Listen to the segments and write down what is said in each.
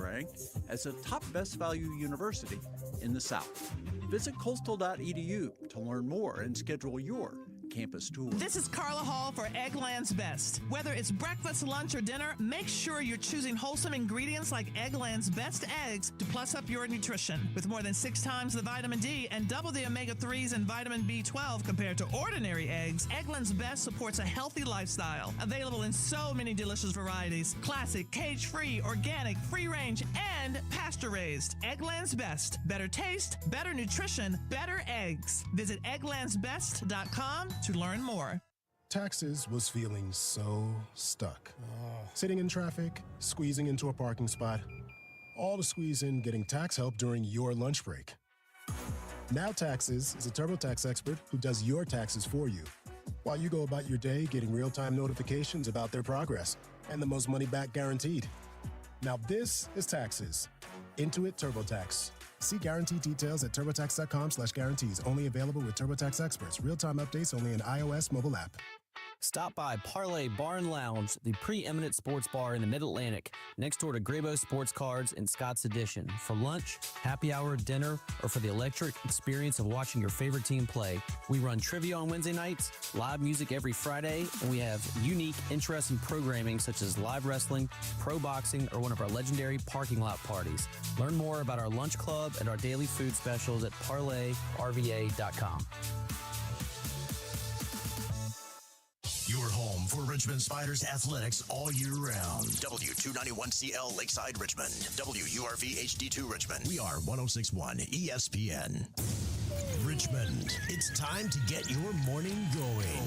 ranked as a top best value university in the South. Visit coastal.edu to learn more and schedule your campus tour. This is Carla Hall for Eggland's Best. Whether it's breakfast, lunch, or dinner, make sure you're choosing wholesome ingredients like Eggland's Best eggs to plus up your nutrition. With more than 6 times the vitamin D and double the omega-3s and vitamin B12 compared to ordinary eggs, Eggland's Best supports a healthy lifestyle. Available in so many delicious varieties: classic, cage-free, organic, free-range, and pasture-raised. Eggland's Best. Better taste, better nutrition, better eggs. Visit egglandsbest.com to learn more. Taxes was feeling so stuck. Sitting in traffic, squeezing into a parking spot, all to squeeze in getting tax help during your lunch break. Now Taxes is a TurboTax expert who does your taxes for you, while you go about your day getting real-time notifications about their progress and the most money back guaranteed. Now this is Taxes. Intuit TurboTax. See guarantee details at turbotax.com/guarantees. Only available with TurboTax experts. Real-time updates only in iOS mobile app. Stop by Parlay Bar and Lounge, the preeminent sports bar in the Mid-Atlantic, next door to Grabo Sports Cards and Scott's Edition. For lunch, happy hour, dinner, or for the electric experience of watching your favorite team play, we run trivia on Wednesday nights, live music every Friday, and we have unique, interesting programming such as live wrestling, pro boxing, or one of our legendary parking lot parties. Learn more about our lunch club and our daily food specials at parlayrva.com. Your home for Richmond Spiders athletics all year round. W291CL Lakeside Richmond. WURV HD2 Richmond. We are 1061 ESPN. Richmond, it's time to get your morning going.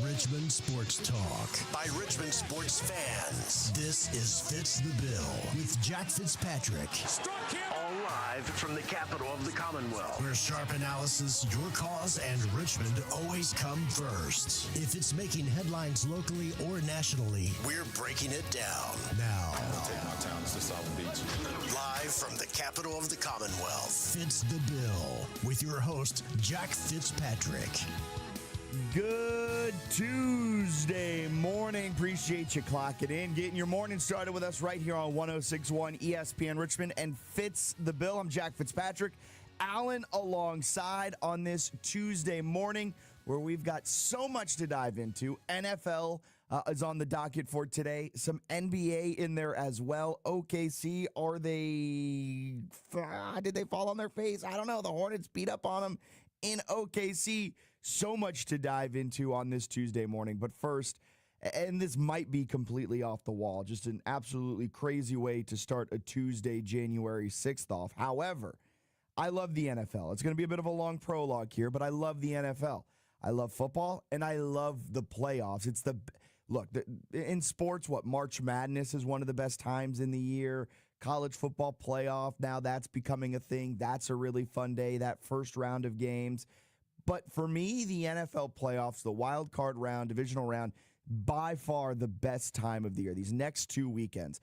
Richmond Sports Talk by Richmond sports fans. This is Fitz the Bill with Jack Fitzpatrick. All live from the capital of the Commonwealth, where sharp analysis, your cause, and Richmond always come first. If it's making headlines locally or nationally, we're breaking it down. Now, my town is the South Beach. Live from the capital of the Commonwealth, Fitz the Bill with your host, Jack Fitzpatrick. Good Tuesday morning. Appreciate you clocking in, getting your morning started with us right here on 1061 ESPN Richmond and Fitz the Bill. I'm Jack Fitzpatrick. Alan alongside on this Tuesday morning where we've got so much to dive into. NFL is on the docket for today. Some NBA in there as well. OKC, did they fall on their face? I don't know. The Hornets beat up on them in OKC. So much to dive into on this Tuesday morning. But first, and this might be completely off the wall, just an absolutely crazy way to start a Tuesday, January 6th off. However, I love the NFL. It's going to be a bit of a long prologue here, but I love the NFL. I love football, and I love the playoffs. In sports, March Madness is one of the best times in the year. College football playoff, now that's becoming a thing. That's a really fun day, that first round of games. But for me, the NFL playoffs, the wild card round, divisional round, by far the best time of the year, these next 2 weekends.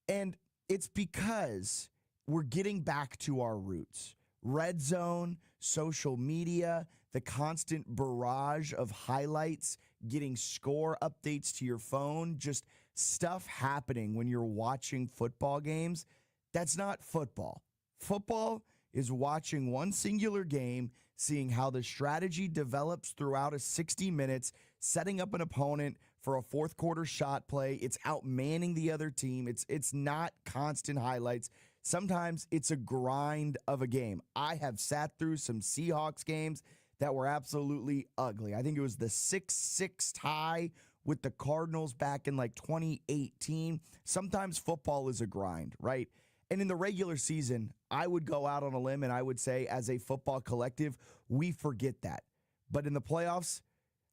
And it's because we're getting back to our roots. Red zone, social media, the constant barrage of highlights, getting score updates to your phone, just stuff happening when you're watching football games. That's not football. Football is watching one singular game, seeing how the strategy develops throughout a 60 minutes, setting up an opponent for a fourth quarter shot play. It's outmanning the other team. It's not constant highlights. Sometimes it's a grind of a game. I have sat through some Seahawks games that were absolutely ugly. I think it was the 6-6 tie with the Cardinals back in 2018. Sometimes football is a grind, right? And in the regular season, I would go out on a limb and I would say as a football collective, we forget that. But in the playoffs,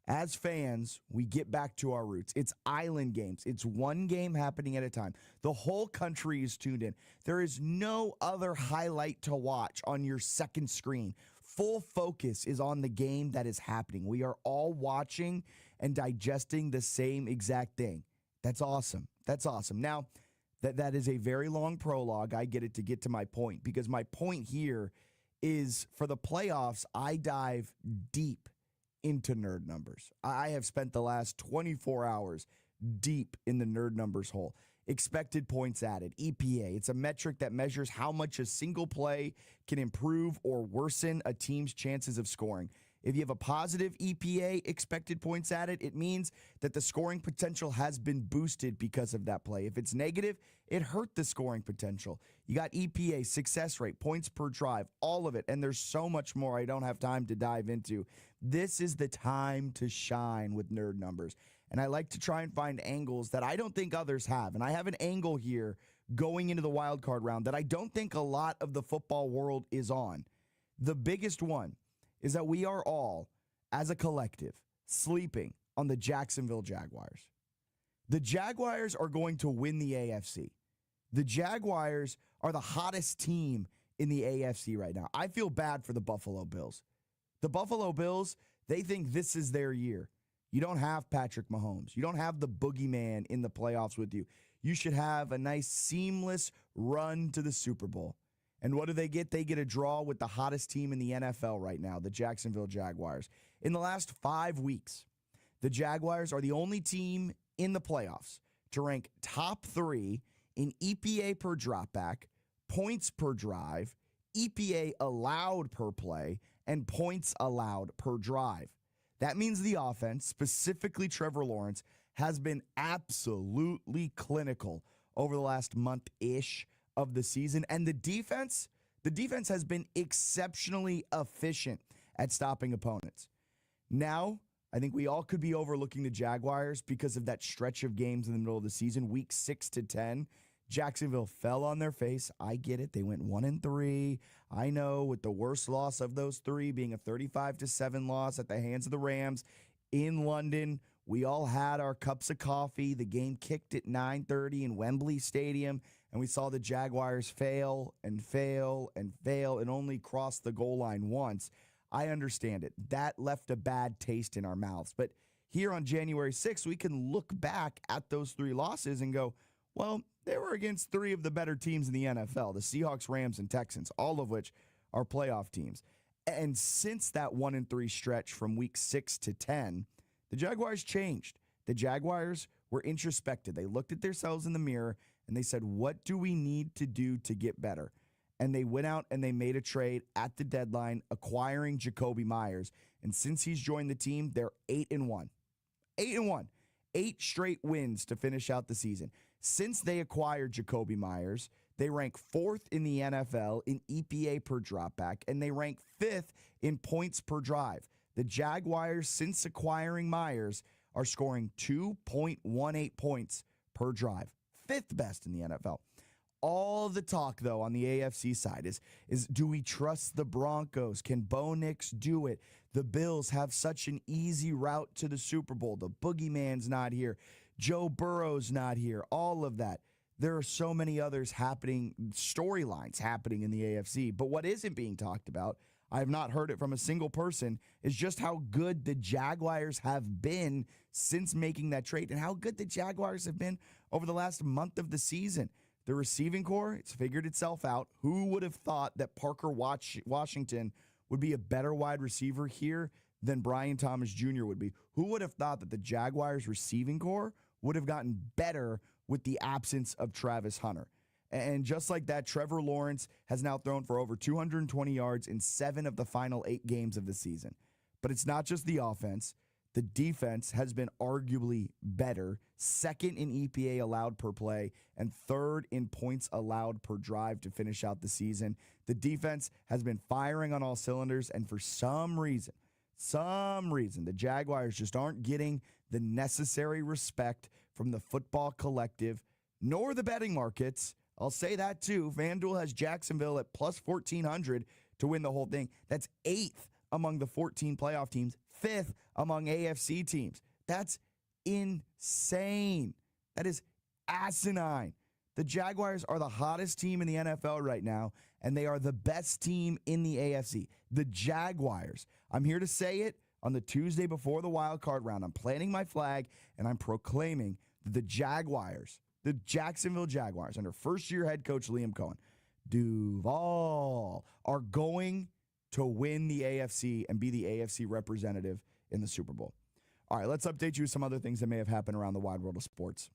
as fans, we get back to our roots. It's island games. It's one game happening at a time. The whole country is tuned in. There is no other highlight to watch on your second screen. Full focus is on the game that is happening. We are all watching and digesting the same exact thing. That's awesome. That's awesome. Now, that is a very long prologue. I get it to get to my point, because my point here is for the playoffs, I dive deep into nerd numbers. I have spent the last 24 hours deep in the nerd numbers hole. expected points added, EPA. It's a metric that measures how much a single play can improve or worsen a team's chances of scoring. If you have a positive EPA, expected points added, it means that the scoring potential has been boosted because of that play. If it's negative, it hurt the scoring potential. You got EPA, success rate, points per drive, all of it. And there's so much more I don't have time to dive into. This is the time to shine with nerd numbers. And I like to try and find angles that I don't think others have. And I have an angle here going into the wild card round that I don't think a lot of the football world is on. The biggest one is that we are all, as a collective, sleeping on the Jacksonville Jaguars. The Jaguars are going to win the AFC. The Jaguars are the hottest team in the AFC right now. I feel bad for the Buffalo Bills. The Buffalo Bills, they think this is their year. You don't have Patrick Mahomes. You don't have the boogeyman in the playoffs with you. You should have a nice, seamless run to the Super Bowl. And what do they get? They get a draw with the hottest team in the NFL right now, the Jacksonville Jaguars. In the last 5 weeks, the Jaguars are the only team in the playoffs to rank top 3 in EPA per dropback, points per drive, EPA allowed per play, and points allowed per drive. That means the offense, specifically Trevor Lawrence, has been absolutely clinical over the last month-ish of the season. And the defense has been exceptionally efficient at stopping opponents. Now, I think we all could be overlooking the Jaguars because of that stretch of games in the middle of the season, week 6 to 10. Jacksonville fell on their face. I get it. They went 1-3. I know, with the worst loss of those 3 being a 35-7 loss at the hands of the Rams in London. We all had our cups of coffee. The game kicked at 9:30 in Wembley Stadium, and we saw the Jaguars fail and fail and fail and only cross the goal line once. I understand it. That left a bad taste in our mouths. But here on January 6th, we can look back at those 3 losses and go, well, they were against 3 of the better teams in the NFL, the Seahawks, Rams, and Texans, all of which are playoff teams. And since that 1-3 stretch from week 6 to 10, the Jaguars changed. The Jaguars were introspective. They looked at themselves in the mirror and they said, what do we need to do to get better? And they went out and they made a trade at the deadline, acquiring Jacoby Myers. And since he's joined the team, they're 8-1. 8-1. 8 straight wins to finish out the season. Since they acquired Jacoby Myers, they rank 4th in the NFL in EPA per dropback, and they rank 5th in points per drive. The Jaguars, since acquiring Myers, are scoring 2.18 points per drive. 5th best in the NFL. All the talk, though, on the AFC side is do we trust the Broncos? Can Bo Nix do it? The Bills have such an easy route to the Super Bowl. The boogeyman's not here. Joe Burrow's not here. All of that. There are so many others happening, storylines happening in the AFC. But what isn't being talked about, I have not heard it from a single person, is just how good the Jaguars have been since making that trade and how good the Jaguars have been over the last month of the season. The receiving core, it's figured itself out. Who would have thought that Parker Washington would be a better wide receiver here than Brian Thomas Jr. would be? Who would have thought that the Jaguars receiving core would have gotten better with the absence of Travis Hunter? And just like that, Trevor Lawrence has now thrown for over 220 yards in 7 of the final 8 games of the season. But it's not just the offense. The defense has been arguably better, 2nd in EPA allowed per play, and 3rd in points allowed per drive to finish out the season. The defense has been firing on all cylinders, and for some reason, the Jaguars just aren't getting the necessary respect from the football collective, nor the betting markets. I'll say that too. FanDuel has Jacksonville at plus 1,400 to win the whole thing. That's 8th among the 14 playoff teams, 5th among AFC teams. That's insane. That is asinine. The Jaguars are the hottest team in the NFL right now, and they are the best team in the AFC. The Jaguars. I'm here to say it on the Tuesday before the wild card round. I'm planting my flag, and I'm proclaiming that the Jaguars, the Jacksonville Jaguars, under first-year head coach Liam Cohen, Duval, are going to win the AFC and be the AFC representative in the Super Bowl. All right, let's update you with some other things that may have happened around the wide world of sports.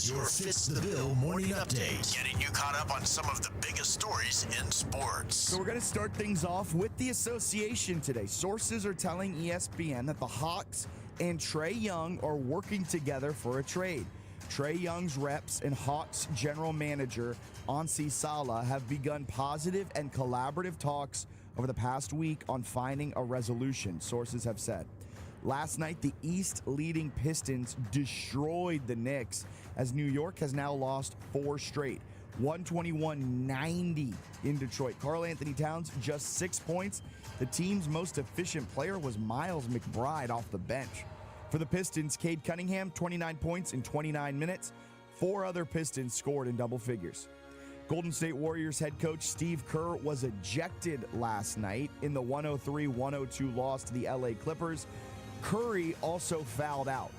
is your Fitz the Bill morning update, getting you caught up on some of the biggest stories in sports. So we're going to start things off with the association today. Sources are telling ESPN that the Hawks and Trae Young are working together for a trade. Trae Young's reps and Hawks general manager Ansi Sala have begun positive and collaborative talks over the past week on finding a resolution, sources have said. Last night, the East leading Pistons destroyed the Knicks as New York has now lost 4 straight. 121-90 in Detroit. Karl Anthony Towns, just 6 points. The team's most efficient player was Miles McBride off the bench. For the Pistons, Cade Cunningham, 29 points in 29 minutes. 4 other Pistons scored in double figures. Golden State Warriors head coach Steve Kerr was ejected last night in the 103-102 loss to the LA Clippers. Curry also fouled out.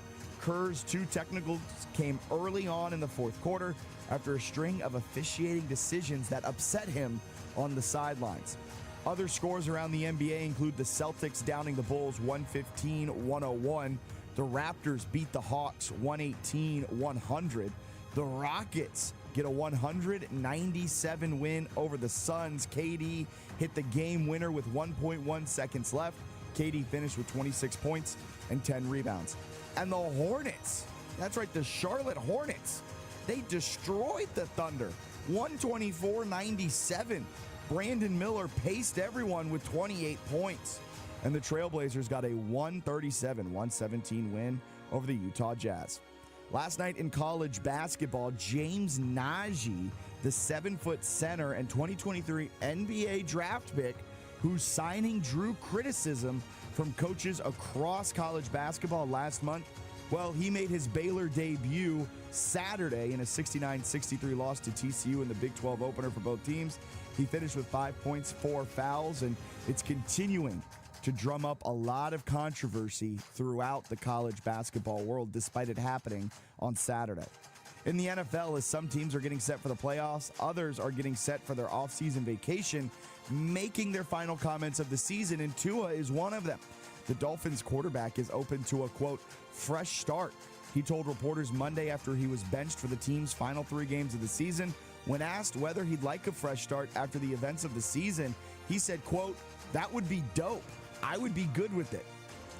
Kerr's 2 technicals came early on in the fourth quarter after a string of officiating decisions that upset him on the sidelines. Other scores around the NBA include the Celtics downing the Bulls 115-101. The Raptors beat the Hawks 118-100. The Rockets get a 197 win over the Suns. KD hit the game winner with 1.1 seconds left. KD finished with 26 points and 10 rebounds. And the Hornets, that's right, the Charlotte Hornets, they destroyed the Thunder 124-97. Brandon Miller paced everyone with 28 points. And the Trailblazers got a 137-117 win over the Utah Jazz. Last night in college basketball, James Nagy, the 7-foot center and 2023 NBA draft pick, whose signing drew criticism from coaches across college basketball last month, well, he made his Baylor debut Saturday in a 69-63 loss to TCU in the Big 12 opener for both teams. He finished with 5 points, 4 fouls, and it's continuing to drum up a lot of controversy throughout the college basketball world, despite it happening on Saturday. In the NFL, as some teams are getting set for the playoffs, others are getting set for their offseason vacation, making their final comments of the season, and Tua is one of them. The Dolphins quarterback is open to a, quote, fresh start. He told reporters Monday after he was benched for the team's final 3 games of the season. When asked whether he'd like a fresh start after the events of the season, he said, quote, that would be dope. I would be good with it.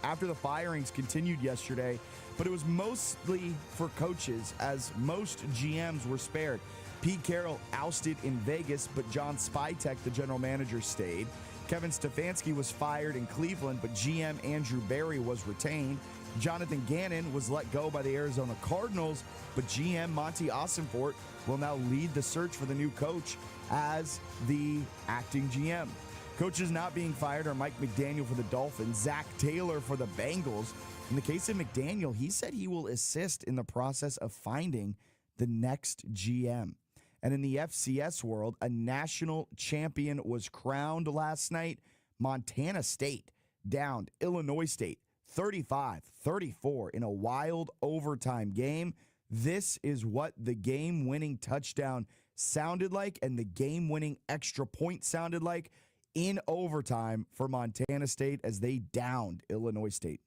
After the firings continued yesterday, but it was mostly for coaches, as most GMs were spared. Pete Carroll ousted in Vegas, but John Spytek, the general manager, stayed. Kevin Stefanski was fired in Cleveland, but GM Andrew Berry was retained. Jonathan Gannon was let go by the Arizona Cardinals, but GM Monty Ossenfort will now lead the search for the new coach as the acting GM. Coaches not being fired are Mike McDaniel for the Dolphins, Zach Taylor for the Bengals. In the case of McDaniel, he said he will assist in the process of finding the next GM. And in the FCS world, a national champion was crowned last night. Montana State downed Illinois State 35-34 in a wild overtime game. This is what the game-winning touchdown sounded like and the game-winning extra point sounded like in overtime for Montana State as they downed Illinois State.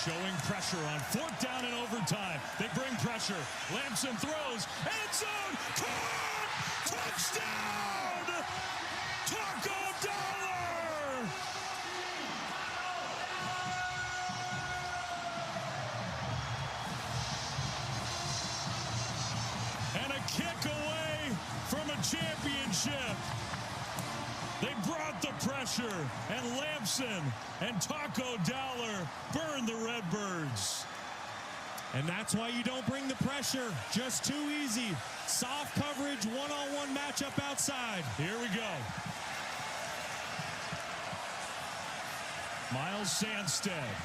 Showing pressure on 4th down and overtime. They bring pressure. Lamson throws. End zone. Caught! Touchdown! Taco Dollar! And a kick away from a championship. They brought the pressure, and Lamson and Taco Dollar burned the Redbirds. And that's why you don't bring the pressure. Just too easy. Soft coverage, one-on-one matchup outside. Here we go. Miles Sandstead.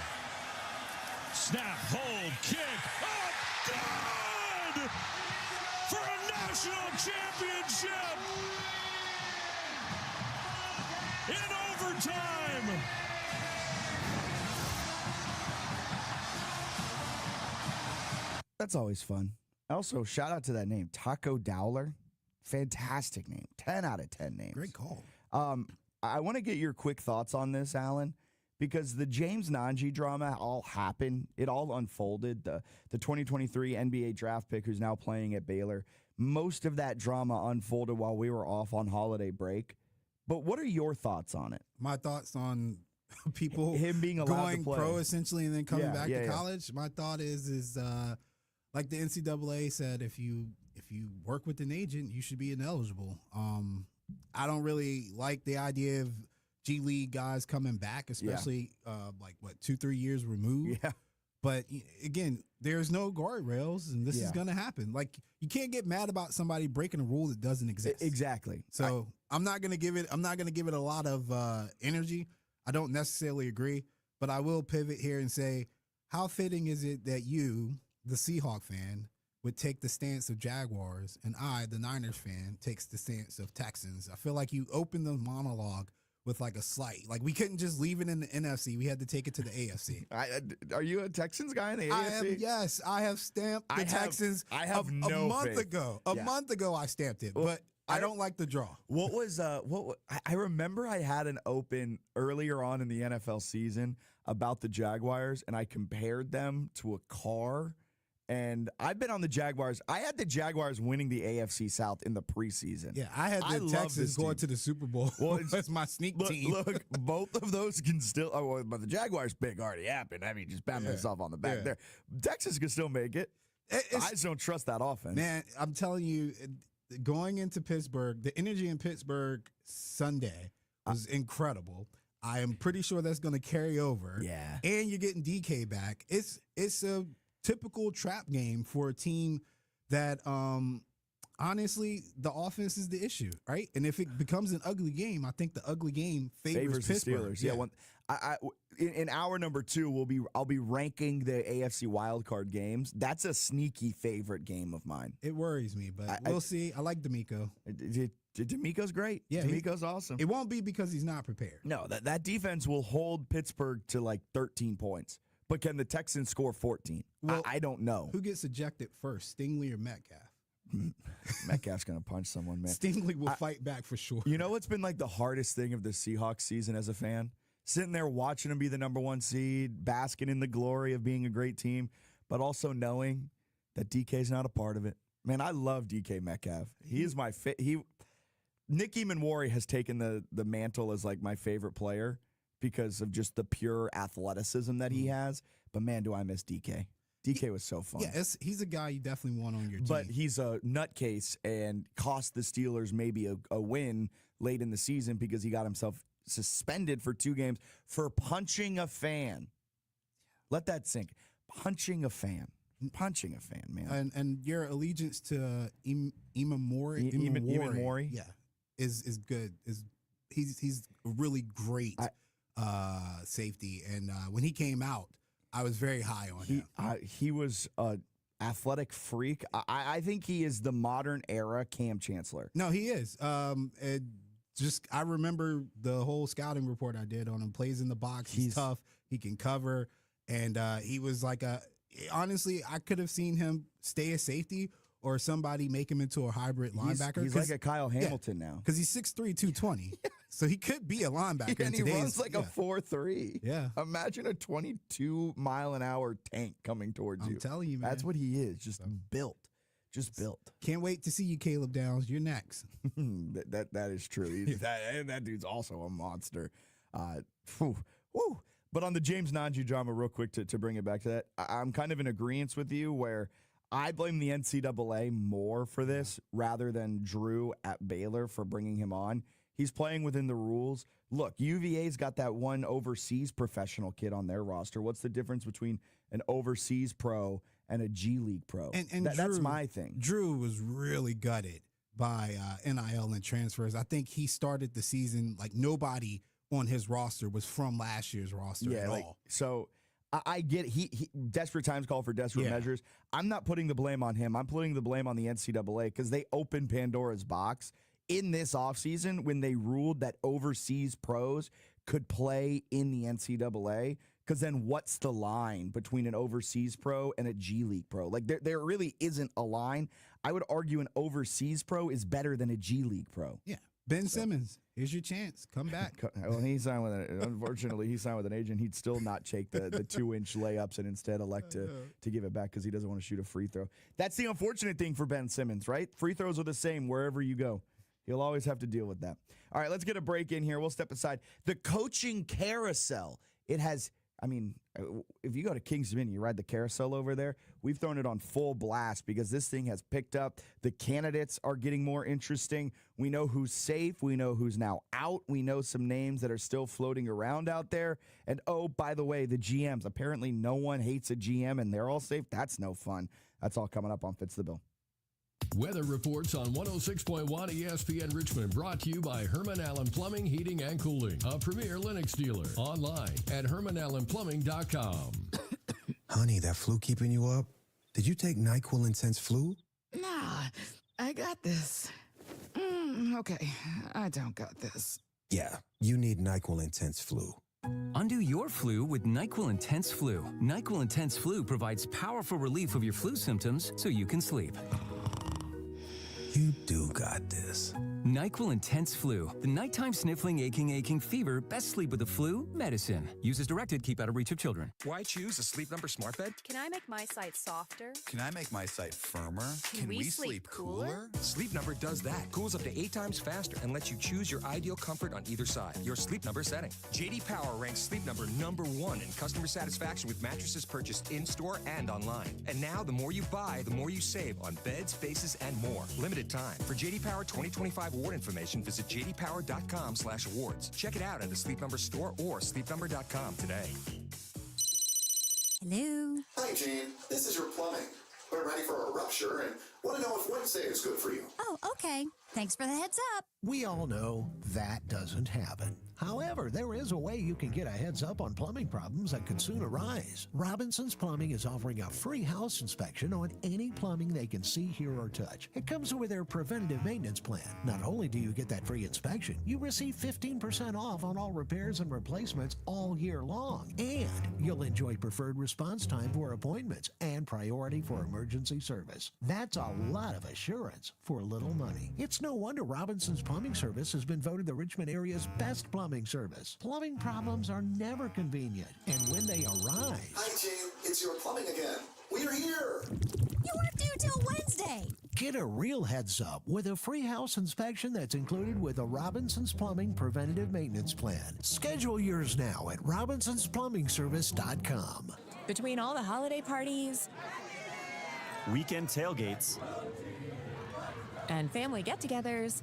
Snap, hold, kick. Up, good! For a national championship! In overtime! That's always fun. Also, shout out to that name, Taco Dowler. Fantastic name. 10 out of 10 names. Great call. I want to get your quick thoughts on this, Alan, because the James Nanji drama all happened. It all unfolded. The 2023 NBA draft pick who's now playing at Baylor, most of that drama unfolded while we were off on holiday break. But what are your thoughts on it? My thoughts on people him being allowed going to play pro essentially and then coming back to yeah. college. My thought is like the NCAA said, if you work with an agent, you should be ineligible. I don't really like the idea of G League guys coming back, especially 2-3 years removed. Yeah. But again, there's no guardrails, and this is going to happen. Like, you can't get mad about somebody breaking a rule that doesn't exist. Exactly. So I'm not going to give it a lot of energy. I don't necessarily agree, but I will pivot here and say, how fitting is it that you, the Seahawk fan, would take the stance of Jaguars, and I, the Niners fan, takes the stance of Texans? I feel like you opened the monologue with like a slight. Like, we couldn't just leave it in the NFC. We had to take it to the AFC. Are you a Texans guy in the AFC? Yes. I have stamped the Texans a month ago. A month ago, I stamped it, but I don't like the draw. I remember I had an open earlier on in the NFL season about the Jaguars, and I compared them to a car. And I've been on the Jaguars. I had the Jaguars winning the AFC South in the preseason. Yeah, I had the Texans going to the Super Bowl. Well, that's my sneak team. Look, both of those can still. But the Jaguars pick already happened. I mean, just pat myself on the back there. Texas can still make it. I just don't trust that offense. Man, I'm telling you, going into Pittsburgh, the energy in Pittsburgh Sunday was incredible. I am pretty sure that's going to carry over. Yeah, and you're getting DK back. It's a typical trap game for a team that, honestly, the offense is the issue, right? And if it becomes an ugly game, I think the ugly game favors Pittsburgh. The Steelers. In hour number 2, I'll be ranking the AFC wildcard games. That's a sneaky favorite game of mine. It worries me, but we'll see. I like D'Amico. D'Amico's great. Yeah, D'Amico's awesome. It won't be because he's not prepared. No, that defense will hold Pittsburgh to like 13 points. But can the Texans score 14? Well, I don't know. Who gets ejected first, Stingley or Metcalf? Metcalf's going to punch someone, man. Stingley will fight back for sure. You know what's been like the hardest thing of the Seahawks season as a fan? Sitting there watching them be the number 1 seed, basking in the glory of being a great team, but also knowing that DK's not a part of it. Man, I love DK Metcalf. He is my Nick Eamon has taken the mantle as like my favorite player because of just the pure athleticism that he has. But man, do I miss DK. DK was so fun. Yeah, he's a guy you definitely want on your team. But he's a nutcase and cost the Steelers maybe a win late in the season because he got himself suspended for 2 games for punching a fan. Let that sink. Punching a fan, man. And your allegiance to Eamon Mori, yeah, is good. He's a really great safety, and when he came out, I was very high on him. He was an athletic freak. I think he is the modern era Cam Chancellor. No, he is. I remember the whole scouting report I did on him. Plays in the box. He's tough. He can cover, and he was like honestly, I could have seen him stay a safety or somebody make him into a hybrid linebacker. He's like a Kyle Hamilton now. Because he's 6'3", 220. So he could be a linebacker. And he runs like a 4.3. Yeah. Imagine a 22-mile-an-hour tank coming towards you. I'm telling you, man. That's what he is. Just built. Can't wait to see you, Caleb Downs. You're next. that is true. That dude's also a monster. Woo. But on the James Nanji drama, real quick, to bring it back to that, I'm kind of in agreement with you where I blame the NCAA more for this rather than Drew at Baylor for bringing him on. He's playing within the rules. Look, UVA's got that one overseas professional kid on their roster. What's the difference between an overseas pro and a G League pro? And that's my thing. Drew was really gutted by NIL and transfers. I think he started the season like nobody on his roster was from last year's roster at all. So I get he desperate times call for desperate measures. I'm not putting the blame on him. I'm putting the blame on the NCAA because they opened Pandora's box in this offseason when they ruled that overseas pros could play in the NCAA. Because then what's the line between an overseas pro and a G League pro? Like, there really isn't a line. I would argue an overseas pro is better than a G League pro. Yeah. Ben Simmons, here's your chance. Come back. Well, unfortunately, he signed with an agent. He'd still not take the 2-inch layups and instead elect to give it back because he doesn't want to shoot a free throw. That's the unfortunate thing for Ben Simmons, right? Free throws are the same wherever you go. He'll always have to deal with that. All right, let's get a break in here. We'll step aside. The coaching carousel. It has, if you go to Kings Dominion, you ride the carousel over there. We've thrown it on full blast because this thing has picked up. The candidates are getting more interesting. We know who's safe. We know who's now out. We know some names that are still floating around out there. And, oh, by the way, the GMs. Apparently no one hates a GM and they're all safe. That's no fun. That's all coming up on Fitz the Bill. Weather reports on 106.1 ESPN Richmond, brought to you by Herman Allen Plumbing, Heating, and Cooling, a premier Lennox dealer. Online at HermanAllenPlumbing.com. Honey, that flu keeping you up? Did you take NyQuil Intense Flu? Nah, I got this. Okay, I don't got this. Yeah, you need NyQuil Intense Flu. Undo your flu with NyQuil Intense Flu. NyQuil Intense Flu provides powerful relief of your flu symptoms so you can sleep. You do got this. NyQuil Intense Flu. The nighttime sniffling, aching fever. Best sleep with the flu medicine. Use as directed. Keep out of reach of children. Why choose a Sleep Number smart bed? Can I make my site softer? Can I make my site firmer? Can we sleep cooler? Sleep Number does that. Cools up to 8 times faster and lets you choose your ideal comfort on either side. Your Sleep Number setting. JD Power ranks Sleep Number #1 in customer satisfaction with mattresses purchased in-store and online. And now, the more you buy, the more you save on beds, bases, and more. Limited time. For JD Power 2025 award information, visit jdpower.com/awards. Check it out at the Sleep Number store or sleepnumber.com today. Hello. Hi, Jane. This is your plumbing. We're ready for a rupture and want to know if Wednesday is good for you. Oh, okay. Thanks for the heads up. We all know that doesn't happen. However, there is a way you can get a heads up on plumbing problems that could soon arise. Robinson's Plumbing is offering a free house inspection on any plumbing they can see, hear, or touch. It comes with their preventative maintenance plan. Not only do you get that free inspection, you receive 15% off on all repairs and replacements all year long. And you'll enjoy preferred response time for appointments and priority for emergency service. That's a lot of assurance for little money. It's no wonder Robinson's Plumbing Service has been voted the Richmond area's best plumbing service. Plumbing problems are never convenient, and when they arise... Hi, Jane. It's your plumbing again. We're here. You weren't due till Wednesday. Get a real heads up with a free house inspection that's included with a Robinson's Plumbing Preventative Maintenance Plan. Schedule yours now at RobinsonsPlumbingService.com. Between all the holiday parties, weekend tailgates, and family get-togethers,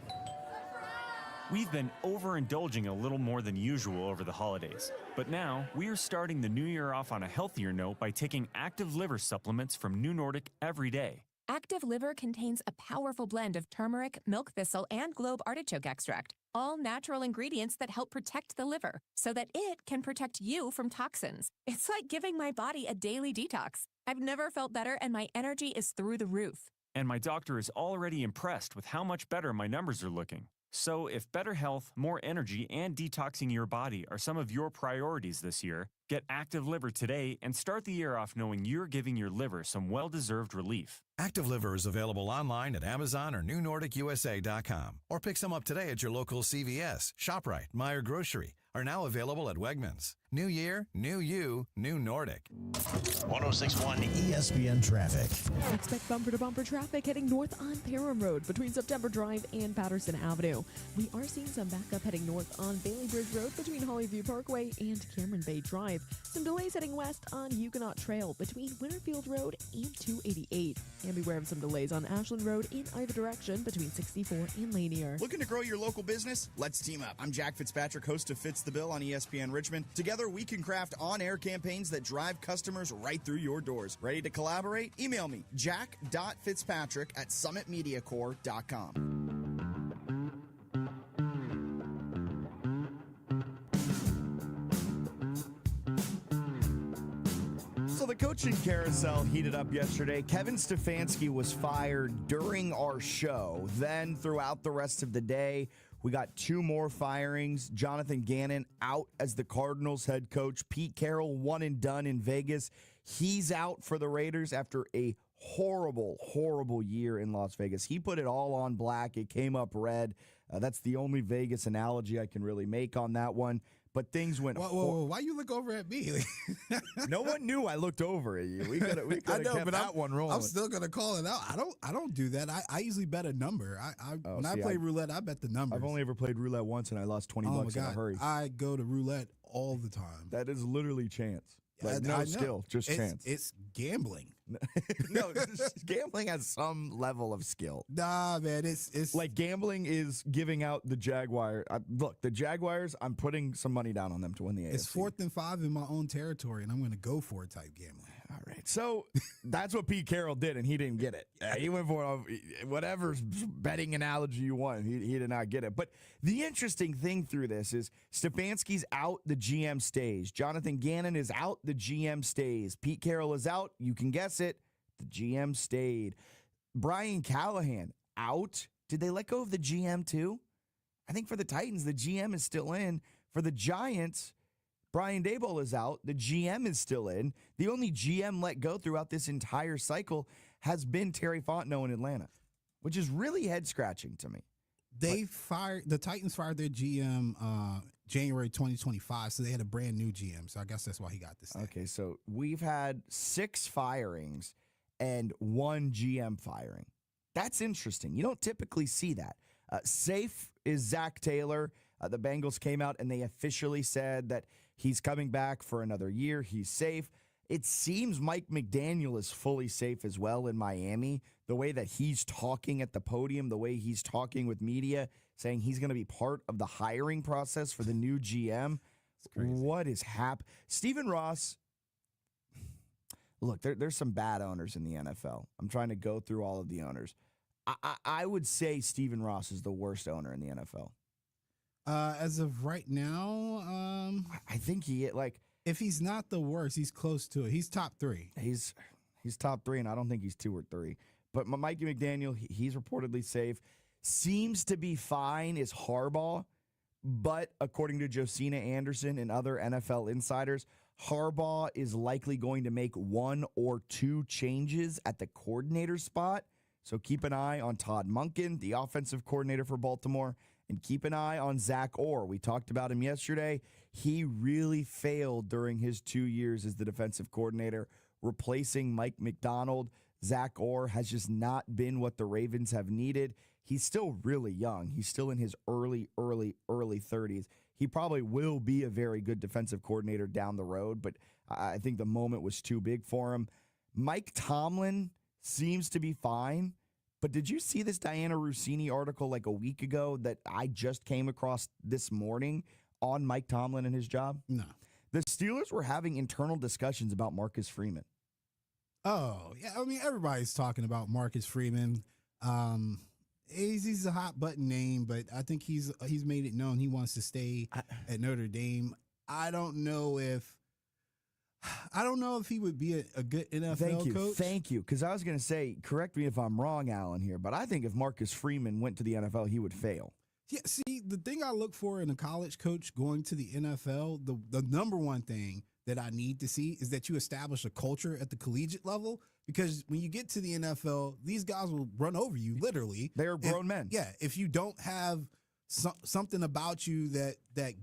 we've been overindulging a little more than usual over the holidays. But now, we are starting the new year off on a healthier note by taking Active Liver supplements from New Nordic every day. Active Liver contains a powerful blend of turmeric, milk thistle, and globe artichoke extract, all natural ingredients that help protect the liver so that it can protect you from toxins. It's like giving my body a daily detox. I've never felt better, and my energy is through the roof. And my doctor is already impressed with how much better my numbers are looking. So if better health, more energy, and detoxing your body are some of your priorities this year, get Active Liver today and start the year off knowing you're giving your liver some well-deserved relief. Active Liver is available online at Amazon or NewNordicUSA.com. Or pick some up today at your local CVS, ShopRite, Meijer Grocery. Are now available at Wegmans. New year, new you, new Nordic. 106.1 ESPN Traffic. Expect bumper-to-bumper traffic heading north on Parham Road between September Drive and Patterson Avenue. We are seeing some backup heading north on Bailey Bridge Road between Hollyview Parkway and Cameron Bay Drive. Some delays heading west on Huguenot Trail between Winterfield Road and 288. And beware of some delays on Ashland Road in either direction between 64 and Lanier. Looking to grow your local business? Let's team up. I'm Jack Fitzpatrick, host of Fitz the Bill on ESPN Richmond. Together, we can craft on-air campaigns that drive customers right through your doors. Ready to collaborate? Email me, jack.fitzpatrick@summitmediacorp.com. So the coaching carousel heated up yesterday. Kevin Stefanski was fired during our show. Then throughout the rest of the day, we got 2 more firings. Jonathan Gannon out as the Cardinals head coach. Pete Carroll, one and done in Vegas. He's out for the Raiders after a horrible, horrible year in Las Vegas. He put it all on black. It came up red. That's the only Vegas analogy I can really make on that one. But things went. Whoa, why you look over at me? No one knew I looked over at you. We could have kept that one rolling. I'm still gonna call it out. I don't do that. I usually bet a number. When I play roulette, I bet the numbers. I've only ever played roulette once, and I lost $20 in a hurry. I go to roulette all the time. That is literally chance. Like, no skill, just chance. It's gambling. No, gambling has some level of skill. Nah, man, it's like gambling is giving out the Jaguar. Look, the Jaguars, I'm putting some money down on them to win the AFC. It's 4th and 5 in my own territory, and I'm going to go for it type gambling. All right, so that's what Pete Carroll did, and he didn't get it. He went for whatever betting analogy you want. He did not get it. But the interesting thing through this is Stefanski's out, the GM stays. Jonathan Gannon is out, the GM stays. Pete Carroll is out. You can guess it. The GM stayed. Brian Callahan out. Did they let go of the GM too? I think for the Titans, the GM is still in. For the Giants, Brian Daboll is out. The GM is still in. The only GM let go throughout this entire cycle has been Terry Fontenot in Atlanta, which is really head-scratching to me. The Titans fired their GM January 2025, so they had a brand new GM. So I guess that's why he got this. Okay, so we've had 6 firings and 1 GM firing. That's interesting. You don't typically see that. Safe is Zach Taylor. The Bengals came out and they officially said that he's coming back for another year. He's safe. It seems Mike McDaniel is fully safe as well in Miami. The way that he's talking at the podium, the way he's talking with media, saying he's going to be part of the hiring process for the new GM. What is happening? Stephen Ross, look, there's some bad owners in the NFL. I'm trying to go through all of the owners. I would say Stephen Ross is the worst owner in the NFL. As of right now, I think if he's not the worst, he's close to it. He's top 3. He's top 3, and I don't think he's 2 or 3. But Mikey McDaniel, he's reportedly safe. Seems to be fine is Harbaugh, but according to Josina Anderson and other NFL insiders, Harbaugh is likely going to make 1 or 2 changes at the coordinator spot. So keep an eye on Todd Monken, the offensive coordinator for Baltimore, and keep an eye on Zach Orr. We talked about him yesterday. He really failed during his 2 years as the defensive coordinator, replacing Mike McDonald. Zach Orr has just not been what the Ravens have needed. He's still really young. He's still in his early 30s. He probably will be a very good defensive coordinator down the road, but I think the moment was too big for him. Mike Tomlin seems to be fine, but did you see this Diana Rossini article like a week ago that I just came across this morning on Mike Tomlin and his job? No. The Steelers were having internal discussions about Marcus Freeman. Oh, yeah. I mean, everybody's talking about Marcus Freeman. He's a hot button name, but I think he's made it known he wants to stay at Notre Dame. I don't know if he would be a good NFL coach. Thank you. Because I was going to say, correct me if I'm wrong, Alan, here, but I think if Marcus Freeman went to the NFL, he would fail. Yeah, see, the thing I look for in a college coach going to the NFL, the number one thing that I need to see is that you establish a culture at the collegiate level, because when you get to the NFL, these guys will run over you, literally. They're grown men. Yeah, if you don't have something about you that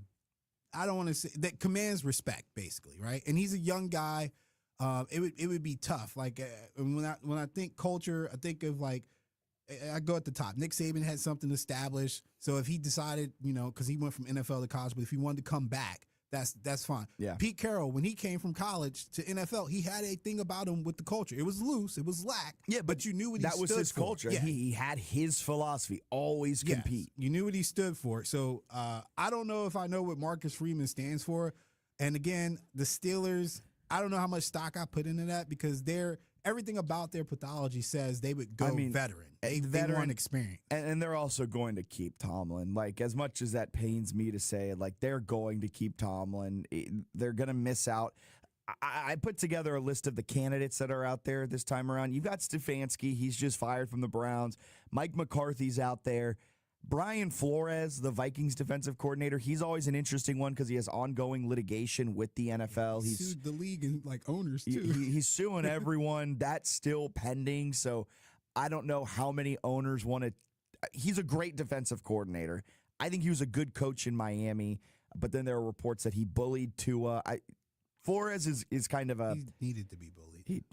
I don't want to say, that commands respect, basically, right? And he's a young guy. It would be tough. Like when I think culture, I think of I go at the top. Nick Saban had something established. So if he decided, because he went from NFL to college, but if he wanted to come back, that's fine. Yeah. Pete Carroll, when he came from college to NFL, he had a thing about him with the culture. It was loose, it was lax. Yeah, but you knew what that he was stood his for. culture. Yeah. He had his philosophy: always compete. You knew what he stood for. So I don't know if I know what Marcus Freeman stands for. And again, the Steelers, I don't know how much stock I put into that, because everything about their pathology says they would go veteran. They want experience. And they're also going to keep Tomlin. Like, as much as that pains me to say, they're going to keep Tomlin. They're going to miss out. I put together a list of the candidates that are out there this time around. You've got Stefanski. He's just fired from the Browns. Mike McCarthy's out there. Brian Flores, the Vikings defensive coordinator, he's always an interesting one because he has ongoing litigation with the NFL. He sued the league and owners too. He's suing everyone. That's still pending. So I don't know how many owners want to. he's a great defensive coordinator. I think he was a good coach in Miami, but then there are reports that he bullied Tua. Flores is kind of a... He needed to be bullied.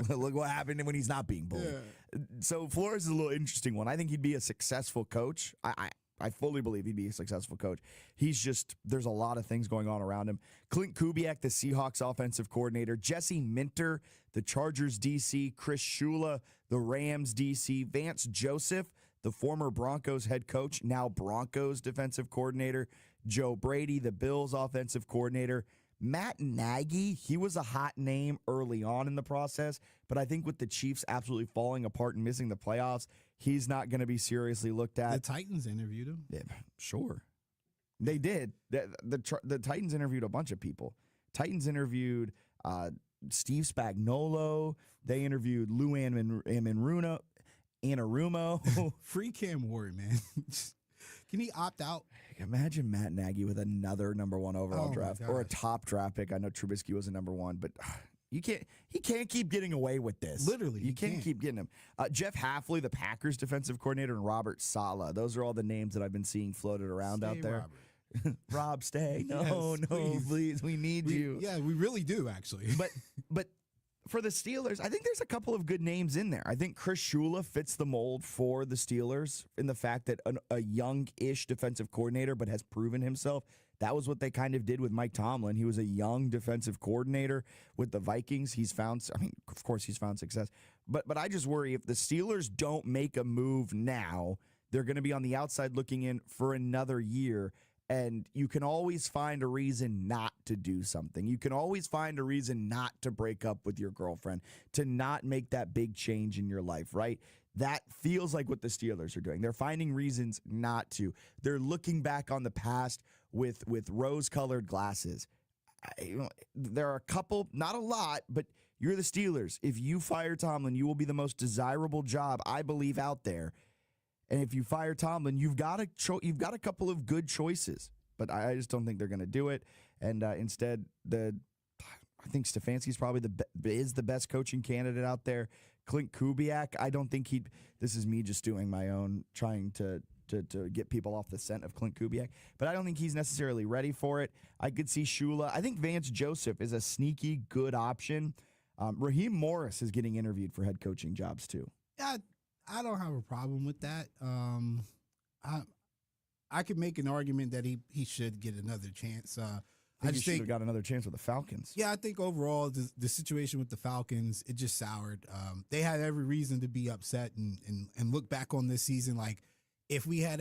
Look what happened when he's not being bullied. Yeah. So Flores is a little interesting one. I think he'd be a successful coach. I fully believe he'd be a successful coach. He's just, there's a lot of things going on around him. Clint Kubiak, the Seahawks offensive coordinator. Jesse Minter, the Chargers DC. Chris Shula, the Rams DC. Vance Joseph, the former Broncos head coach, now Broncos defensive coordinator. Joe Brady, the Bills offensive coordinator. Matt Nagy, he was a hot name early on in the process, but I think with the Chiefs absolutely falling apart and missing the playoffs, he's not going to be seriously looked at. The Titans interviewed him. Yeah, sure. They did. The Titans interviewed a bunch of people. Titans interviewed Steve Spagnuolo. They interviewed Lou Anarumo. Free Cam Ward, man. Can he opt out? Imagine Matt Nagy with another number 1 overall draft or a top draft pick. I know Trubisky was a number 1, but he can't keep getting away with this. Literally, you can't keep getting him. Jeff Hafley, the Packers defensive coordinator, and Robert Saleh. Those are all the names that I've been seeing floated around out there. Rob, stay. No, please. We need you. Yeah, we really do, actually. But for the Steelers, I think there's a couple of good names in there. I think Chris Shula fits the mold for the Steelers in the fact that a young-ish defensive coordinator, but has proven himself. That was what they kind of did with Mike Tomlin. He was a young defensive coordinator with the Vikings. Of course, he's found success. But I just worry if the Steelers don't make a move now, they're going to be on the outside looking in for another year. And you can always find a reason not to do something. You can always find a reason not to break up with your girlfriend, to not make that big change in your life, right? That feels like what the Steelers are doing. They're finding reasons not to. They're looking back on the past with rose-colored glasses. There are a couple, not a lot, but you're the Steelers. If you fire Tomlin, you will be the most desirable job, I believe, out there. And if you fire Tomlin, you've got a couple of good choices, but I just don't think they're going to do it. And instead, I think Stefanski's probably is the best coaching candidate out there. Clint Kubiak, I don't think this is me just doing my own, trying to get people off the scent of Clint Kubiak, but I don't think he's necessarily ready for it. I could see Shula. I think Vance Joseph is a sneaky good option. Raheem Morris is getting interviewed for head coaching jobs too. Yeah, I don't have a problem with that. I could make an argument that he should get another chance. I just think he should have got another chance with the Falcons. Yeah, I think overall the situation with the Falcons, it just soured. They had every reason to be upset and look back on this season like if we had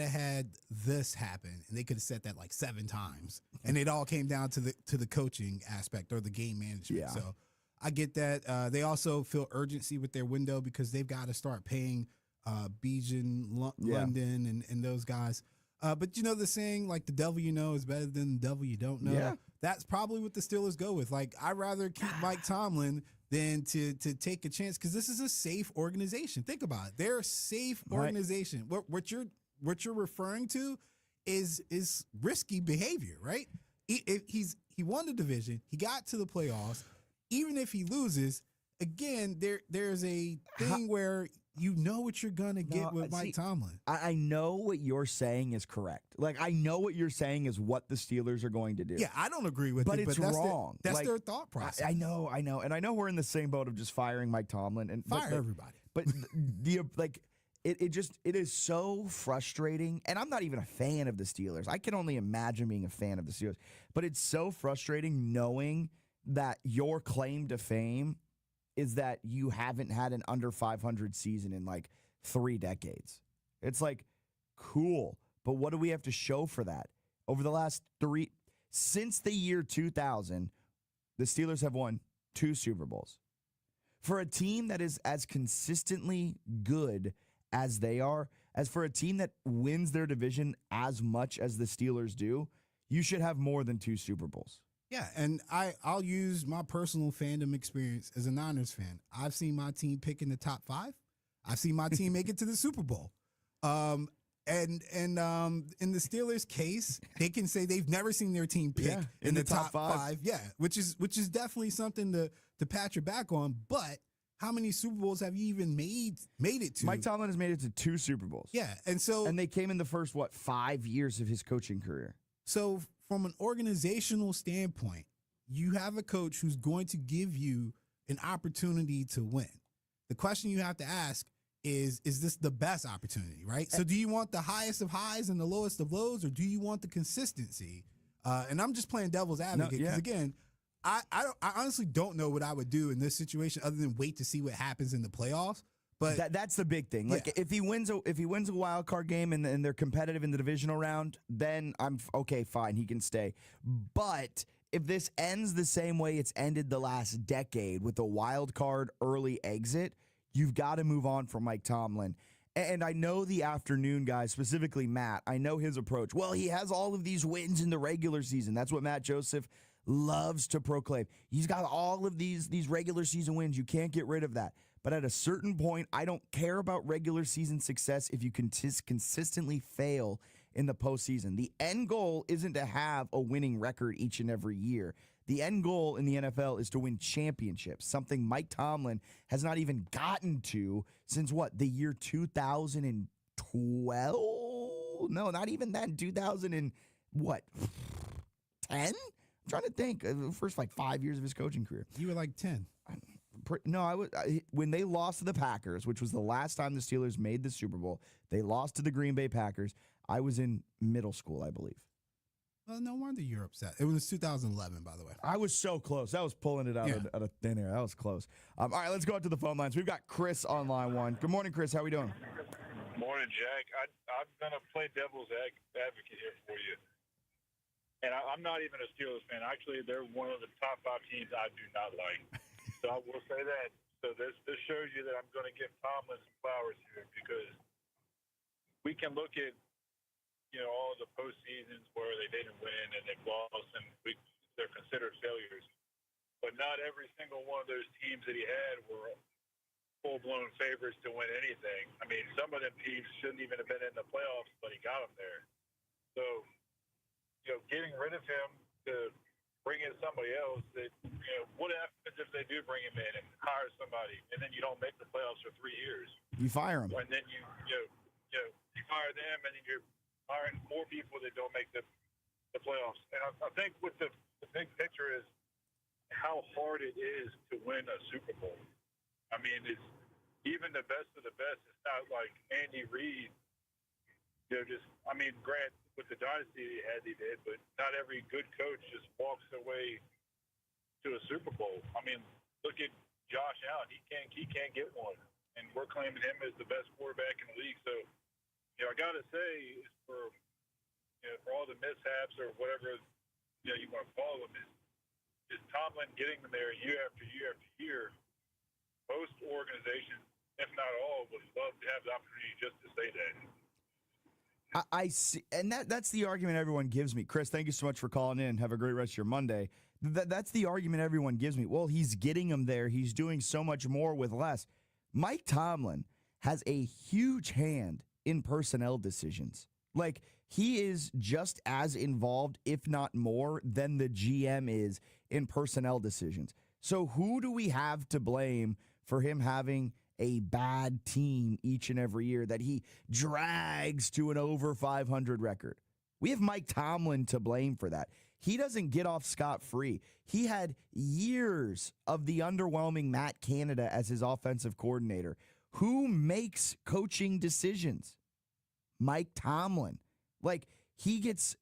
this happen, and they could have said that like 7 times, and it all came down to the coaching aspect or the game management. Yeah. So I get that. They also feel urgency with their window because they've got to start paying Bijan, London, and those guys. But you know the saying, like the devil you know is better than the devil you don't know. Yeah. That's probably what the Steelers go with. Like, I'd rather keep Mike Tomlin than to take a chance because this is a safe organization. Think about it. They're a safe organization. Right. What you're referring to is risky behavior, right? He won the division. He got to the playoffs. Even if he loses, again, there's a thing where you know what you're going to get with Mike Tomlin. I know what you're saying is correct. Like, I know what you're saying is what the Steelers are going to do. Yeah, I don't agree with it, but it's wrong. That's their thought process. I know. And I know we're in the same boat of just firing Mike Tomlin. Fire everybody. But it is so frustrating. And I'm not even a fan of the Steelers. I can only imagine being a fan of the Steelers. But it's so frustrating knowing that your claim to fame is that you haven't had an under 500 season in like 3 decades. It's like, cool, but what do we have to show for that? Over the last 3, since the year 2000, the Steelers have won 2 Super Bowls. For a team that is as consistently good as they are, as for a team that wins their division as much as the Steelers do, you should have more than 2 Super Bowls. Yeah, and I'll use my personal fandom experience as a Niners fan. I've seen my team pick in the top 5. I've seen my team make it to the Super Bowl. And in the Steelers' case, they can say they've never seen their team pick in the top 5. Yeah, which is definitely something to pat your back on. But how many Super Bowls have you even made it to? Mike Tomlin has made it to 2 Super Bowls. Yeah, and they came in the first 5 years of his coaching career. So from an organizational standpoint, you have a coach who's going to give you an opportunity to win. The question you have to ask is this the best opportunity, right? So do you want the highest of highs and the lowest of lows, or do you want the consistency? And I'm just playing devil's advocate because, again, I honestly don't know what I would do in this situation other than wait to see what happens in the playoffs. But that's the big thing. Like if he wins a wild card game and they're competitive in the divisional round, then I'm okay, fine, he can stay. But if this ends the same way it's ended the last decade with a wild card early exit, you've got to move on from Mike Tomlin. And I know the afternoon guys, specifically Matt, I know his approach. Well, he has all of these wins in the regular season. That's what Matt Joseph loves to proclaim. He's got all of these regular season wins. You can't get rid of that. But at a certain point, I don't care about regular season success if you consistently fail in the postseason. The end goal isn't to have a winning record each and every year. The end goal in the NFL is to win championships, something Mike Tomlin has not even gotten to since the year 2012? No, not even that. 2010? I'm trying to think. The first 5 years of his coaching career. You were 10. No, when they lost to the Packers, which was the last time the Steelers made the Super Bowl. They lost to the Green Bay Packers. I was in middle school, I believe. Well, no wonder you're upset. It was 2011, by the way. I was so close. I was pulling it out of thin air. That was close. All right, let's go out to the phone lines. We've got Chris on line 1. Good morning, Chris. How we doing? Morning, Jack. I'm going to play devil's advocate here for you. And I'm not even a Steelers fan. Actually, they're one of the top 5 teams I do not like. So I will say that. So this shows you that I'm going to give Tomlin some flowers here, because we can look at, all the postseasons where they didn't win and they've lost, and they're considered failures. But not every single one of those teams that he had were full-blown favorites to win anything. I mean, some of them teams shouldn't even have been in the playoffs, but he got them there. So, getting rid of him to bring in somebody else, what happens if they do bring him in and hire somebody, and then you don't make the playoffs for 3 years? You fire him. And then you fire them, and then you're hiring more people that don't make the playoffs. And I think with the big picture is how hard it is to win a Super Bowl. I mean, it's even the best of the best. It's not like Andy Reid. Grant, with the dynasty he did, but not every good coach just walks away to a Super Bowl. I mean, look at Josh Allen. He can't get one, and we're claiming him as the best quarterback in the league. So, I got to say, for all the mishaps or whatever you want to call them, is Tomlin getting them there year after year after year. Most organizations, if not all, would love to have the opportunity just to say that. I see, and that's the argument everyone gives me. Chris, thank you so much for calling in. Have a great rest of your Monday. That's the argument everyone gives me. Well, he's getting them there. He's doing so much more with less. Mike Tomlin has a huge hand in personnel decisions. Like, he is just as involved, if not more, than the GM is in personnel decisions. So who do we have to blame for him having a bad team each and every year that he drags to an over 500 record? We have Mike Tomlin to blame for that. He doesn't get off scot-free. He had years of the underwhelming Matt Canada as his offensive coordinator. Who makes coaching decisions? Mike Tomlin. Like, he gets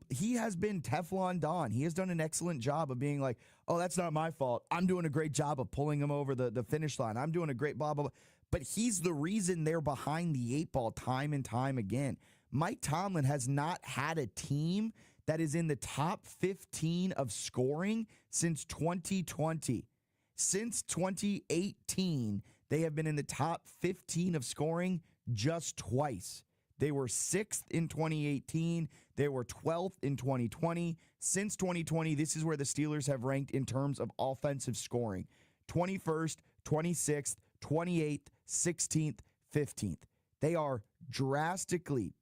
he has been Teflon Don. He has done an excellent job of being like, oh, that's not my fault. I'm doing a great job of pulling him over the finish line. I'm doing a great blah, blah, blah. But he's the reason they're behind the 8 ball time and time again. Mike Tomlin has not had a team that is in the top 15 of scoring since 2020. Since 2018, they have been in the top 15 of scoring just twice. They were 6th in 2018. They were 12th in 2020. Since 2020, this is where the Steelers have ranked in terms of offensive scoring. 21st, 26th, 28th, 16th, 15th. They are drastically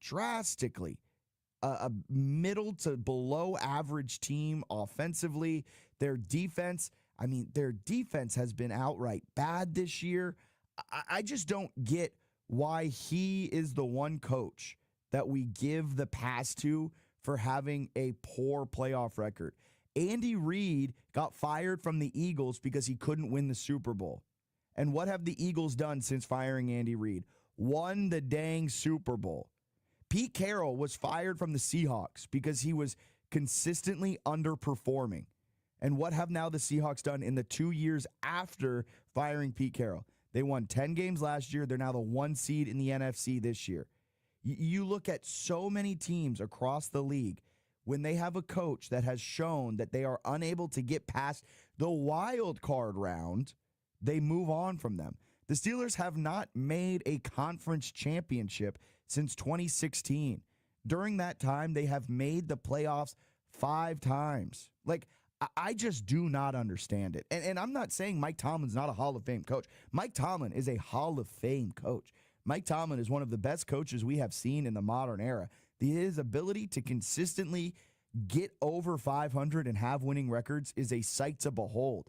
a middle to below average team offensively. Their defense, I mean, their defense has been outright bad this year. I just don't get why he is the one coach that we give the pass to for having a poor playoff record. Andy Reid got fired from the Eagles because he couldn't win the Super Bowl. And what have the Eagles done since firing Andy Reid? Won the dang Super Bowl. Pete Carroll was fired from the Seahawks because he was consistently underperforming. And what have now the Seahawks done in the 2 years after firing Pete Carroll? They won 10 games last year. They're now the 1 seed in the NFC this year. You look at so many teams across the league, when they have a coach that has shown that they are unable to get past the wild card round, they move on from them. The Steelers have not made a conference championship since 2016. During that time, they have made the playoffs 5 times. Like, I just do not understand it. And I'm not saying Mike Tomlin's not a Hall of Fame coach. Mike Tomlin is a Hall of Fame coach. Mike Tomlin is one of the best coaches we have seen in the modern era. His ability to consistently get over 500 and have winning records is a sight to behold.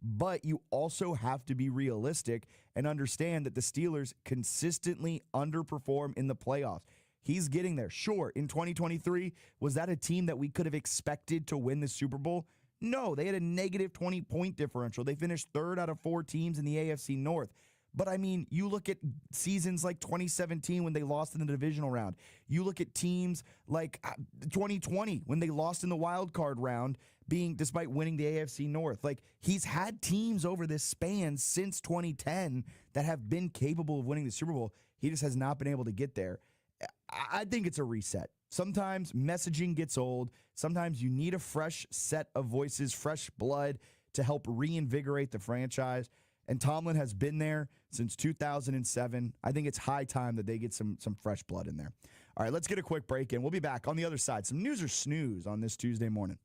But you also have to be realistic and understand that the Steelers consistently underperform in the playoffs. He's getting there. Sure, in 2023, was that a team that we could have expected to win the Super Bowl? No, they had a negative 20-point differential. They finished 3rd out of 4 teams in the AFC North. But, I mean, you look at seasons like 2017 when they lost in the divisional round. You look at teams like 2020 when they lost in the wild card round, despite winning the AFC North. Like, he's had teams over this span since 2010 that have been capable of winning the Super Bowl. He just has not been able to get there. I think it's a reset. Sometimes messaging gets old. Sometimes you need a fresh set of voices, fresh blood to help reinvigorate the franchise. And Tomlin has been there since 2007. I think it's high time that they get some fresh blood in there. All right, let's get a quick break in. We'll be back on the other side. Some news or snooze on this Tuesday morning.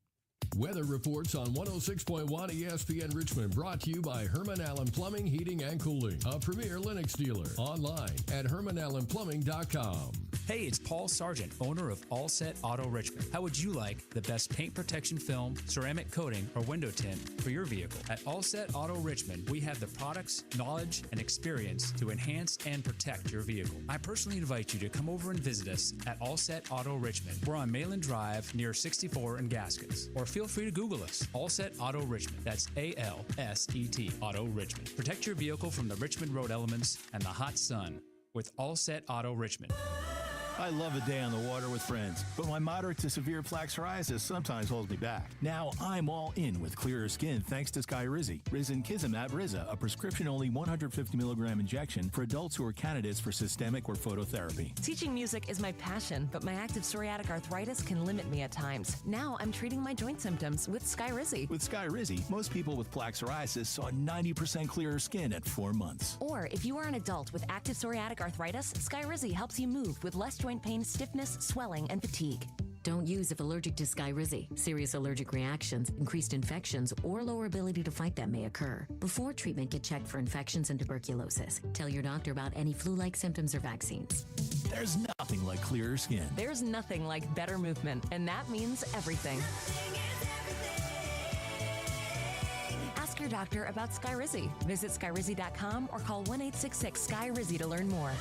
Weather reports on 106.1 ESPN Richmond, brought to you by Herman Allen Plumbing, Heating, and Cooling, a premier Lennox dealer. Online at HermanAllenPlumbing.com. Hey, it's Paul Sargent, owner of All Set Auto Richmond. How would you like the best paint protection film, ceramic coating, or window tint for your vehicle? At All Set Auto Richmond, we have the products, knowledge, and experience to enhance and protect your vehicle. I personally invite you to come over and visit us at All Set Auto Richmond. We're on Mayland Drive near 64 and Gaskins. Or feel free to Google us, All Set Auto Richmond. That's ALSET Auto Richmond. Protect your vehicle from the Richmond road elements and the hot sun with All Set Auto Richmond. I love a day on the water with friends, but my moderate to severe plaque psoriasis sometimes holds me back. Now I'm all in with clearer skin thanks to Skyrizi. Risankizumab Riza, a prescription-only 150 milligram injection for adults who are candidates for systemic or phototherapy. Teaching music is my passion, but my active psoriatic arthritis can limit me at times. Now I'm treating my joint symptoms with Skyrizi. With Skyrizi, most people with plaque psoriasis saw 90% clearer skin at 4 months. Or if you are an adult with active psoriatic arthritis, Skyrizi helps you move with less joint pain, stiffness, swelling, and fatigue. Don't use if allergic to Skyrizi. Serious allergic reactions, increased infections, or lower ability to fight them may occur. Before treatment, get checked for infections and tuberculosis. Tell your doctor about any flu-like symptoms or vaccines. There's nothing like clearer skin. There's nothing like better movement, and that means everything. Ask your doctor about Skyrizi. Visit Skyrizi.com or call 1-866-SKY-RIZZI to learn more.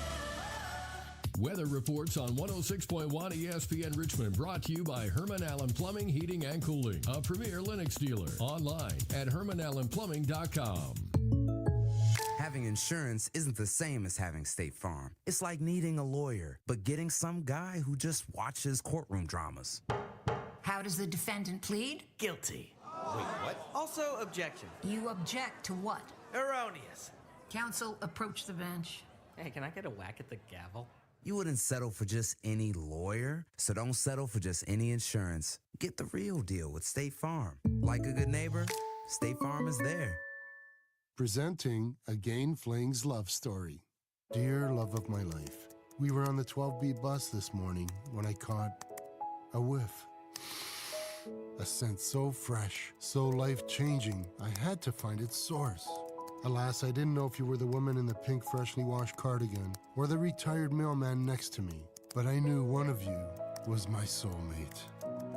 Weather reports on 106.1 ESPN Richmond, brought to you by Herman Allen Plumbing, Heating, and Cooling, a premier Lennox dealer. Online at HermanAllenPlumbing.com. Having insurance isn't the same as having State Farm. It's like needing a lawyer, but getting some guy who just watches courtroom dramas. How does the defendant plead? Guilty. Wait, what? Also, objection. You object to what? Erroneous. Counsel, approach the bench. Hey, can I get a whack at the gavel? You wouldn't settle for just any lawyer, so don't settle for just any insurance. Get the real deal with State Farm. Like a good neighbor, State Farm is there. Presenting a Gain Flings love story. Dear love of my life, we were on the 12B bus this morning when I caught a whiff. A scent so fresh, so life-changing, I had to find its source. Alas, I didn't know if you were the woman in the pink freshly washed cardigan or the retired mailman next to me, but I knew one of you was my soulmate.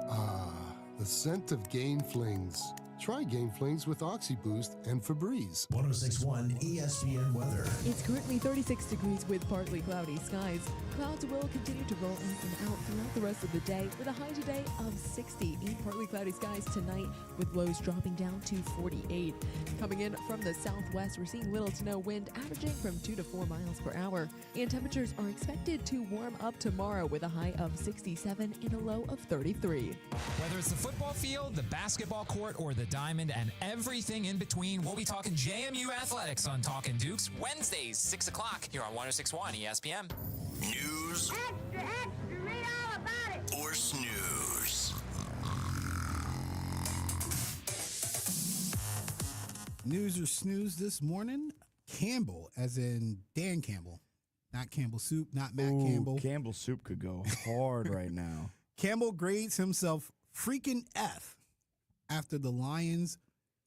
Ah, the scent of Gain Flings. Try Game Flings with OxyBoost and Febreze. 1061 ESPN weather. It's currently 36 degrees with partly cloudy skies. Clouds will continue to roll in and out throughout the rest of the day with a high today of 60 and partly cloudy skies tonight with lows dropping down to 48. Coming in from the southwest, we're seeing little to no wind averaging from 2 to 4 miles per hour. And temperatures are expected to warm up tomorrow with a high of 67 and a low of 33. Whether it's the football field, the basketball court, or the diamond, and everything in between, we'll be talking JMU athletics on Talkin' Dukes Wednesdays, 6 o'clock here on 106.1 ESPN. News. Extra, extra, read all about it. Or snooze. News or snooze this morning. Campbell, as in Dan Campbell. Not Campbell Soup, not Matt Campbell. Campbell Soup could go hard right now. Campbell grades himself freaking F after the Lions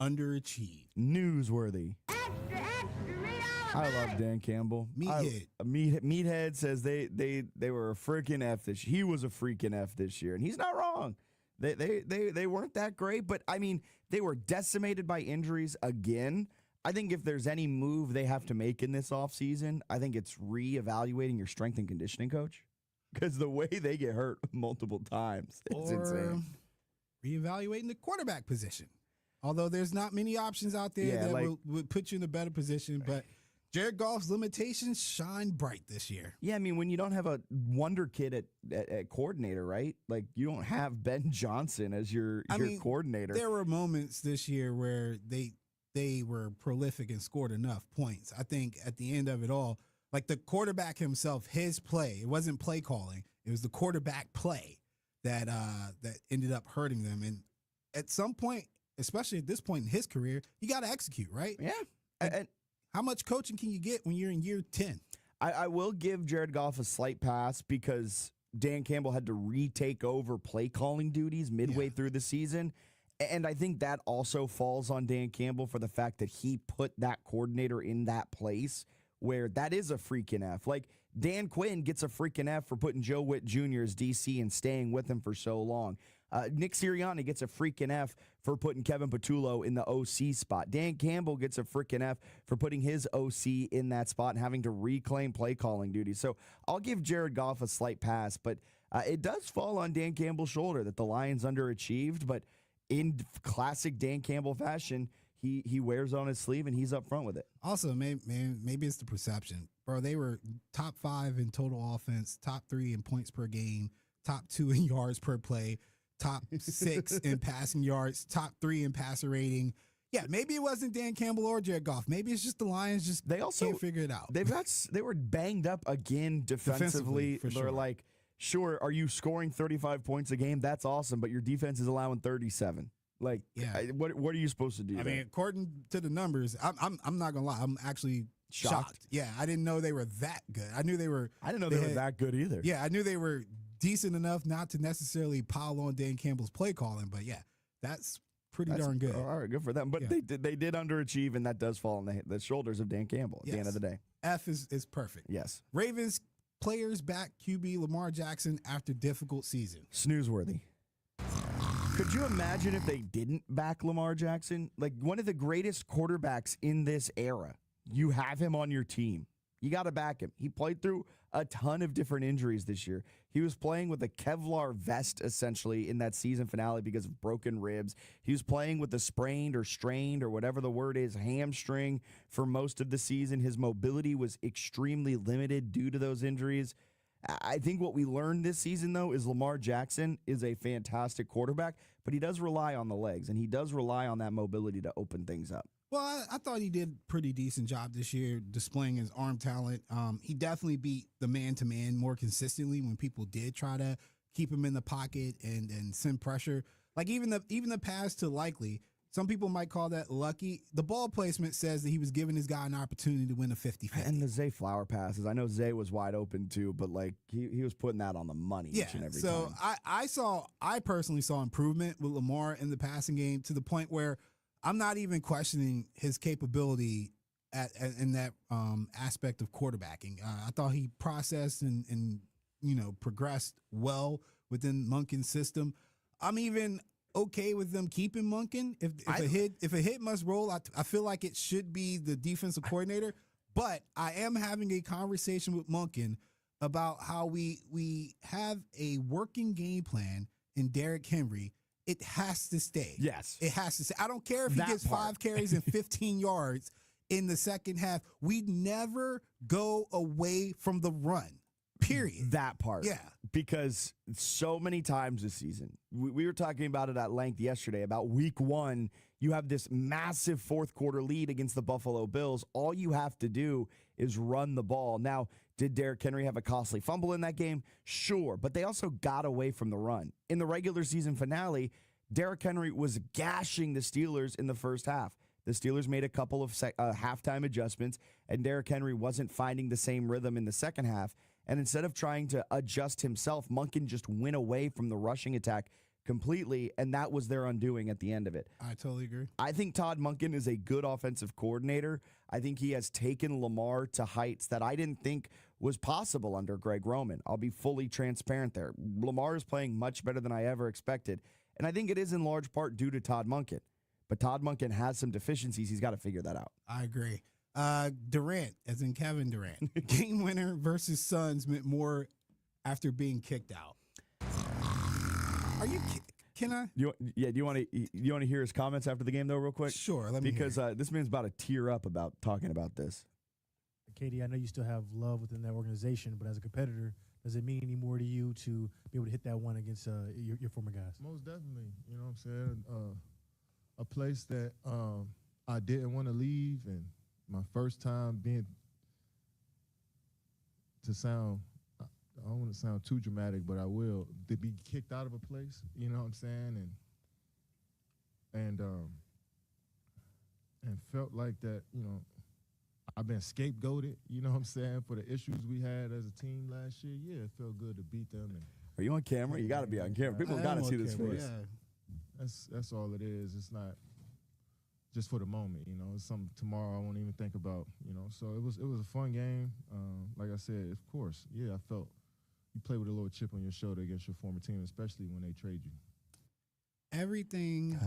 underachieved. Newsworthy. Extra, extra, read all I about love it. Dan Campbell. Meathead. Meathead says they were a freaking F this year. He was a freaking F this year, and he's not wrong. They weren't that great, but I mean, they were decimated by injuries again. I think if there's any move they have to make in this offseason, I think it's reevaluating your strength and conditioning coach. Because the way they get hurt multiple times, it's insane. Reevaluating the quarterback position. Although there's not many options out there that would put you in a better position, but Jared Goff's limitations shine bright this year. Yeah, I mean, when you don't have a wonder kid at coordinator, right? Like, you don't have Ben Johnson as your coordinator. There were moments this year where they were prolific and scored enough points. I think at the end of it all, like the quarterback himself, his play, it wasn't play calling. It was the quarterback play that ended up hurting them. And at some point, especially at this point in his career, you got to execute, right? Yeah. And how much coaching can you get when you're in year 10? I will give Jared Goff a slight pass because Dan Campbell had to retake over play calling duties midway through the season. And I think that also falls on Dan Campbell for the fact that he put that coordinator in that place where that is a freaking F. Like, Dan Quinn gets a freaking F for putting Joe Witt Jr. as DC and staying with him for so long. Nick Sirianni gets a freaking F for putting Kevin Patullo in the OC spot. Dan Campbell gets a freaking F for putting his OC in that spot and having to reclaim play calling duties. So I'll give Jared Goff a slight pass, but it does fall on Dan Campbell's shoulder that the Lions underachieved, but in classic Dan Campbell fashion, he wears on his sleeve and he's up front with it. Also, maybe it's the perception. Bro, they were top 5 in total offense, top 3 in points per game, top 2 in yards per play, top 6 in passing yards, top 3 in passer rating. Yeah, maybe it wasn't Dan Campbell or Jared Goff. Maybe it's just the Lions they also can't figure it out. They were banged up again defensively. For They're sure. like, sure, are you scoring 35 points a game? That's awesome, but your defense is allowing 37. Like, what are you supposed to do? I mean, according to the numbers, I'm not gonna lie, I'm actually shocked. Yeah, I didn't know they were that good. I didn't know they were that good either. Yeah, I knew they were decent enough not to necessarily pile on Dan Campbell's play calling, but yeah, that's pretty darn good. All right, good for them. But they did underachieve, and that does fall on the shoulders of Dan Campbell at the end of the day. F is perfect. Yes. Ravens players back QB Lamar Jackson after difficult season. Snoozeworthy. Could you imagine if they didn't back Lamar Jackson? Like, one of the greatest quarterbacks in this era. You have him on your team. You got to back him. He played through a ton of different injuries this year. He was playing with a Kevlar vest, essentially, in that season finale because of broken ribs. He was playing with a sprained or strained or whatever the word is, hamstring for most of the season. His mobility was extremely limited due to those injuries. I think what we learned this season, though, is Lamar Jackson is a fantastic quarterback, but he does rely on the legs, and he does rely on that mobility to open things up. Well, I thought he did a pretty decent job this year displaying his arm talent. He definitely beat the man-to-man more consistently when people did try to keep him in the pocket and send pressure. Like even the pass to Likely, some people might call that lucky. The ball placement says that he was giving his guy an opportunity to win a 50-50. And the Zay Flower passes, I know Zay was wide open too, but like he was putting that on the money each and every time. So I personally saw improvement with Lamar in the passing game to the point where I'm not even questioning his capability in that aspect of quarterbacking. I thought he processed and progressed well within Monken's system. I'm even okay with them keeping Monken. If a hit must roll, I feel like it should be the defensive coordinator. But I am having a conversation with Monken about how we have a working game plan in Derrick Henry. It has to stay. Yes. It has to stay. I don't care if he gets 5 carries and 15 yards in the second half. We never go away from the run, period. That part. Yeah. Because so many times this season, we were talking about it at length yesterday, about week 1, you have this massive fourth quarter lead against the Buffalo Bills. All you have to do is run the ball. Now, did Derrick Henry have a costly fumble in that game? Sure, but they also got away from the run. In the regular season finale, Derrick Henry was gashing the Steelers in the first half. The Steelers made a couple of halftime adjustments, and Derrick Henry wasn't finding the same rhythm in the second half. And instead of trying to adjust himself, Monken just went away from the rushing attack completely, and that was their undoing at the end of it. I totally agree. I think Todd Monken is a good offensive coordinator. I think he has taken Lamar to heights that I didn't think was possible under Greg Roman. I'll be fully transparent there. Lamar is playing much better than I ever expected, and I think it is in large part due to Todd Monken. But Todd Monken has some deficiencies. He's got to figure that out. I agree. Durant, as in Kevin Durant, game winner versus Suns meant more after being kicked out. Are you? Can I? Do you want to hear his comments after the game though, real quick? Sure. Let me. Because this man's about to tear up about talking about this. Katie, I know you still have love within that organization, but as a competitor, does it mean any more to you to be able to hit that one against your former guys? Most definitely. You know what I'm saying? A place that I didn't want to leave, and my first time being to sound. I don't want to sound too dramatic, but I will. To be kicked out of a place, you know what I'm saying, and felt like that, you know, I've been scapegoated, you know what I'm saying, for the issues we had as a team last year. Yeah, it felt good to beat them. And are you on camera? You got to be on camera. People got to see this face. Yeah, that's all it is. It's not just for the moment, you know. It's something tomorrow I won't even think about, you know. So it was a fun game. Like I said, of course, yeah, I felt. You play with a little chip on your shoulder against your former team, especially when they trade you. Everything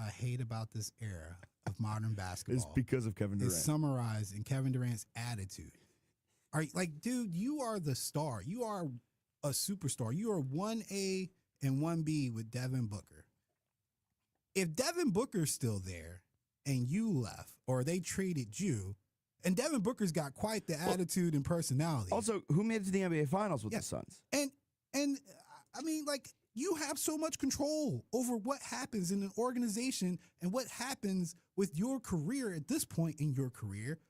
I hate about this era of modern basketball is because of Kevin Durant. Is summarized in Kevin Durant's attitude. Are like, dude, you are the star. You are a superstar. You are 1A and 1B with Devin Booker. If Devin Booker's still there and you left, or they traded you. And Devin Booker's got quite the attitude and personality. Also, who made it to the NBA Finals with the Suns? And I mean, like, you have so much control over what happens in an organization and what happens with your career at this point in your career.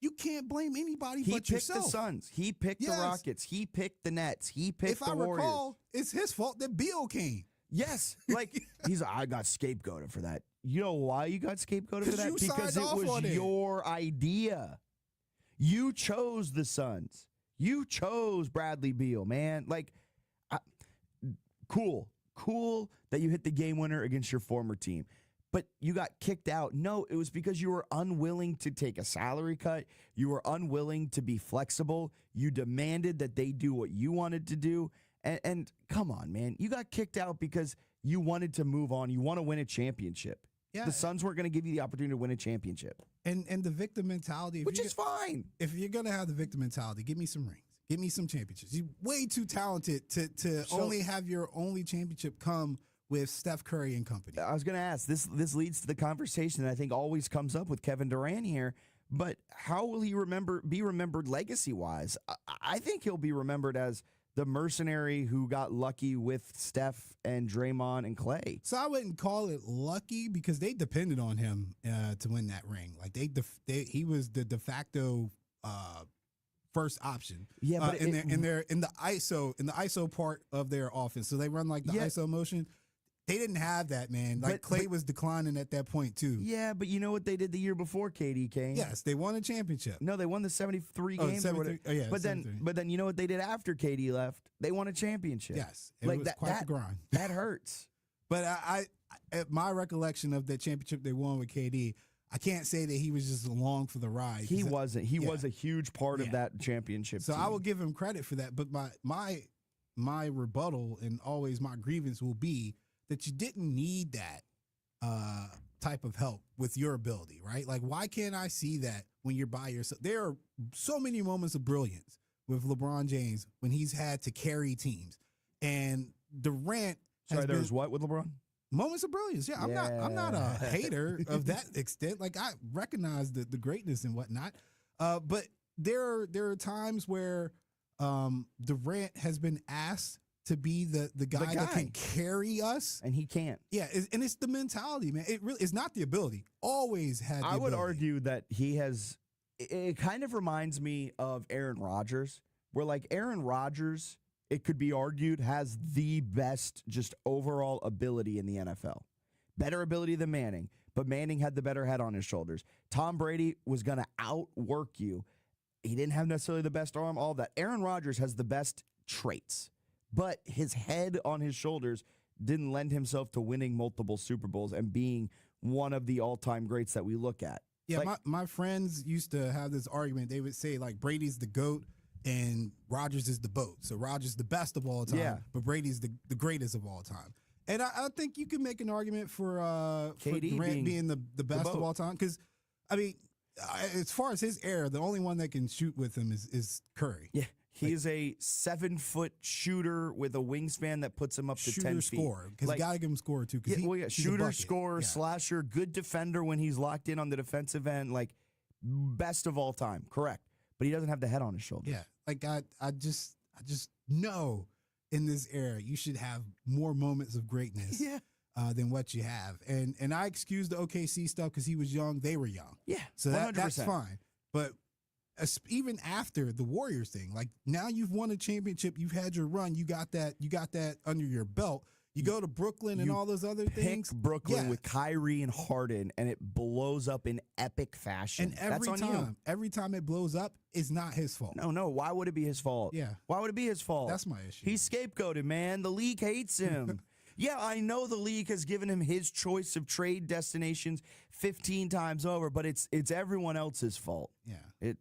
You can't blame anybody but yourself. He picked the Suns. He picked the Rockets. He picked the Nets. He picked the Warriors. If I recall, it's his fault that Beal came. Yes. Like, he's like, I got scapegoated for that. You know why you got scapegoated for that? Because it was your idea. You chose the Suns. You chose Bradley Beal, man. Like, cool that you hit the game winner against your former team. But you got kicked out. No, it was because you were unwilling to take a salary cut. You were unwilling to be flexible. You demanded that they do what you wanted to do. And come on, man. You got kicked out because you wanted to move on. You want to win a championship. Yeah. The Suns weren't going to give you the opportunity to win a championship. And the victim mentality. Which is fine. If you're going to have the victim mentality, give me some rings. Give me some championships. You're way too talented to only have your only championship come with Steph Curry and company. I was going to ask, this leads to the conversation that I think always comes up with Kevin Durant here, but how will he be remembered legacy-wise? I think he'll be remembered as the mercenary who got lucky with Steph and Draymond and Clay. So I wouldn't call it lucky because they depended on him to win that ring. Like he was the de facto first option. Yeah, but in the ISO part of their offense. So they run like the ISO motion. They didn't have that, man. Like Clay was declining at that point too. Yeah, but you know what they did the year before KD came? Yes, they won a championship. No, they won the 73 games. 73, yeah, but 73. then you know what they did after KD left? They won a championship. Yes, it was quite the grind. That hurts. But I my recollection of that championship they won with KD, I can't say that he was just along for the ride. He wasn't. He was a huge part of that championship. So team. I will give him credit for that. But my my rebuttal and always my grievance will be that you didn't need that type of help with your ability, right? Like, why can't I see that when you're by yourself? There are so many moments of brilliance with LeBron James when he's had to carry teams. And Durant Sorry, there's what with LeBron? Moments of brilliance. Yeah, I'm not a hater of that extent. Like, I recognize the greatness and whatnot. But there are times where Durant has been asked to be the guy that can carry us, and he can't. Yeah, and it's the mentality, man. It's not the ability. Always had. I would argue that he has. It kind of reminds me of Aaron Rodgers, where like Aaron Rodgers, it could be argued, has the best just overall ability in the NFL. Better ability than Manning, but Manning had the better head on his shoulders. Tom Brady was going to outwork you. He didn't have necessarily the best arm, all that. Aaron Rodgers has the best traits, but his head on his shoulders didn't lend himself to winning multiple Super Bowls and being one of the all-time greats that we look at. Yeah, like, my friends used to have this argument. They would say, like, Brady's the GOAT and Rodgers is the BOAT. So Rodgers the best of all time, but Brady's the greatest of all time. And I think you can make an argument for Durant being the best of all time. Because, I mean, as far as his era, the only one that can shoot with him is Curry. Yeah, he is a 7-foot shooter with a wingspan that puts him up to 10 feet. Scorer, because you got to give him score, too. Shooter, scorer, slasher, good defender when he's locked in on the defensive end. Like, best of all time, correct. But he doesn't have the head on his shoulders. Yeah, like I just know in this era you should have more moments of greatness than what you have. And I excuse the OKC stuff because he was young, they were young. Yeah, so that's fine. But even after the Warriors thing, like now you've won a championship, you've had your run, you got that under your belt. You go to Brooklyn and all those other things. Pick Brooklyn with Kyrie and Harden, and it blows up in epic fashion. And every time it blows up, it's not his fault. No. Why would it be his fault? Yeah. Why would it be his fault? That's my issue. He's scapegoated, man. The league hates him. Yeah, I know the league has given him his choice of trade destinations 15 times over, but it's everyone else's fault. Yeah.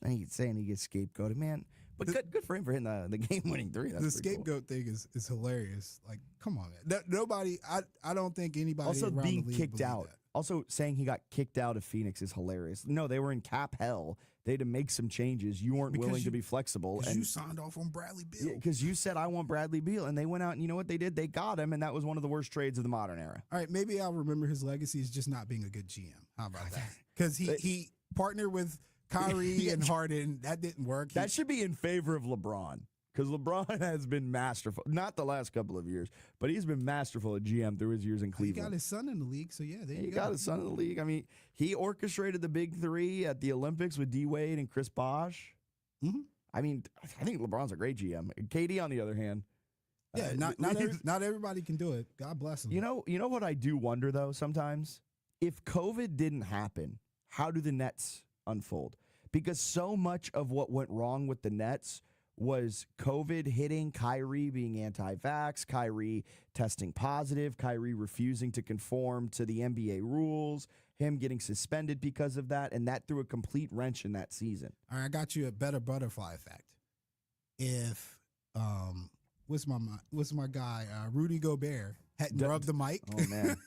And he's saying he gets scapegoated, man. But good for him for hitting the game-winning three. That's the scapegoat thing is hilarious. Like, come on, man. Nobody, I don't think anybody also around being the league kicked out. That. Also saying he got kicked out of Phoenix is hilarious. No, they were in cap hell. They had to make some changes. You weren't willing to be flexible. Because you signed off on Bradley Beal. Yeah, because you said, I want Bradley Beal. And they went out and you know what they did? They got him, and that was one of the worst trades of the modern era. All right, maybe I'll remember his legacy is just not being a good GM. How about that? Because he partnered with Kyrie and Harden. That didn't work. That should be in favor of LeBron. Because LeBron has been masterful. Not the last couple of years, but he's been masterful at GM through his years in Cleveland. He got his son in the league, so yeah, there you go. He got his son in the league. I mean, he orchestrated the big three at the Olympics with D. Wade and Chris Bosh. Mm-hmm. I mean, I think LeBron's a great GM. KD, on the other hand. Yeah, not everybody can do it. God bless him. You know what I do wonder, though, sometimes? If COVID didn't happen, how do the Nets unfold? Because so much of what went wrong with the Nets was COVID hitting, Kyrie being anti-vax, Kyrie testing positive, Kyrie refusing to conform to the NBA rules, him getting suspended because of that, and that threw a complete wrench in that season. All right, I got you a better butterfly effect. If what's my guy Rudy Gobert hadn't rubbed the mic, oh man,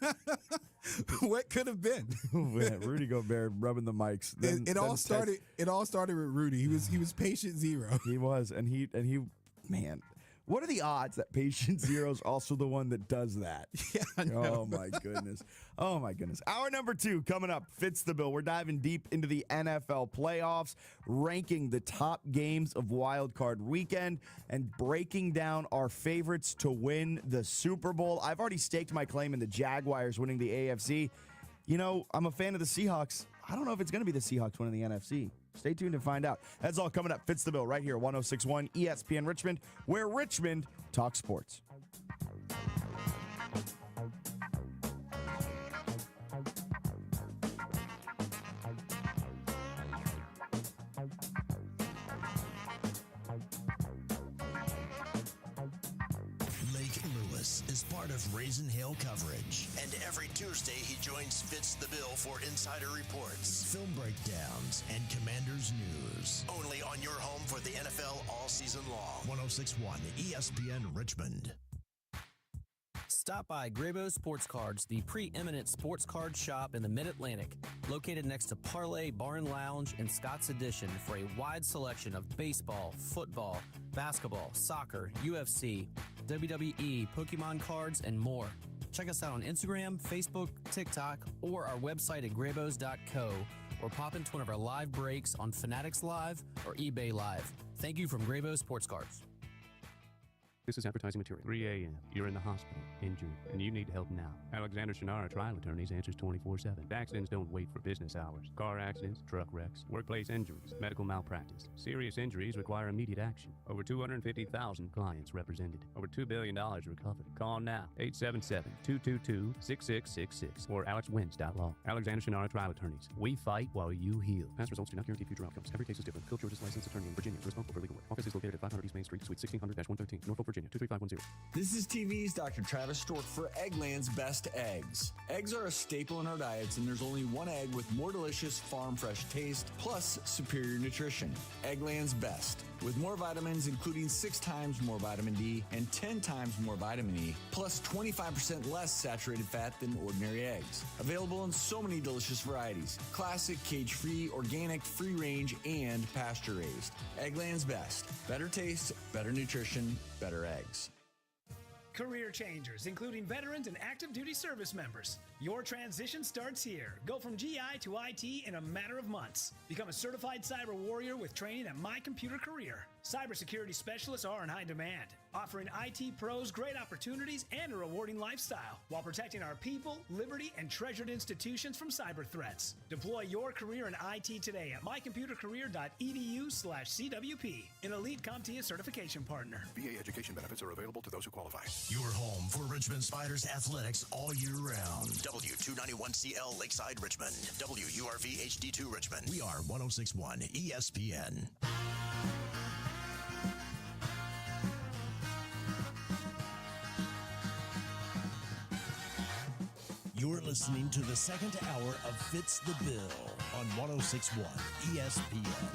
what could have been? Man, Rudy Gobert rubbing the mics. It all started with Rudy. He was patient zero. He was, and he, man. What are the odds that patient zero is also the one that does that? Yeah, I know. Oh, my goodness. Oh, my goodness. Hour number 2 coming up. Fitz the Bill. We're diving deep into the NFL playoffs, ranking the top games of Wild Card Weekend, and breaking down our favorites to win the Super Bowl. I've already staked my claim in the Jaguars winning the AFC. You know, I'm a fan of the Seahawks. I don't know if it's going to be the Seahawks winning the NFC. Stay tuned to find out. That's all coming up. Fitz the Bill right here, 106.1 ESPN Richmond, where Richmond talks sports. Lake Lewis is part of Raisin Hill coverage. And every Tuesday, he joins Fitz the Bill for insider reports, film breakdowns, and Commanders news. Only on your home for the NFL all season long. 106.1 ESPN Richmond. Stop by Grabo Sports Cards, the preeminent sports card shop in the Mid-Atlantic, located next to Parlay Bar and Lounge and Scott's Addition for a wide selection of baseball, football, basketball, soccer, UFC, WWE, Pokemon cards, and more. Check us out on Instagram, Facebook, TikTok, or our website at grabos.co, or pop into one of our live breaks on Fanatics Live or eBay Live. Thank you from Grabo Sports Cards. This is advertising material. 3 a.m. You're in the hospital, injured, and you need help now. Alexander Shannara Trial Attorneys answers 24/7. Accidents don't wait for business hours. Car accidents, truck wrecks, workplace injuries, medical malpractice. Serious injuries require immediate action. Over 250,000 clients represented. Over $2 billion recovered. Call now. 877-222-6666 or alexwins.law. Alexander Shannara Trial Attorneys. We fight while you heal. Past results do not guarantee future outcomes. Every case is different. Phil George's licensed attorney in Virginia. Responsible for legal work. Office is located at 500 East Main Street, Suite 1600-113, Norfolk, Virginia 23510. This is TV's Dr. Travis Stork for Eggland's Best Eggs. Eggs are a staple in our diets, and there's only one egg with more delicious farm fresh taste plus superior nutrition. Eggland's Best. With more vitamins, including 6 times more vitamin D and 10 times more vitamin E, plus 25% less saturated fat than ordinary eggs. Available in so many delicious varieties. Classic, cage-free, organic, free-range, and pasture-raised. Eggland's Best. Better taste, better nutrition, better eggs. Career changers, including veterans and active duty service members. Your transition starts here. Go from GI to IT in a matter of months. Become a certified cyber warrior with training at My Computer Career. Cybersecurity specialists are in high demand, offering IT pros great opportunities and a rewarding lifestyle while protecting our people, liberty, and treasured institutions from cyber threats. Deploy your career in IT today at mycomputercareer.edu/CWP, an elite CompTIA certification partner. VA education benefits are available to those who qualify. Your home for Richmond Spiders athletics all year round. W291CL Lakeside Richmond. WURV HD2 Richmond. We are 106.1 ESPN. You're listening to the second hour of Fitz the Bill on 106.1 ESPN.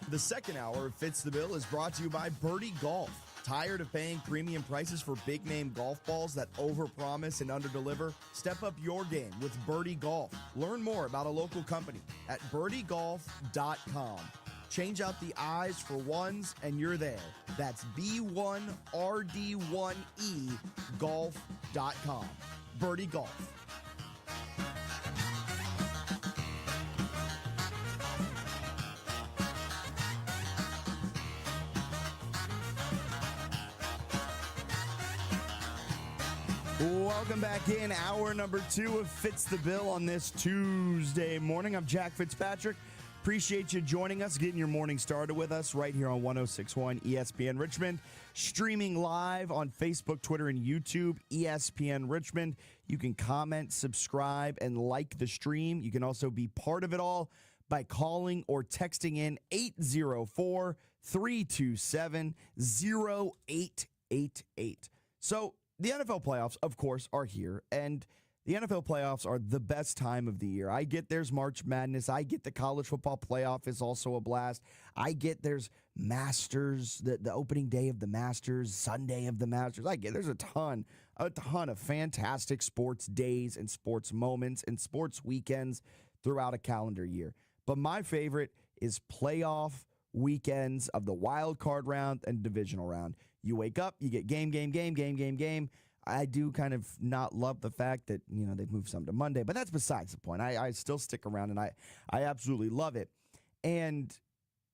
The second hour of Fitz the Bill is brought to you by Birdie Golf. Tired of paying premium prices for big-name golf balls that overpromise and underdeliver? Step up your game with Birdie Golf. Learn more about a local company at birdiegolf.com. Change out the I's for ones, and you're there. That's B1RD1E golf.com. Birdie Golf. Welcome back in. Hour number 2 of Fitz the Bill on this Tuesday morning. I'm Jack Fitzpatrick. Appreciate you joining us, getting your morning started with us right here on 106.1 ESPN Richmond. Streaming live on Facebook, Twitter, and YouTube, ESPN Richmond. You can comment, subscribe, and like the stream. You can also be part of it all by calling or texting in 804-327-0888. So the NFL playoffs, of course, are here, and the NFL playoffs are the best time of the year. I get there's March Madness. I get the college football playoff is also a blast. I get there's Masters, the opening day of the Masters, Sunday of the Masters. I get there's a ton of fantastic sports days and sports moments and sports weekends throughout a calendar year. But my favorite is playoff weekends of the wild card round and divisional round. You wake up, you get game. I do kind of not love the fact that, they've moved some to Monday, but that's besides the point. I still stick around, and I absolutely love it. And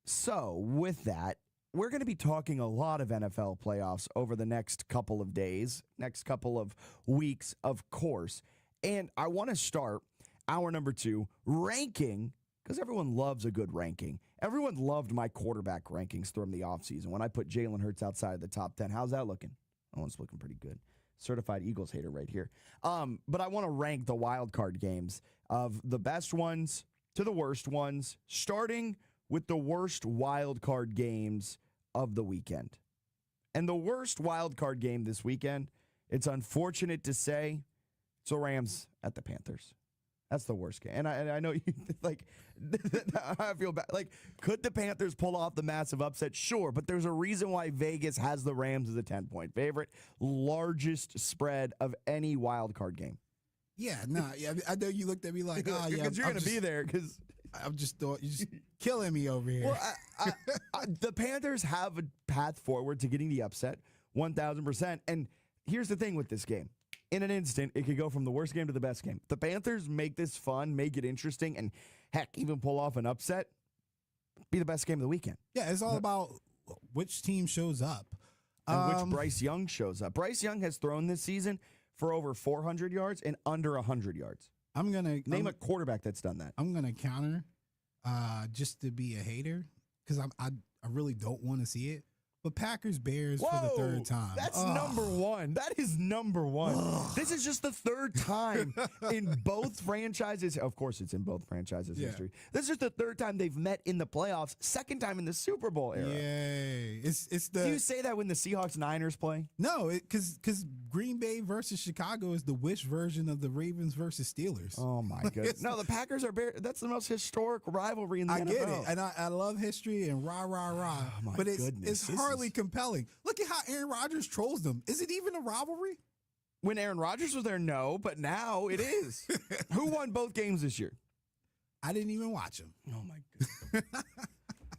so with that, we're going to be talking a lot of NFL playoffs over the next couple of days, next couple of weeks, of course. And I want to start hour number 2 ranking, because everyone loves a good ranking. Everyone loved my quarterback rankings from the offseason when I put Jalen Hurts outside of the top 10. How's that looking? Oh, it's looking pretty good. Certified Eagles hater right here. But I want to rank the wild card games of the best ones to the worst ones, starting with the worst wild card games of the weekend. And the worst wild card game this weekend, it's unfortunate to say, it's the Rams at the Panthers. That's the worst game. And I know you like, I feel bad. Like, could the Panthers pull off the massive upset? Sure, but there's a reason why Vegas has the Rams as a 10-point favorite. Largest spread of any wild card game. Yeah, yeah, I know you looked at me like, oh, yeah. Because you're going to be there. Because I'm just thought you're just killing me over here. Well, the Panthers have a path forward to getting the upset, 1,000%. And here's the thing with this game. In an instant, it could go from the worst game to the best game. The Panthers make this fun, make it interesting, and heck, even pull off an upset, be the best game of the weekend. Yeah, it's all about which team shows up. And which Bryce Young shows up. Bryce Young has thrown this season for over 400 yards and under 100 yards. Name a quarterback that's done that. I'm going to counter just to be a hater because I really don't want to see it. But Packers-Bears for the third time. That's number one. That is number one. This is just the third time in both franchises. Of course, it's in both franchises' history. This is the third time they've met in the playoffs. Second time in the Super Bowl era. Yay. It's the. Do you say that when the Seahawks-Niners play? No, because Green Bay versus Chicago is the wish version of the Ravens versus Steelers. Oh, my goodness. No, the Packers are that's the most historic rivalry in the NFL. I get it. And I love history and rah, rah, rah. Oh, my but it's hardly compelling. Look at how Aaron Rodgers trolls them. Is it even a rivalry? When Aaron Rodgers was there, no, but now it is. Who won both games this year? I didn't even watch them. Oh, my goodness.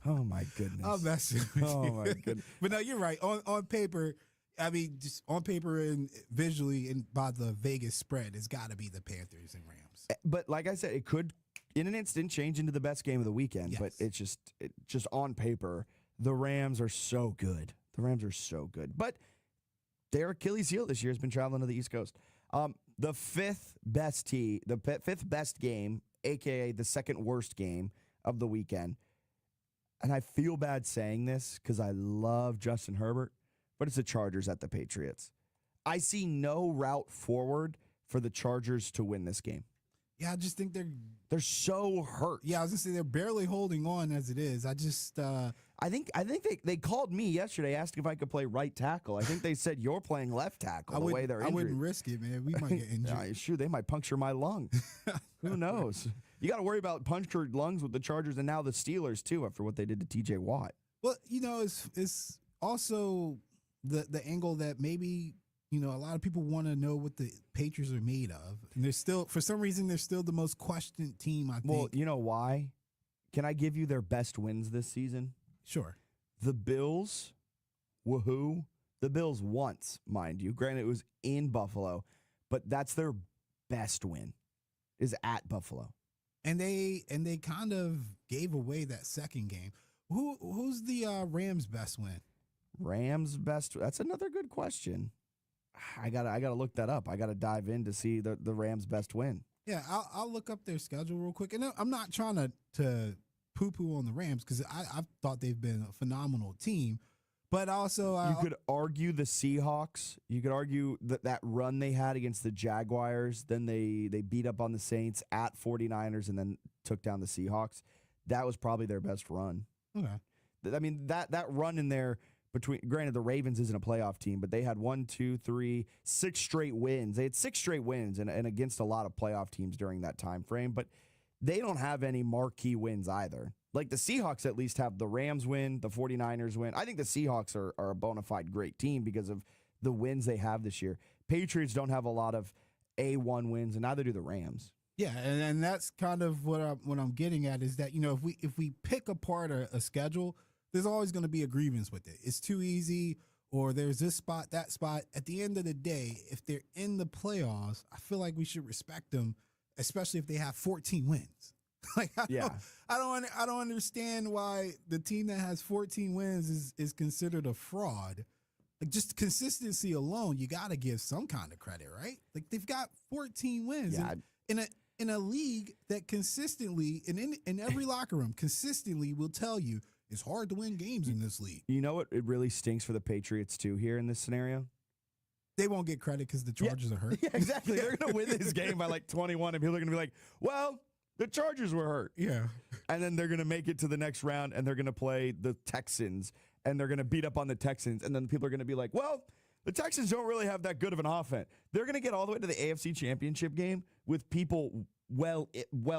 Oh, my goodness. I'm messing with you. Oh, my goodness. But no, you're right. On paper, I mean, just on paper and visually and by the Vegas spread, it's got to be the Panthers and Rams. But like I said, it could, in an instant, change into the best game of the weekend. Yes. But it's just on paper, the Rams are so good. The Rams are so good. But their Achilles heel this year has been traveling to the East Coast. The fifth best game, a.k.a. the second worst game of the weekend. And I feel bad saying this because I love Justin Herbert, but it's the Chargers at the Patriots. I see no route forward for the Chargers to win this game. Yeah, I just think they're so hurt. Yeah, I was gonna say they're barely holding on as it is. I think they called me yesterday, asking if I could play right tackle. I think they said you're playing left tackle. The way they're injured. I wouldn't risk it, man. We might get injured. Yeah, sure, they might puncture my lung. Who knows? You got to worry about punctured lungs with the Chargers and now the Steelers too after what they did to T.J. Watt. Well, it's also the angle that maybe. You know, a lot of people want to know what the Patriots are made of. And they're still, for some reason, they're still the most questioned team, I think. Well, you know why? Can I give you their best wins this season? Sure. The Bills, woohoo. The Bills once, mind you. Granted, it was in Buffalo, but that's their best win, is at Buffalo. And they kind of gave away that second game. Who's the Rams' best win? Rams' best? That's another good question. I gotta look that up. I gotta dive in to see the Rams' best win. Yeah, I'll look up their schedule real quick. And I'm not trying to poo-poo on the Rams because I've thought they've been a phenomenal team. But also, you could argue the Seahawks. You could argue that run they had against the Jaguars. Then they beat up on the Saints at 49ers and then took down the Seahawks. That was probably their best run. Okay. I mean, that run in there. Granted, the Ravens isn't a playoff team, but they had 6 straight wins. They had 6 straight wins and against a lot of playoff teams during that time frame, but they don't have any marquee wins either. Like the Seahawks at least have the Rams win, the 49ers win. I think the Seahawks are a bona fide great team because of the wins they have this year. Patriots don't have a lot of A1 wins, and neither do the Rams. Yeah, and that's kind of what I'm getting at is that, you know, if we pick apart a schedule, there's always going to be a grievance with it. It's too easy, or there's this spot, that spot. At the end of the day, if they're in the playoffs, I feel like we should respect them, especially if they have 14 wins. Like, I don't understand why the team that has 14 wins is considered a fraud. Like, just consistency alone, you got to give some kind of credit, right? Like, they've got 14 wins in a league that consistently, in every locker room, consistently will tell you. It's hard to win games in this league. You know what? It really stinks for the Patriots, too, here in this scenario? They won't get credit because the Chargers are hurt. Yeah, exactly. They're going to win this game by like 21, and people are going to be like, well, the Chargers were hurt. Yeah. And then they're going to make it to the next round, and they're going to play the Texans, and they're going to beat up on the Texans, and then people are going to be like, well, the Texans don't really have that good of an offense. They're going to get all the way to the AFC Championship game with people well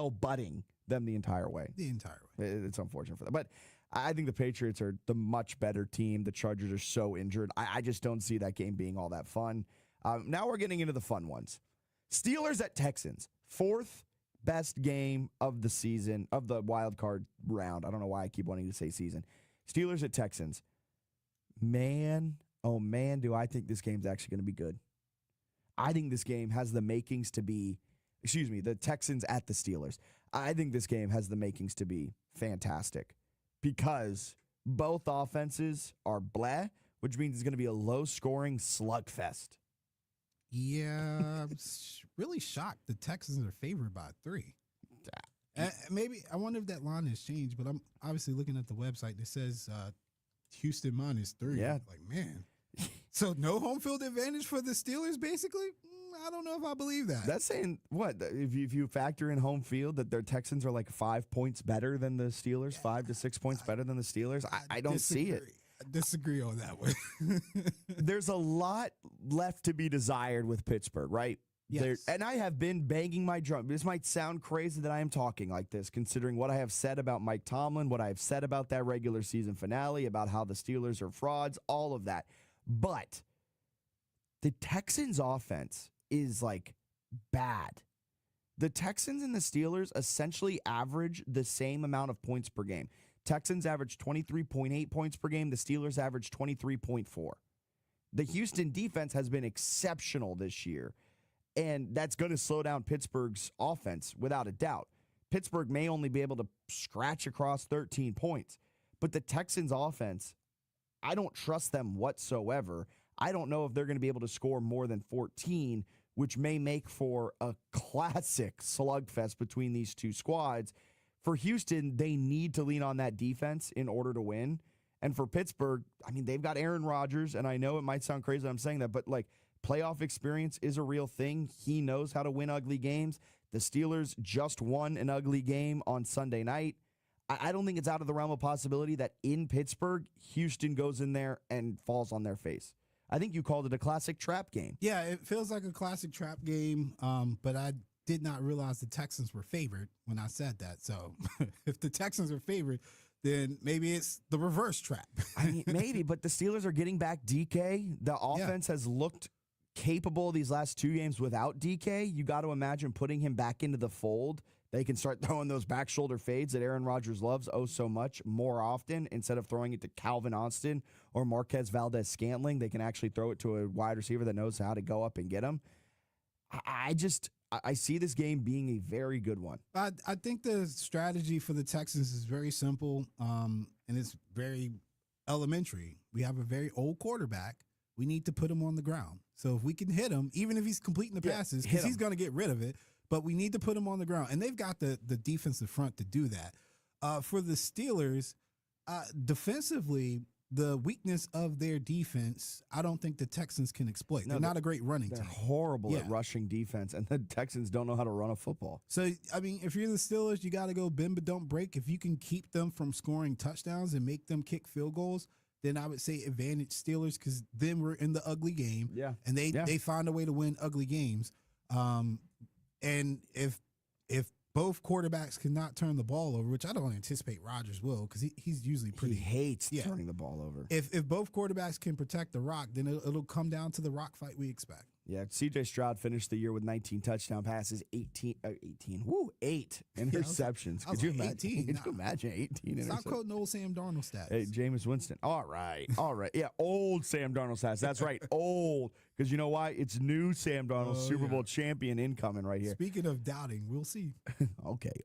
butting them the entire way. It's unfortunate for them. But I think the Patriots are the much better team. The Chargers are so injured. I just don't see that game being all that fun. Now we're getting into the fun ones. Steelers at Texans. 4th best game of the season, of the wild card round. I don't know why I keep wanting to say season. Steelers at Texans. Man, oh man, do I think this game's actually going to be good. I think this game has the makings to be, the Texans at the Steelers. I think this game has the makings to be fantastic because both offenses are bleh, which means it's going to be a low-scoring slugfest. Yeah, I'm really shocked. The Texans are favored by 3. Maybe I wonder if that line has changed, but I'm obviously looking at the website and it says Houston -3. Yeah. Like, man. So no home field advantage for the Steelers, basically? I don't know if I believe that. That's saying what? If you factor in home field, that their Texans are like 5 points better than the Steelers, 5 to 6 points better than the Steelers? I don't see it. I disagree on that one. There's a lot left to be desired with Pittsburgh, right? Yes. And I have been banging my drum. This might sound crazy that I am talking like this, considering what I have said about Mike Tomlin, what I have said about that regular season finale, about how the Steelers are frauds, all of that. But the Texans' offense is like bad. The Texans and the Steelers essentially average the same amount of points per game. Texans average 23.8 points per game. The Steelers average 23.4. The Houston defense has been exceptional this year, and that's going to slow down Pittsburgh's offense without a doubt. Pittsburgh may only be able to scratch across 13 points, but the Texans' offense, I don't trust them whatsoever. I don't know if they're going to be able to score more than 14, which may make for a classic slugfest between these two squads. For Houston, they need to lean on that defense in order to win. And for Pittsburgh, I mean, they've got Aaron Rodgers, and I know it might sound crazy that I'm saying that, but like playoff experience is a real thing. He knows how to win ugly games. The Steelers just won an ugly game on Sunday night. I don't think it's out of the realm of possibility that in Pittsburgh, Houston goes in there and falls on their face. I think you called it a classic trap game. Yeah, it feels like a classic trap game, but I did not realize the Texans were favored when I said that. So if the Texans are favored, then maybe it's the reverse trap. I mean, maybe, but the Steelers are getting back DK. The offense has looked capable these last 2 games without DK. You got to imagine putting him back into the fold. They can start throwing those back shoulder fades that Aaron Rodgers loves so much more often. Instead of throwing it to Calvin Austin or Marquez Valdez-Scantling, they can actually throw it to a wide receiver that knows how to go up and get him. I see this game being a very good one. I think the strategy for the Texans is very simple, and it's very elementary. We have a very old quarterback. We need to put him on the ground. So if we can hit him, even if he's completing the passes, because he's going to get rid of it, but we need to put him on the ground. And they've got the defensive front to do that. For the Steelers, defensively, the weakness of their defense, I don't think the Texans can exploit. They're not a great running team. They're horrible at rushing defense, and the Texans don't know how to run a football. So, I mean, if you're the Steelers, you got to go bend but don't break. If you can keep them from scoring touchdowns and make them kick field goals, then I would say advantage Steelers, because then we're in the ugly game. Yeah. And they find a way to win ugly games. And if both quarterbacks cannot turn the ball over, which I don't anticipate Rodgers will, because he's usually pretty. He hates turning the ball over. If both quarterbacks can protect the rock, then it'll come down to the rock fight we expect. Yeah, C.J. Stroud finished the year with 19 touchdown passes, 8 interceptions. Could you imagine? 18? Could you imagine 18 interceptions? Stop quoting old Sam Darnold stats. Hey, Jameis Winston. All right. Yeah, old Sam Darnold stats. That's right, old. Because you know why? It's new Sam Darnold, Super Bowl champion incoming right here. Speaking of doubting, we'll see. Okay.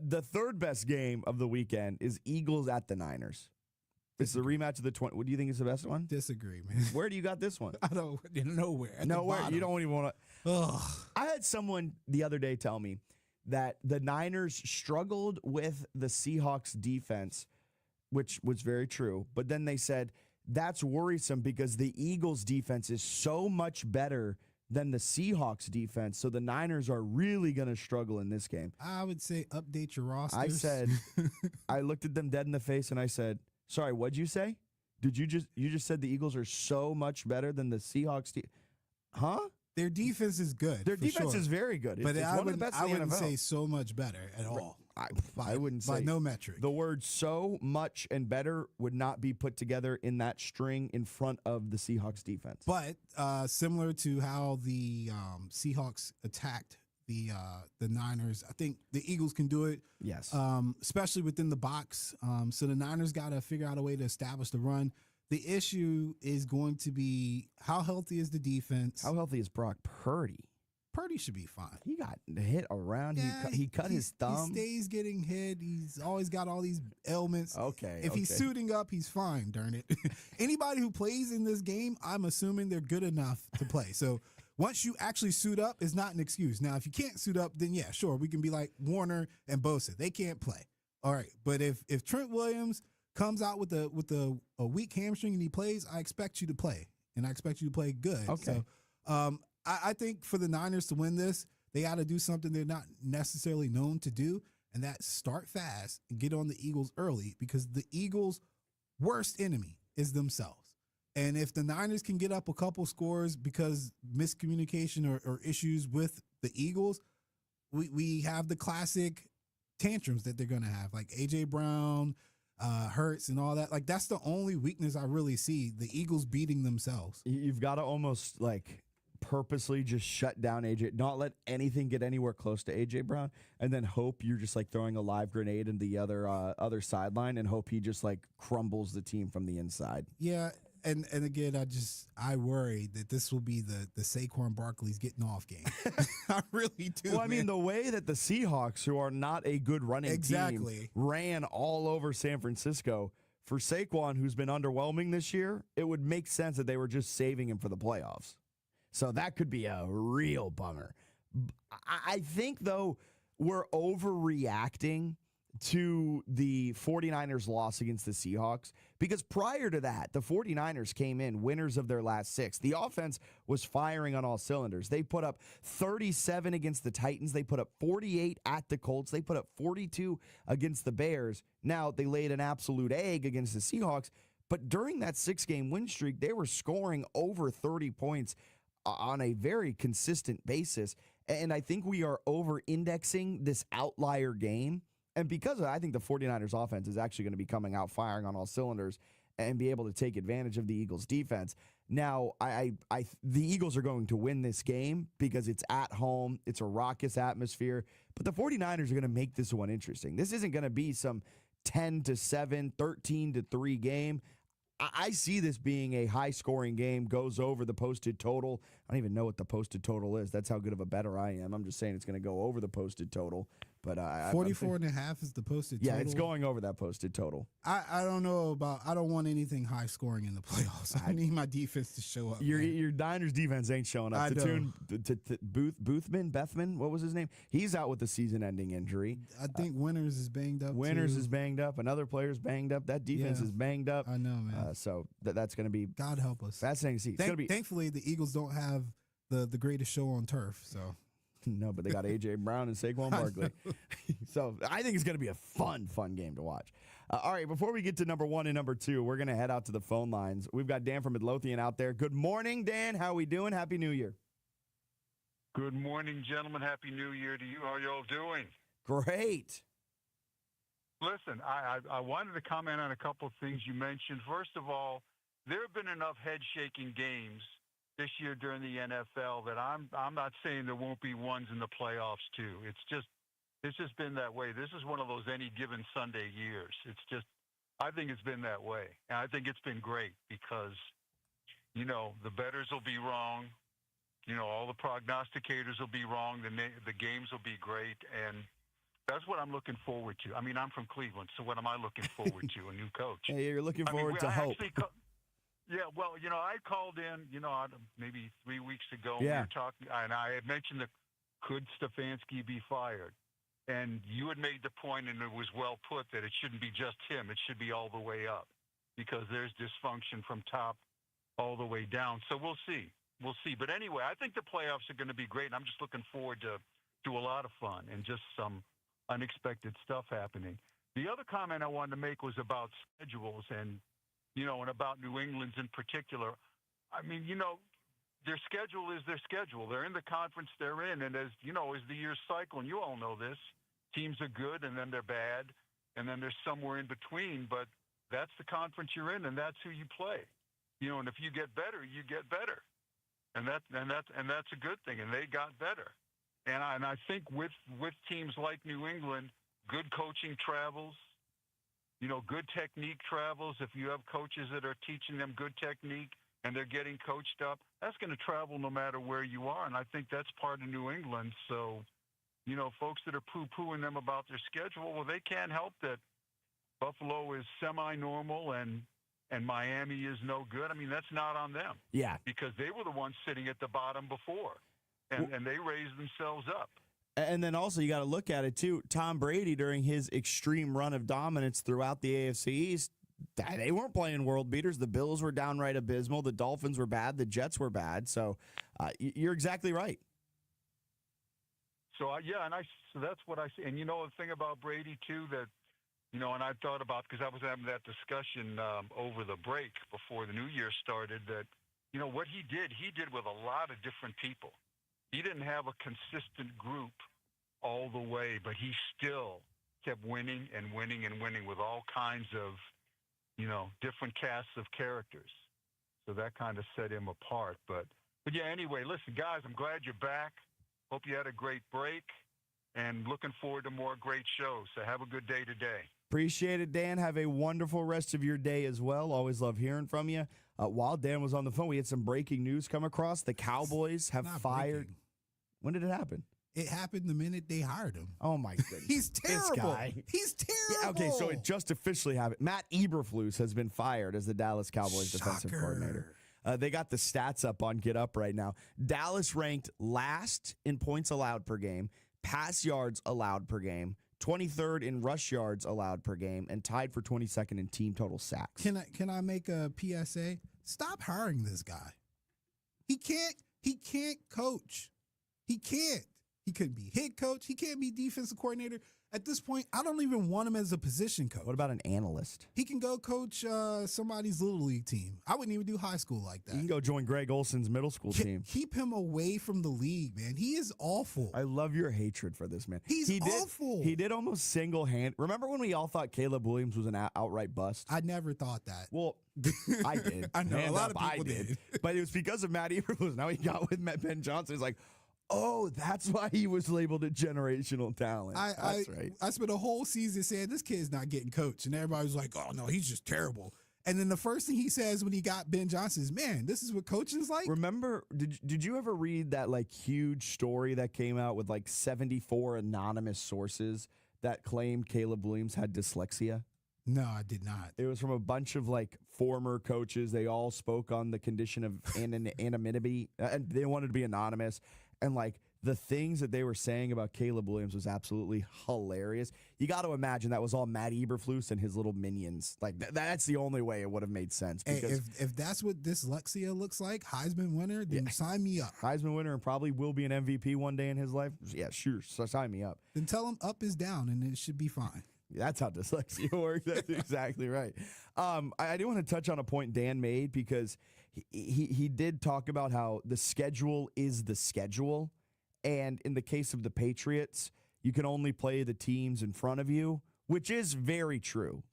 The third best game of the weekend is Eagles at the Niners. It's the rematch of the 20. What do you think is the best one? Disagree, man. Where do you got this one? I don't. Nowhere. Nowhere. You don't even want to. I had someone the other day tell me that the Niners struggled with the Seahawks defense, which was very true. But then they said that's worrisome because the Eagles defense is so much better than the Seahawks defense. So the Niners are really going to struggle in this game. I would say update your rosters. I said, I looked at them dead in the face and I said, sorry, what'd you say? You just said the Eagles are so much better than the Seahawks? Huh? Their defense is good. Their defense is very good. But it's I one of the best in the wouldn't NFL. say so much better at all. I wouldn't say. By no metric. The word so much and better would not be put together in that string in front of the Seahawks defense. But similar to how the Seahawks attacked the Niners, I think the Eagles can do it. Yes. Especially within the box. So the Niners got to figure out a way to establish the run. The issue is going to be how healthy is the defense? How healthy is Brock Purdy? Purdy should be fine. He got hit around. Yeah, he cut his thumb. He stays getting hit. He's always got all these ailments. Okay. If he's suiting up, he's fine, darn it. Anybody who plays in this game, I'm assuming they're good enough to play. So once you actually suit up, it's not an excuse. Now, if you can't suit up, then yeah, sure, we can be like Warner and Bosa. They can't play. All right. But if Trent Williams comes out with a weak hamstring and he plays, I expect you to play. And I expect you to play good. Okay. So I think for the Niners to win this, they got to do something they're not necessarily known to do, and that's start fast and get on the Eagles early, because the Eagles' worst enemy is themselves. And if the Niners can get up a couple scores because miscommunication or issues with the Eagles, we have the classic tantrums that they're going to have, like A.J. Brown, Hurts and all that. Like, that's the only weakness I really see, the Eagles beating themselves. You've got to almost like purposely just shut down AJ, not let anything get anywhere close to AJ Brown, and then hope you're just like throwing a live grenade in the other sideline and hope he just like crumbles the team from the inside. Yeah, and again, I worry that this will be the Saquon Barkley's getting off game. I really do. Well, I mean, the way that the Seahawks, who are not a good running team, ran all over San Francisco, for Saquon, who's been underwhelming this year, it would make sense that they were just saving him for the playoffs. So that could be a real bummer. I think, though, we're overreacting to the 49ers' loss against the Seahawks, because prior to that, the 49ers came in winners of their last 6. The offense was firing on all cylinders. They put up 37 against the Titans. They put up 48 at the Colts. They put up 42 against the Bears. Now, they laid an absolute egg against the Seahawks, but during that 6-game win streak, they were scoring over 30 points on a very consistent basis. And I think we are over-indexing this outlier game. And because of that, I think the 49ers offense is actually going to be coming out firing on all cylinders and be able to take advantage of the Eagles defense. Now, the Eagles are going to win this game because it's at home. It's a raucous atmosphere. But the 49ers are going to make this one interesting. This isn't going to be some 10-7, 13-3 game. I see this being a high-scoring game, goes over the posted total. I don't even know what the posted total is. That's how good of a bettor I am. I'm just saying it's going to go over the posted total. But 44.5 is the posted total. Yeah, it's going over that posted total. I don't know about. I don't want anything high scoring in the playoffs. I need my defense to show up. Your Niners defense ain't showing up. I know. Bethman, what was his name? He's out with a season-ending injury. I think Winters is banged up. Winters too. is banged up. Another player's banged up. That defense is banged up. I know, man. So that's going to be God help us. fascinating to see. It's gonna be Thankfully, the Eagles don't have the greatest show on turf. So. No, but they got A.J. Brown and Saquon Barkley. So I think it's going to be a fun game to watch. All right, before we get to number 1 and number 2, we're going to head out to the phone lines. We've got Dan from Midlothian out there. Good morning, Dan. How we doing? Happy New Year. Good morning, gentlemen. Happy New Year to you. How are y'all doing? Great. Listen, I wanted to comment on a couple of things you mentioned. First of all, there have been enough head-shaking games this year during the NFL that I'm not saying there won't be ones in the playoffs too. It's just been that way. This is one of those any given Sunday years. I think it's been that way. And I think it's been great because, the bettors will be wrong. All the prognosticators will be wrong. The games will be great. And that's what I'm looking forward to. I mean, I'm from Cleveland, so what am I looking forward to? A new coach. Hey, you're looking forward to hope. Yeah, well, I called in, maybe 3 weeks ago. Yeah. We were talking, and I had mentioned could Stefanski be fired? And you had made the point, and it was well put, that it shouldn't be just him. It should be all the way up because there's dysfunction from top all the way down. So we'll see. We'll see. But anyway, I think the playoffs are going to be great, and I'm just looking forward to a lot of fun and just some unexpected stuff happening. The other comment I wanted to make was about schedules, and and about New England's in particular. I mean, their schedule is their schedule. They're in the conference they're in, and as the years cycle, and you all know this, teams are good and then they're bad, and then there's somewhere in between. But that's the conference you're in, and that's who you play. And if you get better, you get better, and that's a good thing. And they got better, and I think with teams like New England, good coaching travels. Good technique travels. If you have coaches that are teaching them good technique and they're getting coached up, that's going to travel no matter where you are. And I think that's part of New England. So, folks that are poo-pooing them about their schedule, well, they can't help that Buffalo is semi-normal and Miami is no good. I mean, that's not on them. Yeah. Because they were the ones sitting at the bottom before, and they raised themselves up. And then also you got to look at it too. Tom Brady, during his extreme run of dominance throughout the AFC East, they weren't playing world beaters. The Bills were downright abysmal. The Dolphins were bad. The Jets were bad. So you're exactly right. So so that's what I see. And the thing about Brady too that and I thought about, because I was having that discussion over the break before the new year started, that what he did with a lot of different people. He didn't have a consistent group all the way, but he still kept winning and winning and winning with all kinds of, different casts of characters. So that kind of set him apart. But yeah, anyway, listen, guys, I'm glad you're back. Hope you had a great break, and looking forward to more great shows. So have a good day today. Appreciate it, Dan. Have a wonderful rest of your day as well. Always love hearing from you. While Dan was on the phone, we had some breaking news come across. The Cowboys have fired. Breaking. When did it happen? It happened the minute they hired him. Oh, my goodness. He's terrible. This guy. He's terrible. Yeah, okay, so it just officially happened. Matt Eberflus has been fired as the Dallas Cowboys defensive coordinator. They got the stats up on Get Up right now. Dallas ranked last in points allowed per game, pass yards allowed per game, 23rd in rush yards allowed per game, and tied for 22nd in team total sacks. Can I make a PSA? Stop hiring this guy. He can't coach. He can't. He couldn't be head coach. He can't be defensive coordinator. At this point, I don't even want him as a position coach. What about an analyst? He can go coach somebody's little league team. I wouldn't even do high school like that. You can go join Greg Olson's middle school team. Keep him away from the league, man. He is awful. I love your hatred for this man. He's awful. He did almost single-hand. Remember when we all thought Caleb Williams was an outright bust? I never thought that. Well, I did. I know a lot of people did. But it was because of Matt Eberflus. Now he got with Ben Johnson. He's like, oh, that's why he was labeled a generational talent. That's right. I spent a whole season saying this kid's not getting coached, and everybody was like, oh, no, he's just terrible. And then the first thing he says when he got Ben Johnson is, man, this is what coaching's like? Remember, did you ever read that huge story that came out with 74 anonymous sources that claimed Caleb Williams had dyslexia? No, I did not. It was from a bunch of former coaches. They all spoke on the condition of anonymity, and they wanted to be anonymous. And the things that they were saying about Caleb Williams was absolutely hilarious. You got to imagine that was all Matt Eberflus and his little minions. That's the only way it would have made sense. Because if that's what dyslexia looks like, Heisman winner, then sign me up. Heisman winner and probably will be an MVP one day in his life. Yeah, sure. So sign me up. Then tell him up is down and it should be fine. That's how dyslexia works. That's exactly right. I do want to touch on a point Dan made because he did talk about how the schedule is the schedule. And in the case of the Patriots, you can only play the teams in front of you, which is very true.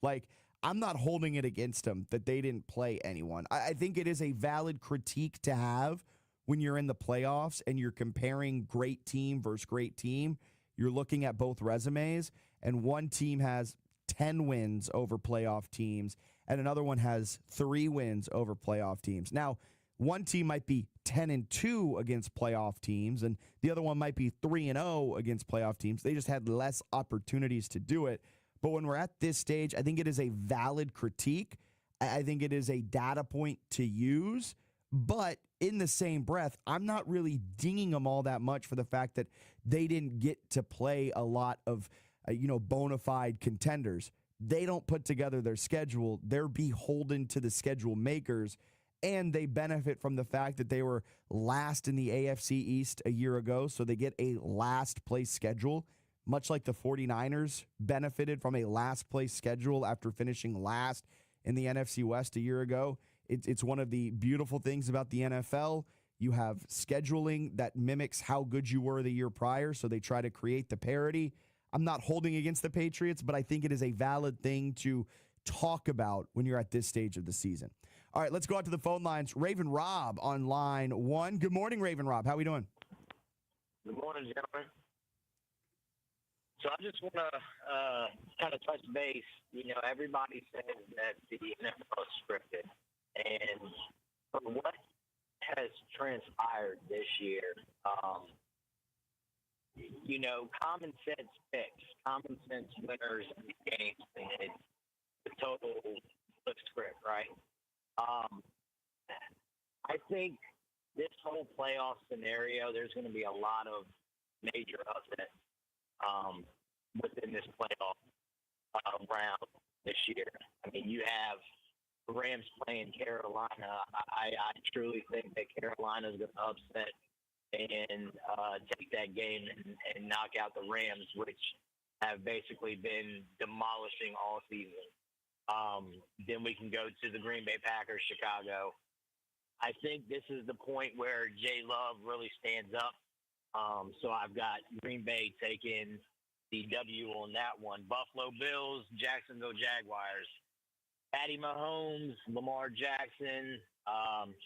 I'm not holding it against them that they didn't play anyone. I think it is a valid critique to have when you're in the playoffs and you're comparing great team versus great team. You're looking at both resumes, and one team has 10 wins over playoff teams, and another one has 3 wins over playoff teams. Now, one team might be 10-2 against playoff teams, and the other one might be 3-0 against playoff teams. They just had less opportunities to do it. But when we're at this stage, I think it is a valid critique. I think it is a data point to use. But in the same breath, I'm not really dinging them all that much for the fact that they didn't get to play a lot of bona fide contenders. They don't put together their schedule. They're beholden to the schedule makers, and they benefit from the fact that they were last in the AFC East a year ago, so they get a last place schedule, much like the 49ers benefited from a last place schedule after finishing last in the NFC West a year ago. It's one of the beautiful things about the NFL. You have scheduling that mimics how good you were the year prior, so they try to create the parity. I'm not holding against the Patriots, but I think it is a valid thing to talk about when you're at this stage of the season. All right, let's go out to the phone lines. Raven Rob on line 1. Good morning, Raven Rob. How are we doing? Good morning, gentlemen. So I just want to kind of touch base. Everybody says that the NFL is scripted. And for what has transpired this year, common sense picks, common sense winners in the games, and the total flip script, right? I think this whole playoff scenario, there's going to be a lot of major upsets within this playoff round this year. I mean, you have the Rams playing Carolina. I truly think that Carolina is going to upset and take that game and knock out the Rams, which have basically been demolishing all season. Then we can go to the Green Bay Packers, Chicago. I think this is the point where Jay Love really stands up. So I've got Green Bay taking the W on that one. Buffalo Bills, Jacksonville Jaguars. Patty Mahomes, Lamar Jackson.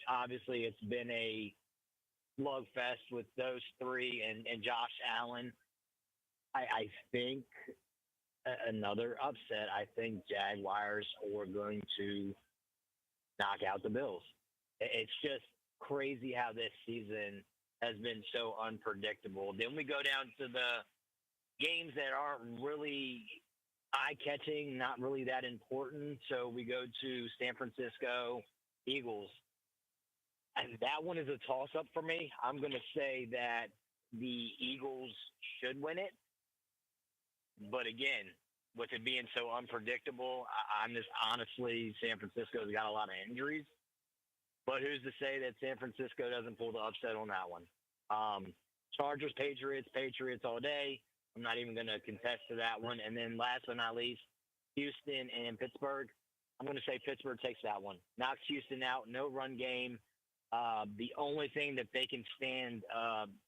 Obviously, it's been a slugfest with those three and Josh Allen. I think another upset. I think Jaguars are going to knock out the Bills. It's just crazy how this season has been so unpredictable. Then we go down to the games that aren't really eye-catching, not really that important. So we go to San Francisco Eagles. And that one is a toss-up for me. I'm going to say that the Eagles should win it. But again, with it being so unpredictable, I'm just honestly, San Francisco's got a lot of injuries. But who's to say that San Francisco doesn't pull the upset on that one? Chargers, Patriots all day. I'm not even going to contest to that one. And then last but not least, Houston and Pittsburgh. I'm going to say Pittsburgh takes that one. Knocks Houston out, no run game. The only thing that they can stand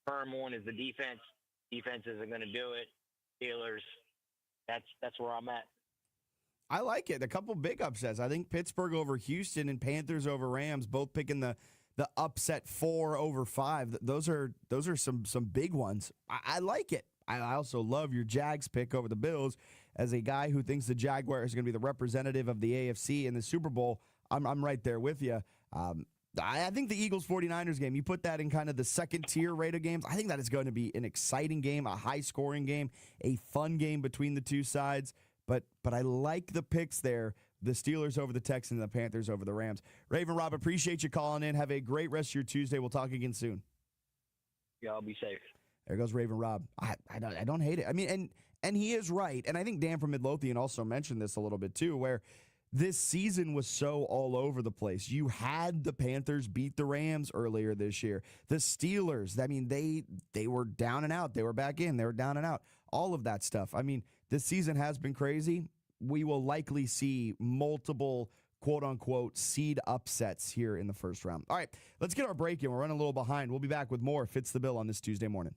firm on is the defense. Defense isn't going to do it. Steelers, that's where I'm at. I like it. A couple big upsets. I think Pittsburgh over Houston and Panthers over Rams, both picking the upset 4 over 5. Those are some big ones. I like it. I also love your Jags pick over the Bills. As a guy who thinks the Jaguars are going to be the representative of the AFC in the Super Bowl, I'm right there with you. I think the Eagles-49ers game, you put that in kind of the second tier rate of games. I think that is going to be an exciting game, a high-scoring game, a fun game between the two sides. But I like the picks there, the Steelers over the Texans and the Panthers over the Rams. Raven Rob, appreciate you calling in. Have a great rest of your Tuesday. We'll talk again soon. Yeah, I'll be safe. There goes Raven Rob. I don't hate it. I mean, and he is right. And I think Dan from Midlothian also mentioned this a little bit too, where this season was so all over the place. You had the Panthers beat the Rams earlier this year. The Steelers, I mean, they were down and out. They were back in. They were down and out. All of that stuff. I mean, this season has been crazy. We will likely see multiple quote-unquote seed upsets here in the first round. All right, let's get our break in. We're running a little behind. We'll be back with more Fitz the Bill on this Tuesday morning.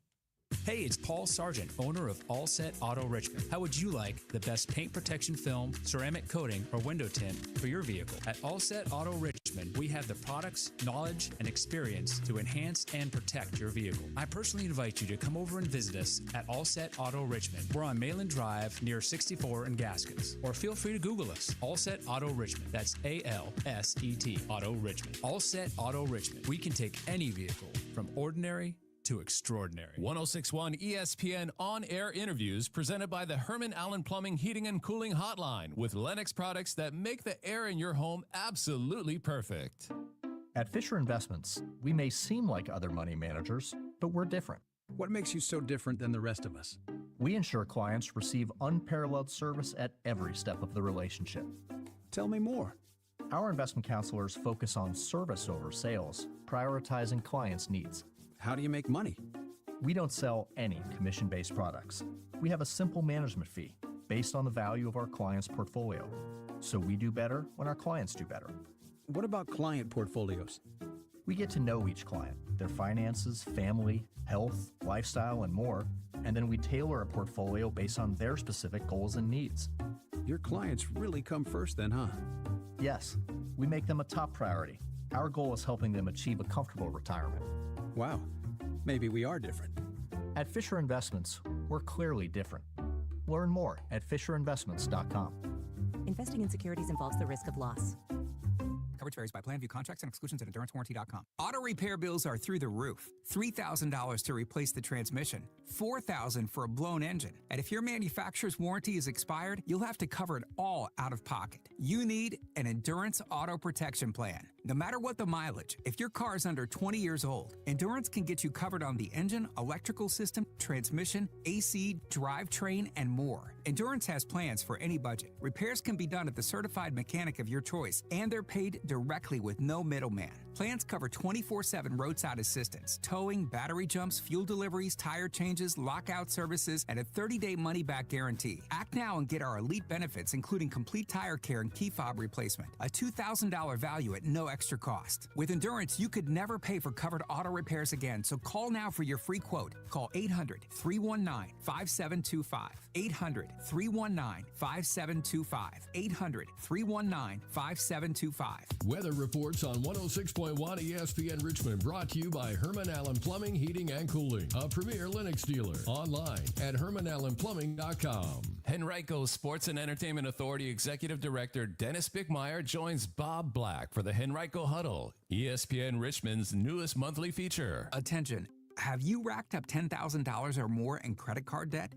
Hey, it's Paul Sargent, owner of All Set Auto Richmond. How would you like the best paint protection film, ceramic coating, or window tint for your vehicle? At All Set Auto Richmond, we have the products, knowledge, and experience to enhance and protect your vehicle. I personally invite you to come over and visit us at All Set Auto Richmond. We're on Mayland Drive near 64 and Gaskins. Or feel free to Google us, All Set Auto Richmond. That's ALSET Auto Richmond. All Set Auto Richmond. We can take any vehicle from ordinary to extraordinary. 1061 ESPN on-air interviews presented by the Herman Allen Plumbing Heating and Cooling Hotline with Lennox products that make the air in your home absolutely perfect. At Fisher Investments, we may seem like other money managers, but we're different. What makes you so different than the rest of us? We ensure clients receive unparalleled service at every step of the relationship. Tell me more. Our investment counselors focus on service over sales, prioritizing clients' needs. How do you make money? We don't sell any commission-based products. We have a simple management fee. based on the value of our client's portfolio. So we do better when our clients do better. What about client portfolios? We get to know each client, their finances, family, health, lifestyle, and more, and then we tailor a portfolio based on their specific goals and needs. Your clients really come first then, huh? Yes, we make them a top priority. Our goal is helping them achieve a comfortable retirement. Wow, maybe we are different. At Fisher Investments, we're clearly different. Learn more at FisherInvestments.com. Investing in securities involves the risk of loss. Coverage varies by plan. View contracts and exclusions at endurancewarranty.com. Auto repair bills are through the roof. $3,000 to replace the transmission, $4,000 for a blown engine. And if your manufacturer's warranty is expired, you'll have to cover it all out of pocket. You need an Endurance Auto Protection Plan. No matter what the mileage, if your car is under 20 years old, Endurance can get you covered on the engine, electrical system, transmission, AC, drivetrain, and more. Endurance has plans for any budget. Repairs can be done at the certified mechanic of your choice, and they're paid directly with no middleman. Plans cover 24/7 roadside assistance, towing, battery jumps, fuel deliveries, tire changes, lockout services, and a 30-day money-back guarantee. Act now and get our elite benefits, including complete tire care and key fob replacement, a $2,000 value at no extra cost. With Endurance, you could never pay for covered auto repairs again, so call now for your free quote. Call 800-319-5725. 800-319-5725. 800-319-5725. Weather reports on 106.1 ESPN Richmond, brought to you by Herman Allen Plumbing, Heating, and Cooling, a premier Lennox dealer. Online at HermanAllenPlumbing.com. Henrico Sports and Entertainment Authority Executive Director Dennis Bickmeyer joins Bob Black for the Henrico Huddle, ESPN Richmond's newest monthly feature. Attention, have you racked up $10,000 or more in credit card debt?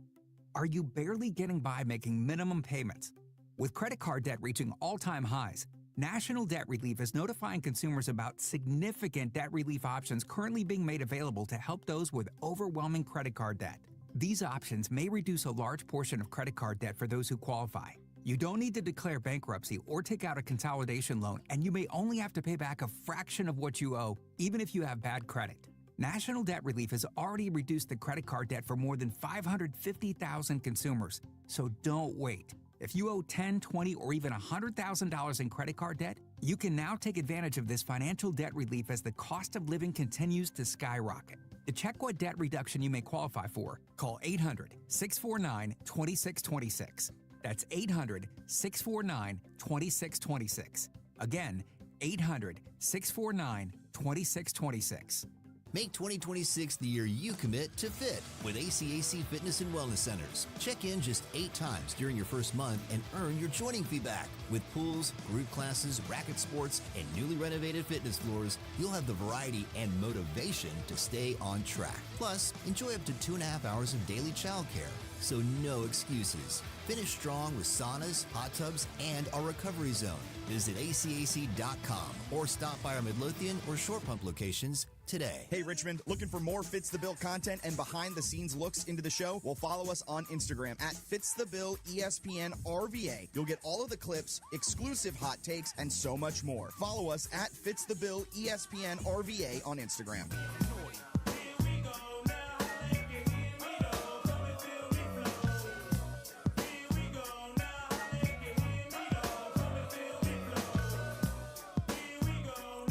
Are you barely getting by making minimum payments? With credit card debt reaching all-time highs, National Debt Relief is notifying consumers about significant debt relief options currently being made available to help those with overwhelming credit card debt. These options may reduce a large portion of credit card debt for those who qualify. You don't need to declare bankruptcy or take out a consolidation loan, and you may only have to pay back a fraction of what you owe, even if you have bad credit. National Debt Relief has already reduced the credit card debt for more than 550,000 consumers, so don't wait. If you owe $10,000, $20,000, or even $100,000 in credit card debt, you can now take advantage of this financial debt relief as the cost of living continues to skyrocket. To check what debt reduction you may qualify for, call 800-649-2626. That's 800-649-2626. Again, 800-649-2626. Make 2026 the year you commit to fit with ACAC Fitness and Wellness Centers. Check in just 8 times during your first month and earn your joining fee back. With pools, group classes, racket sports, and newly renovated fitness floors, you'll have the variety and motivation to stay on track. Plus, enjoy up to 2.5 hours of daily childcare. So no excuses. Finish strong with saunas, hot tubs, and our recovery zone. Visit ACAC.com or stop by our Midlothian or Short Pump locations today. Hey, Richmond, looking for more Fitz the Bill content and behind-the-scenes looks into the show? Well, follow us on Instagram at Fitz the Bill ESPN RVA. You'll get all of the clips, exclusive hot takes, and so much more. Follow us at Fitz the Bill ESPN RVA on Instagram.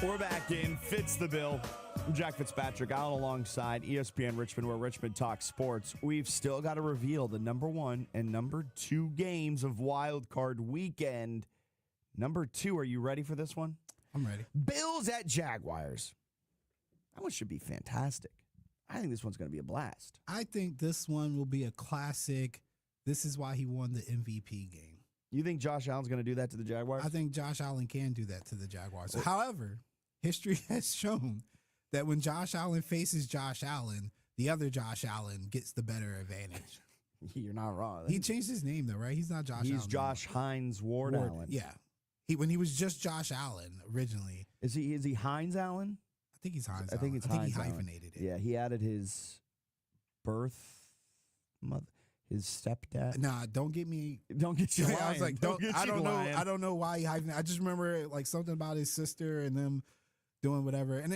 We're back in Fitz the Bill. I'm Jack Fitzpatrick out alongside ESPN Richmond, where Richmond talks sports. We've still got to reveal the number 1 and number 2 games of Wild Card Weekend. Number 2, are you ready for this one? I'm ready. Bills at Jaguars. That one should be fantastic. I think this one's going to be a blast. I think this one will be a classic. This is why he won the MVP game. You think Josh Allen's going to do that to the Jaguars? I think Josh Allen can do that to the Jaguars. However, history has shown that when Josh Allen faces Josh Allen, the other Josh Allen gets the better advantage. You're not wrong. He changed his name, though, right? He's not Josh Allen. He's Josh Hines Ward Allen. Yeah. When he was just Josh Allen originally. Is he Hines Allen? I think he's Hines I think Allen. it's I think Hines he Allen. hyphenated it. Yeah, he added his birth mother. His stepdad. Nah, don't get me. Don't get you lying. I was like, I don't know. I don't know why he hyphenated. I just remember like something about his sister and them doing whatever. And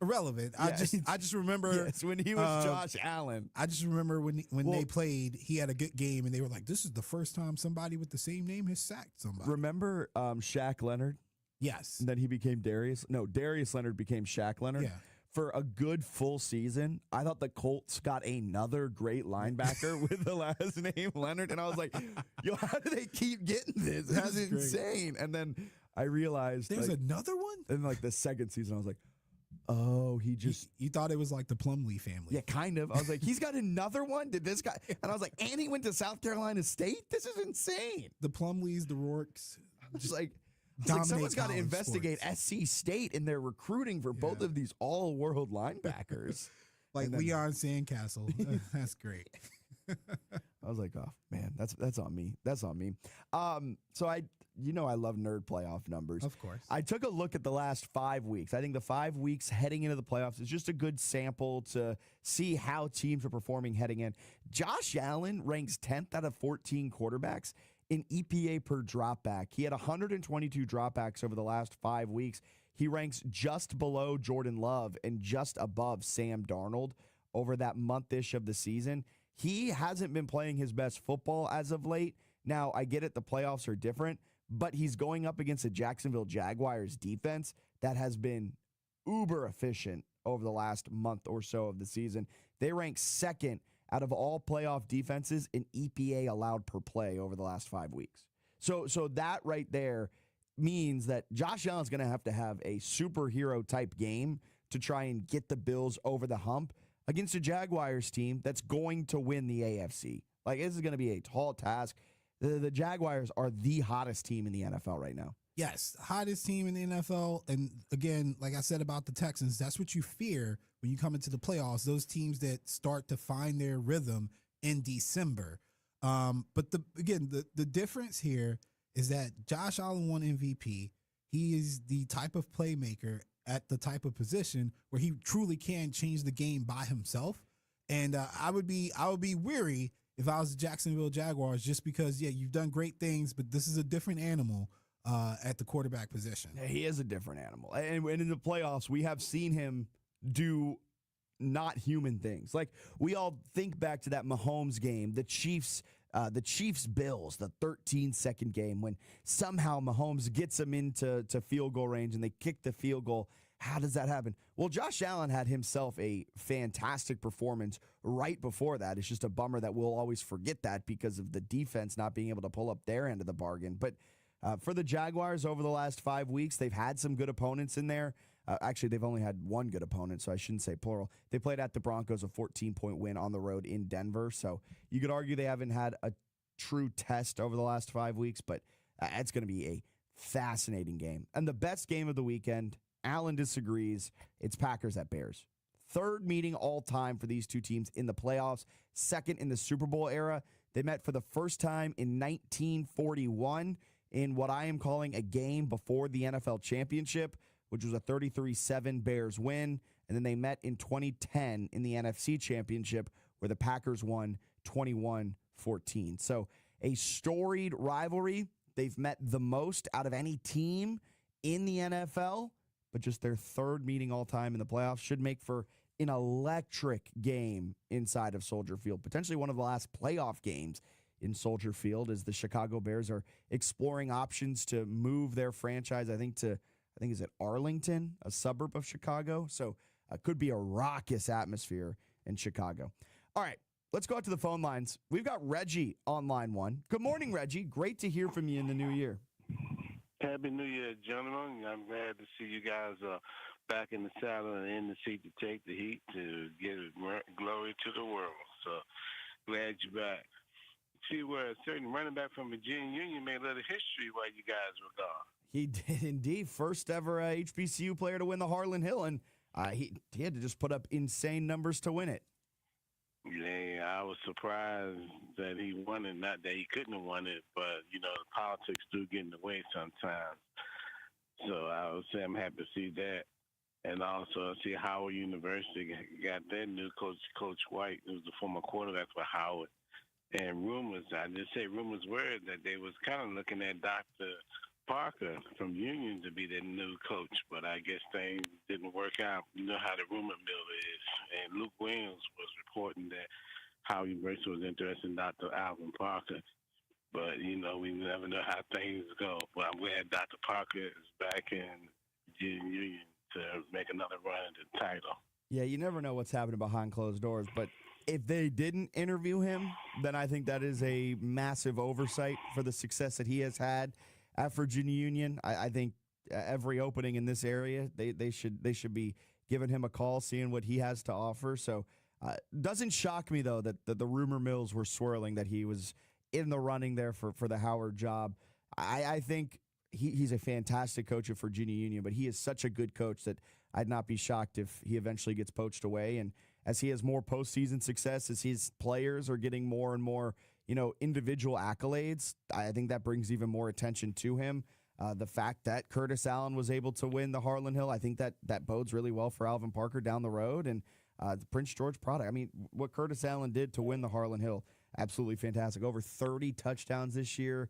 irrelevant. Yeah. I just remember yes, when he was Josh Allen. I just remember when they played, he had a good game, and they were like, "This is the first time somebody with the same name has sacked somebody." Remember Shaq Leonard? Yes. And then he became Darius. No, Darius Leonard became Shaq Leonard. Yeah. For a good full season, I thought the Colts got another great linebacker with the last name Leonard, and I was like, "Yo, how do they keep getting this? This is insane." And then I realized there's another one. And like the second season, I was like, "Oh, he just." You thought it was like the Plumlee family. Yeah, kind of. I was like, "He's got another one." Did this guy? And I was like, "And he went to South Carolina State. This is insane." The Plumlees, the Rourkes, just like. Someone's got to investigate SC State in their recruiting for both of these all-world linebackers. Like Leon Sandcastle. That's great. I was like, oh man, that's on me. That's on me. So I love nerd playoff numbers. Of course. I took a look at the last 5 weeks. I think the 5 weeks heading into the playoffs is just a good sample to see how teams are performing heading in. Josh Allen ranks 10th out of 14 quarterbacks in EPA per dropback. He had 122 dropbacks over the last 5 weeks. He ranks just below Jordan Love and just above Sam Darnold over that month-ish of the season. He hasn't been playing his best football as of late. Now, I get it, the playoffs are different, but he's going up against a Jacksonville Jaguars defense that has been uber efficient over the last month or so of the season. They rank second out of all playoff defenses in EPA allowed per play over the last 5 weeks. So that right there means that Josh Allen's going to have a superhero type game to try and get the Bills over the hump against a Jaguars team that's going to win the AFC. Like, this is going to be a tall task. The Jaguars are the hottest team in the NFL right now. Yes, hottest team in the NFL. And again, like I said about the Texans, that's what you fear when you come into the playoffs, those teams that start to find their rhythm in December. But the difference here is that Josh Allen won MVP. He is the type of playmaker at the type of position where he truly can change the game by himself. And I would be weary if I was the Jacksonville Jaguars, just because, you've done great things, but this is a different animal at the quarterback position. Yeah, he is a different animal. And in the playoffs, we have seen him do not human things. Like, we all think back to that Mahomes game, the Chiefs Bills, the 13-second game when somehow Mahomes gets them into field goal range and they kick the field goal. How does that happen? Well, Josh Allen had himself a fantastic performance right before that. It's just a bummer that we'll always forget that because of the defense not being able to pull up their end of the bargain. But for the Jaguars over the last 5 weeks, they've had some good opponents in there. Actually, they've only had one good opponent, so I shouldn't say plural. They played at the Broncos, a 14-point win on the road in Denver. So you could argue they haven't had a true test over the last 5 weeks, but it's going to be a fascinating game. And the best game of the weekend, Allen disagrees, it's Packers at Bears. Third meeting all time for these two teams in the playoffs, second in the Super Bowl era. They met for the first time in 1941 in what I am calling a game before the NFL championship, which was a 33-7 Bears win. And then they met in 2010 in the NFC championship where the Packers won 21-14. So a storied rivalry. They've met the most out of any team in the NFL, but just their third meeting all time in the playoffs should make for an electric game inside of Soldier Field. Potentially one of the last playoff games in Soldier Field as the Chicago Bears are exploring options to move their franchise, I think is it Arlington, a suburb of Chicago. So it could be a raucous atmosphere in Chicago. All right, let's go out to the phone lines. We've got Reggie on line one. Good morning, Reggie. Great to hear from you in the new year. Happy New Year, gentlemen. I'm glad to see you guys back in the saddle and in the seat to take the heat to give glory to the world. So glad you're back. See where a certain running back from Virginia Union made a little history while you guys were gone. He did indeed. First ever HBCU player to win the Harlan Hill, and he had to just put up insane numbers to win it. Yeah, I was surprised that he won it. Not that he couldn't have won it, but, the politics do get in the way sometimes. So I would say I'm happy to see that. And also see Howard University got their new coach, Coach White, who's the former quarterback for Howard. And rumors were that they was kind of looking at Dr. Parker from Union to be their new coach, but I guess things didn't work out. You know how the rumor mill is. And Luke Williams was reporting that Howie Mercer was interested in Dr. Alvin Parker. But, you know, we never know how things go. But I'm glad Dr. Parker is back in Union to make another run at the title. Yeah, you never know what's happening behind closed doors, but if they didn't interview him, then I think that is a massive oversight for the success that he has had at Virginia Union. I think every opening in this area, they should be giving him a call, seeing what he has to offer. So doesn't shock me, though, that the rumor mills were swirling that he was in the running there for the Howard job. I think he's a fantastic coach at Virginia Union, but he is such a good coach that I'd not be shocked if he eventually gets poached away. And as he has more postseason success, as his players are getting more and more, individual accolades, I think that brings even more attention to him. The fact that Curtis Allen was able to win the Harlan Hill, I think that bodes really well for Alvin Parker down the road. And the Prince George product, I mean, what Curtis Allen did to win the Harlan Hill, absolutely fantastic. Over 30 touchdowns this year.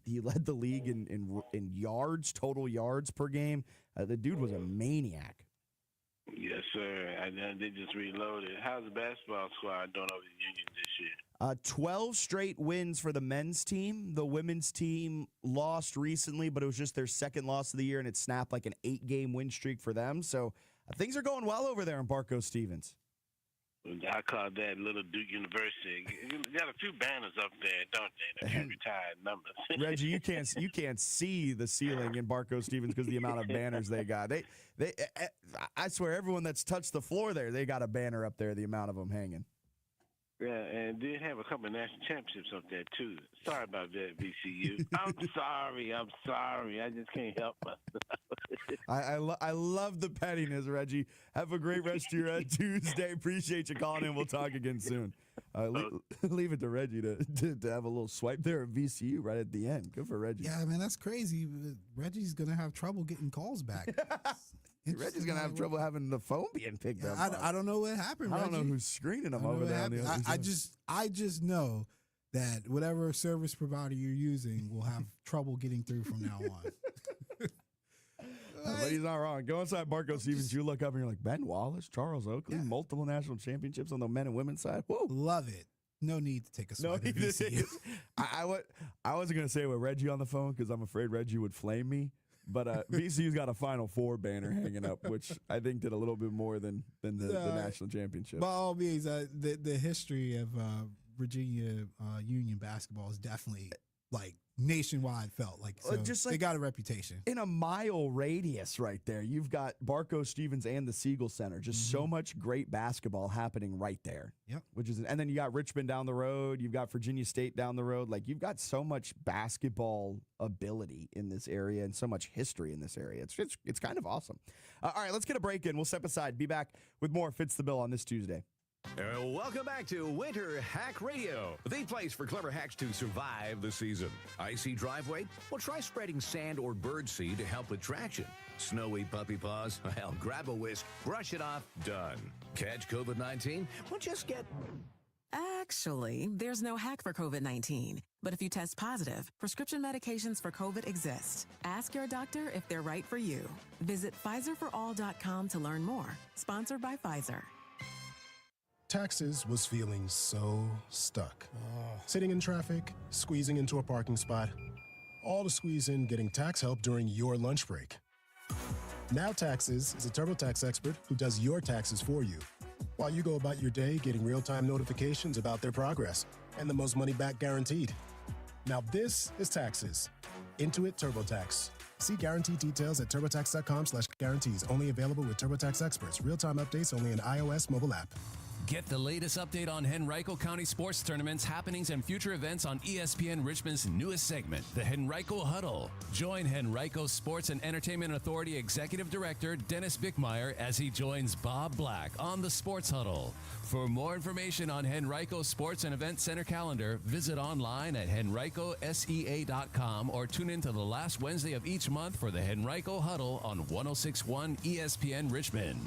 He led the league in yards, total yards per game. The dude was a maniac. Yes, sir. They just reloaded. How's the basketball squad doing over the Union this year? 12 straight wins for the men's team. The women's team lost recently, but it was just their second loss of the year, and it snapped like an 8-game win streak for them. So things are going well over there in Barco Stevens. I call that Little Duke University. You got a few banners up there, don't they? They're retired numbers. Reggie, you can't see the ceiling in Barco Stevens because of the amount of banners they got. I swear, everyone that's touched the floor there, they got a banner up there. The amount of them hanging. Yeah, and they have a couple of national championships up there too. Sorry about that, VCU. I'm sorry. I just can't help myself. I love the pettiness, Reggie. Have a great rest of your Tuesday. Appreciate you calling in. We'll talk again soon. Leave it to Reggie to have a little swipe there at VCU right at the end. Good for Reggie. Yeah, man, that's crazy. Reggie's gonna have trouble getting calls back. Reggie's gonna have trouble having the phone being picked up. I don't know what happened. I don't know who's screening him over there. I just know that whatever service provider you're using will have trouble getting through from now on. But he's not wrong. Go inside Barco Stevens. You look up and you're like, Ben Wallace, Charles Oakley, multiple national championships on the men and women's side. Whoa. Love it. No need to take a swipe at VCU. I wasn't going to say it with Reggie on the phone because I'm afraid Reggie would flame me. But VCU's got a Final Four banner hanging up, which I think did a little bit more than the national championship. By all means, the history of Virginia Union basketball is definitely like nationwide felt like, so just like they got a reputation. In a mile radius right there, you've got Barco Stevens and the Siegel Center. Just so much great basketball happening right there. Yep. And then you got Richmond down the road. You've got Virginia State down the road. Like, you've got so much basketball ability in this area and so much history in this area. It's kind of awesome. All right, let's get a break in. We'll step aside. Be back with more Fitz the Bill on this Tuesday. Welcome back to Winter Hack Radio, the place for clever hacks to survive the season. Icy driveway? Well, try spreading sand or birdseed to help with traction. Snowy puppy paws? Well, grab a whisk, brush it off, done. Catch COVID-19? Well, just get... Actually, there's no hack for COVID-19. But if you test positive, prescription medications for COVID exist. Ask your doctor if they're right for you. Visit PfizerForAll.com to learn more. Sponsored by Pfizer. Taxes was feeling so stuck. Sitting in traffic, squeezing into a parking spot, all to squeeze in getting tax help during your lunch break. Now Taxes is a TurboTax expert who does your taxes for you, while you go about your day getting real-time notifications about their progress and the most money back guaranteed. Now this is Taxes. Intuit TurboTax. See guarantee details at turbotax.com/guarantees. Only available with TurboTax experts. Real-time updates only in iOS mobile app. Get the latest update on Henrico County sports tournaments, happenings, and future events on ESPN Richmond's newest segment, the Henrico Huddle. Join Henrico Sports and Entertainment Authority Executive Director Dennis Bickmeyer as he joins Bob Black on the Sports Huddle. For more information on Henrico Sports and Event Center calendar, visit online at henricosea.com or tune in to the last Wednesday of each month for the Henrico Huddle on 106.1 ESPN Richmond.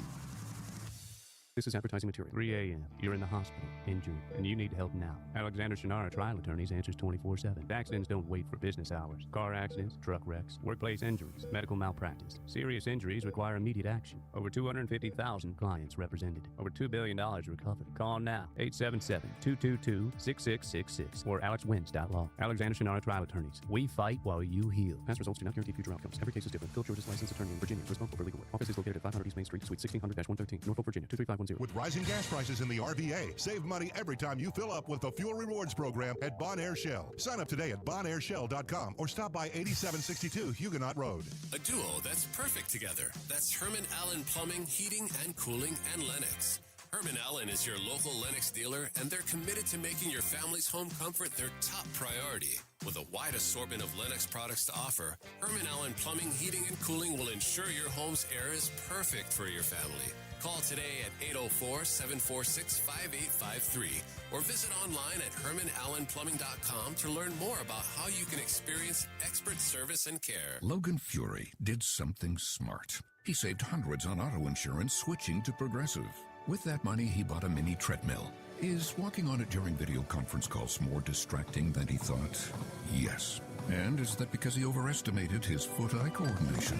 This is advertising material. 3 a.m. You're in the hospital, injured, and you need help now. Alexander Shannara Trial Attorneys answers 24/7. Accidents don't wait for business hours. Car accidents, truck wrecks, workplace injuries, medical malpractice. Serious injuries require immediate action. Over 250,000 clients represented. Over $2 billion recovered. Call now. 877-222-6666 or alexwins.law. Alexander Shannara Trial Attorneys. We fight while you heal. Past results do not guarantee future outcomes. Every case is different. Phil George's licensed attorney in Virginia. Responsible for legal work. Office is located at 500 East Main Street, Suite 1600-113, Norfolk, Virginia 23510. With rising gas prices in the RVA, save money every time you fill up with the Fuel Rewards program at Bon Air Shell. Sign up today at bonAirShell.com or stop by 8762 Huguenot Road. A duo that's perfect together. That's Herman Allen Plumbing, Heating and Cooling, and Lennox. Herman Allen is your local Lennox dealer, and they're committed to making your family's home comfort their top priority. With a wide assortment of Lennox products to offer, Herman Allen Plumbing, Heating and Cooling will ensure your home's air is perfect for your family. Call today at 804-746-5853 or visit online at hermanallenplumbing.com to learn more about how you can experience expert service and care. Logan Fury did something smart. He saved hundreds on auto insurance switching to Progressive. With that money, he bought a mini treadmill. Is walking on it during video conference calls more distracting than he thought? Yes. And is that because he overestimated his foot-eye coordination?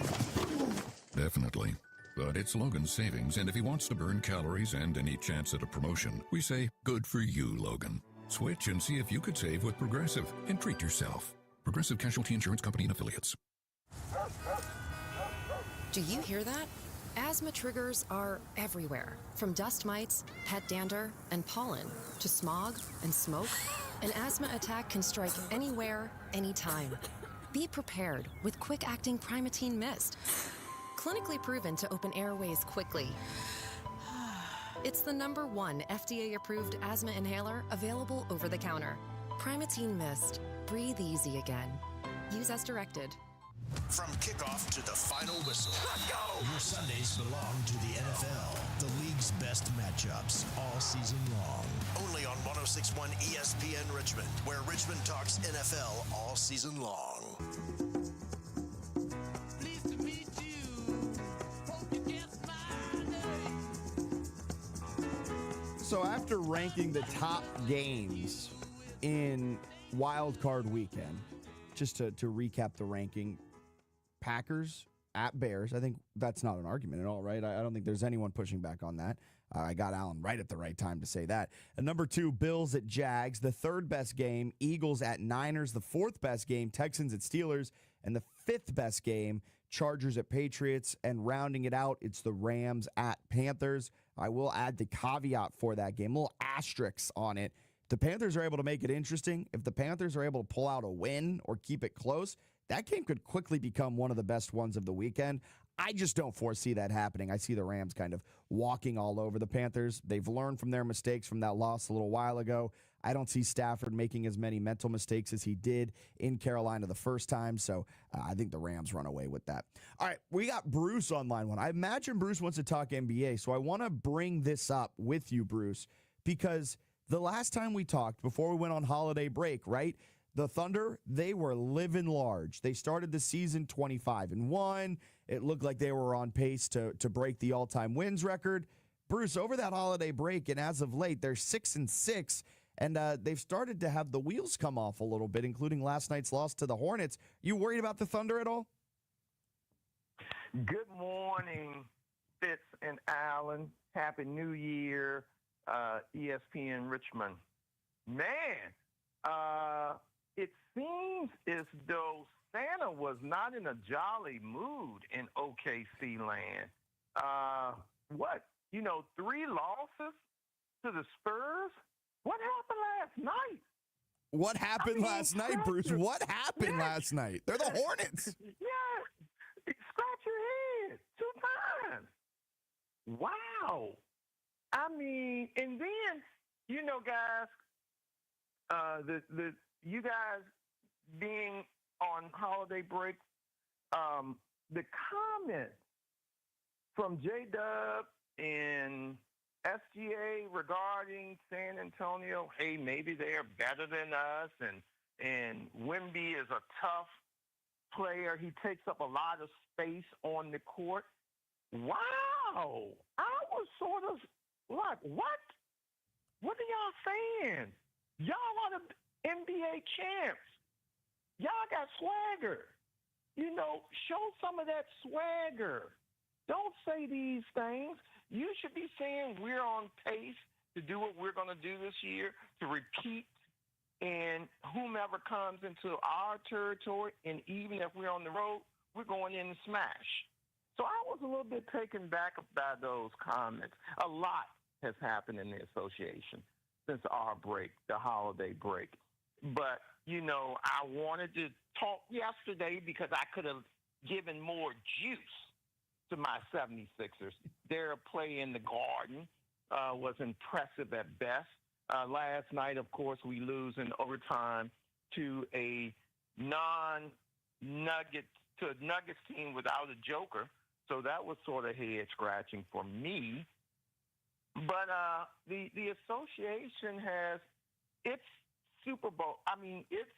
Definitely. But it's Logan's savings, and if he wants to burn calories and any chance at a promotion, we say, good for you, Logan. Switch and see if you could save with Progressive and treat yourself. Progressive Casualty Insurance Company and Affiliates. Do you hear that? Asthma triggers are everywhere. From dust mites, pet dander, and pollen, to smog and smoke, an asthma attack can strike anywhere, anytime. Be prepared with quick-acting Primatene Mist. Clinically proven to open airways quickly. It's the #1 FDA-approved asthma inhaler available over the counter. Primatene Mist. Breathe easy again. Use as directed. From kickoff to the final whistle. Let's go! Your Sundays belong to the NFL. The league's best matchups all season long. Only on 106.1 ESPN Richmond, where Richmond talks NFL all season long. So after ranking the top games in Wild Card Weekend, just to recap the ranking, Packers at Bears. I think that's not an argument at all, right? I don't think there's anyone pushing back on that. I got Alan right at the right time to say that. And number 2, Bills at Jags. The third best game, Eagles at Niners. The fourth best game, Texans at Steelers. And the fifth best game, Chargers at Patriots. And rounding it out, it's the Rams at Panthers. I will add the caveat for that game, a little asterisk on it. If the Panthers are able to make it interesting, if the Panthers are able to pull out a win or keep it close, that game could quickly become one of the best ones of the weekend. I just don't foresee that happening. I see the Rams kind of walking all over the Panthers. They've learned from their mistakes from that loss a little while ago. I don't see Stafford making as many mental mistakes as he did in Carolina the first time, so I think the Rams run away with that. All right, we got Bruce on line 1. I imagine Bruce wants to talk NBA, so I want to bring this up with you, Bruce, because the last time we talked, before we went on holiday break, right, the Thunder, they were living large. They started the season 25-1. It looked like they were on pace to break the all-time wins record. Bruce, over that holiday break, and as of late, they're 6-6, and they've started to have the wheels come off a little bit, including last night's loss to the Hornets. You worried about the Thunder at all? Good morning, Fitz and Alan. Happy New Year, ESPN Richmond. Man, it seems as though Santa was not in a jolly mood in OKC land. 3 losses to the Spurs? What happened last night? What happened last night, Bruce? What happened last night? They're the Hornets. Yeah. Scratch your head 2 times. Wow. I mean, and then, guys, you guys being on holiday break, the comment from J-Dub and SGA regarding San Antonio, hey, maybe they are better than us, and Wemby is a tough player. He takes up a lot of space on the court. Wow. I was sort of Like, what? What are y'all saying? Y'all are the NBA champs. Y'all got swagger. You know, show some of that swagger. Don't say these things. You should be saying we're on pace to do what we're going to do this year, to repeat, and whomever comes into our territory, and even if we're on the road, we're going in and smash. So I was a little bit taken back by those comments. A lot has happened in the association since our break, the holiday break. But, you know, I wanted to talk yesterday because I could have given more juice to my 76ers. Their play in the Garden was impressive at best. Last night, of course, we lose in overtime to a Nuggets team without a joker. So that was sort of head scratching for me. But the association has its Super Bowl. I mean, its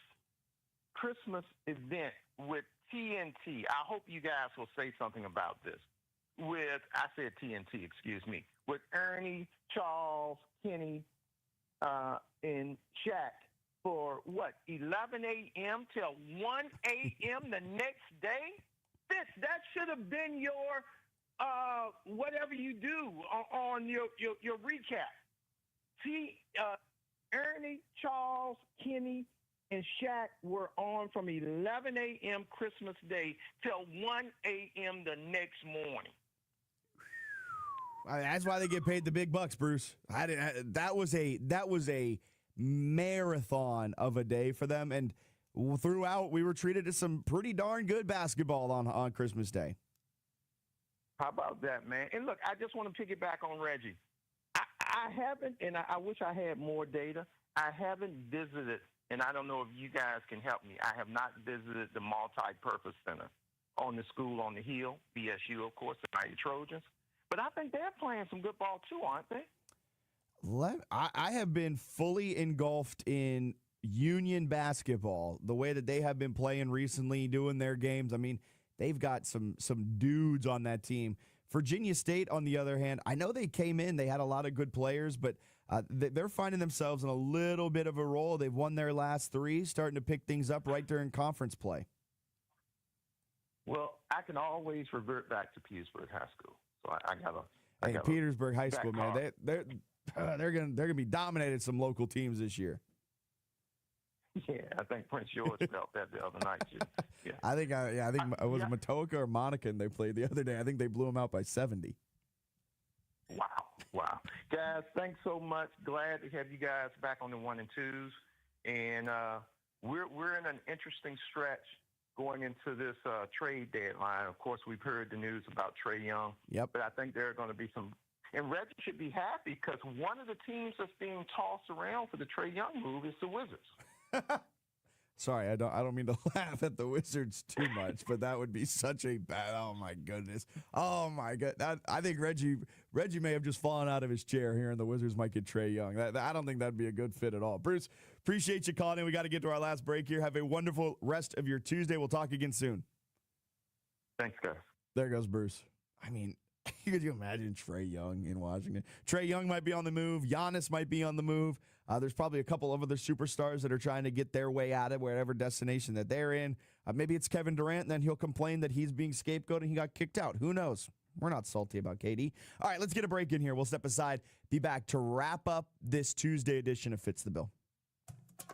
Christmas event with TNT. I hope you guys will say something about this. I said TNT, excuse me. With Ernie, Charles, Kenny, and Shaq for what, 11 a.m. till 1 a.m. the next day? Fitz, that should have been your whatever you do on your recap. See, Ernie, Charles, Kenny, and Shaq were on from 11 a.m. Christmas Day till 1 a.m. the next morning. That's why they get paid the big bucks, Bruce. That was a marathon of a day for them, and throughout we were treated to some pretty darn good basketball on Christmas Day. How about that, man? And look, I just want to piggyback on Reggie. I haven't, and I wish I had more data. I haven't visited, and I don't know if you guys can help me. I have not visited the multi-purpose center on the school on the hill, BSU, of course, the Mighty Trojans. But I think they're playing some good ball too, aren't they? I have been fully engulfed in Union basketball, the way that they have been playing recently, doing their games. I mean, they've got some dudes on that team. Virginia State, on the other hand, I know they came in, they had a lot of good players, but they're finding themselves in a little bit of a role. They've won their last three, starting to pick things up right during conference play. Well, I can always revert back to Petersburg High School. So I got Petersburg High School, man, they're gonna be dominating some local teams this year. Yeah, I think Prince George felt that the other night. Yeah. I think it was Matoka or Monica, and they played the other day. I think they blew them out by 70. Wow. Guys, thanks so much. Glad to have you guys back on the 1 and 2s. And we're in an interesting stretch going into this trade deadline. Of course, we've heard the news about Trae Young. Yep. But I think there are going to be some. And Reggie should be happy because one of the teams that's being tossed around for the Trae Young move is the Wizards. Sorry, I don't mean to laugh at the Wizards too much, but that would be such a bad. Oh my goodness. Oh my god. I think Reggie may have just fallen out of his chair here, and the Wizards might get Trae Young. I don't think that'd be a good fit at all. Bruce, appreciate you calling in. We got to get to our last break here. Have a wonderful rest of your Tuesday. We'll talk again soon. Thanks, guys. There goes Bruce. I mean, could you imagine Trae Young in Washington? Trae Young might be on the move. Giannis might be on the move. There's probably a couple of other superstars that are trying to get their way out of whatever destination that they're in. Maybe it's Kevin Durant, and then he'll complain that he's being scapegoated and he got kicked out. Who knows? We're not salty about KD. All right, let's get a break in here. We'll step aside, be back to wrap up this Tuesday edition of Fitz the Bill.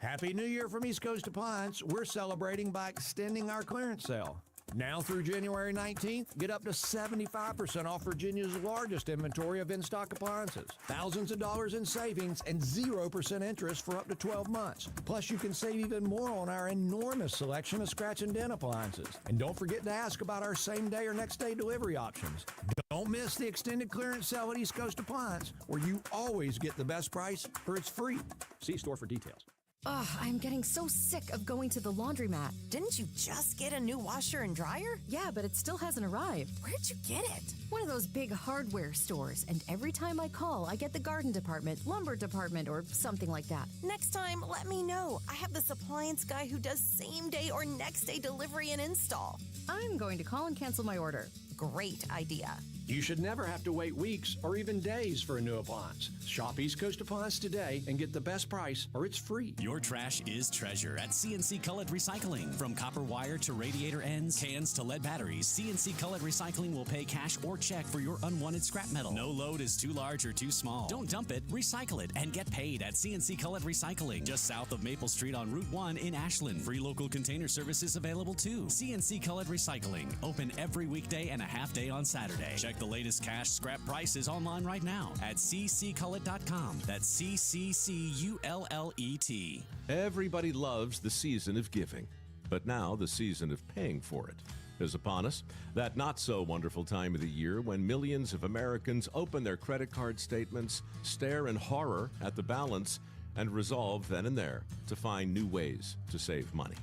Happy New Year from East Coast Appliance. We're celebrating by extending our clearance sale. Now through January 19th, get up to 75% off Virginia's largest inventory of in-stock appliances. Thousands of dollars in savings and 0% interest for up to 12 months. Plus, you can save even more on our enormous selection of scratch and dent appliances. And don't forget to ask about our same-day or next-day delivery options. Don't miss the extended clearance sale at East Coast Appliance, where you always get the best price or it's free. See store for details. Ugh, I'm getting so sick of going to the laundromat. Didn't you just get a new washer and dryer? Yeah, but it still hasn't arrived. Where'd you get it? One of those big hardware stores. And every time I call, I get the garden department, lumber department, or something like that. Next time, let me know. I have this appliance guy who does same-day or next-day delivery and install. I'm going to call and cancel my order. Great idea. You should never have to wait weeks or even days for a new appliance. Shop East Coast Appliance today and get the best price, or it's free. Your trash is treasure at CNC Colored Recycling. From copper wire to radiator ends, cans to lead batteries, CNC Colored Recycling will pay cash or check for your unwanted scrap metal. No load is too large or too small. Don't dump it, recycle it, and get paid at CNC Colored Recycling, just south of Maple Street on Route 1 in Ashland. Free local container services available too. CNC Colored Recycling, open every weekday and a half day on Saturday. Check the latest cash scrap prices online right now at cccullet.com. That's CCCULLET. Everybody loves the season of giving, but now the season of paying for it is upon us. That not-so-wonderful time of the year when millions of Americans open their credit card statements, stare in horror at the balance, and resolve then and there to find new ways to save money.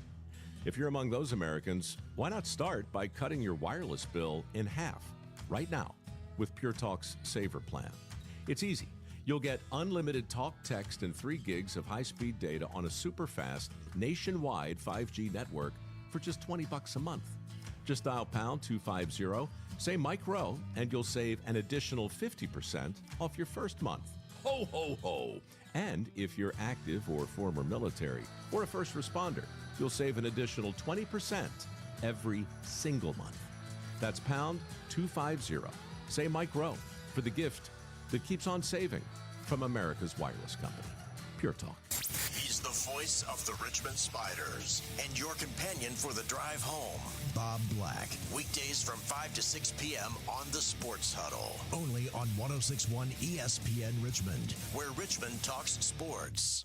If you're among those Americans, why not start by cutting your wireless bill in half right now with Pure Talk's Saver Plan? It's easy. You'll get unlimited talk, text, and 3 gigs of high-speed data on a super-fast, nationwide 5G network for just $20 a month. Just dial pound 250, say Mike Rowe, and you'll save an additional 50% off your first month. Ho, ho, ho! And if you're active or former military or a first responder, you'll save an additional 20% every single month. That's pound 250. Say Mike Rowe for the gift that keeps on saving from America's wireless company, Pure Talk. He's the voice of the Richmond Spiders and your companion for the drive home, Bob Black. Weekdays from 5 to 6 p.m. on the Sports Huddle. Only on 106.1 ESPN Richmond, where Richmond talks sports.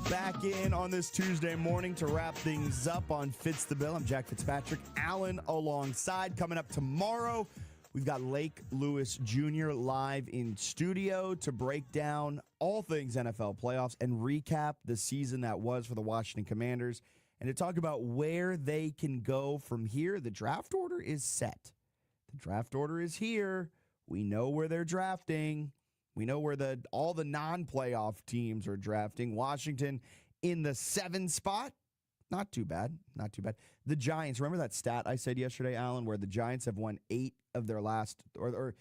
Back in on this Tuesday morning to wrap things up on Fitz the Bill. I'm Jack Fitzpatrick. Alan alongside. Coming up tomorrow, we've got Lake Lewis Jr. live in studio to break down all things NFL playoffs and recap the season that was for the Washington Commanders and to talk about where they can go from here. The draft order is set. The draft order is here. We know where they're drafting. We know where all the non-playoff teams are drafting. Washington in the 7 spot. Not too bad. Not too bad. The Giants, remember that stat I said yesterday, Alan, where the Giants have won 8 of their last, or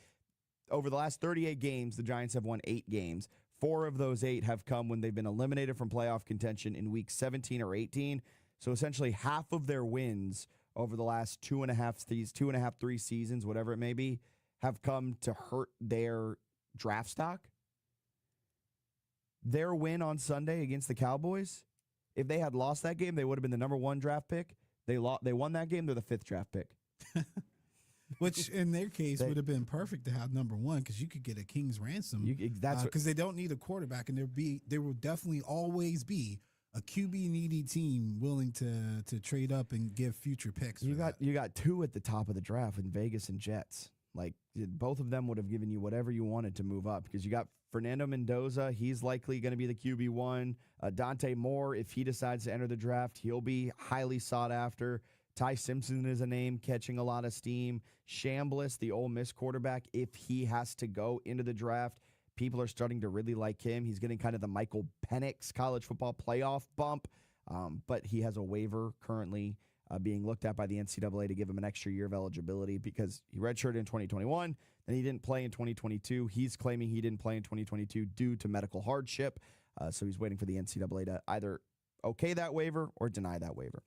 over the last 38 games, the Giants have won 8 games. 4 of those 8 have come when they've been eliminated from playoff contention in week 17 or 18. So essentially half of their wins over the last 3 seasons, whatever it may be, have come to hurt their draft stock. Their win on Sunday against the Cowboys, if they had lost that game, they would have been the number 1 draft pick. They won that game, they're the 5th draft pick. Which in their case would have been perfect to have number 1 because you could get a king's ransom. Because they don't need a quarterback, and there will definitely always be a QB needy team willing to trade up and give future picks. You got 2 at the top of the draft in Vegas and Jets. Like, both of them would have given you whatever you wanted to move up because you got Fernando Mendoza. He's likely going to be the QB1. Dante Moore, if he decides to enter the draft, he'll be highly sought after. Ty Simpson is a name catching a lot of steam. Chambliss, the Ole Miss quarterback, if he has to go into the draft, people are starting to really like him. He's getting kind of the Michael Penix college football playoff bump, but he has a waiver currently being looked at by the NCAA to give him an extra year of eligibility because he redshirted in 2021, then he didn't play in 2022. He's claiming he didn't play in 2022 due to medical hardship, so he's waiting for the NCAA to either okay that waiver or deny that waiver.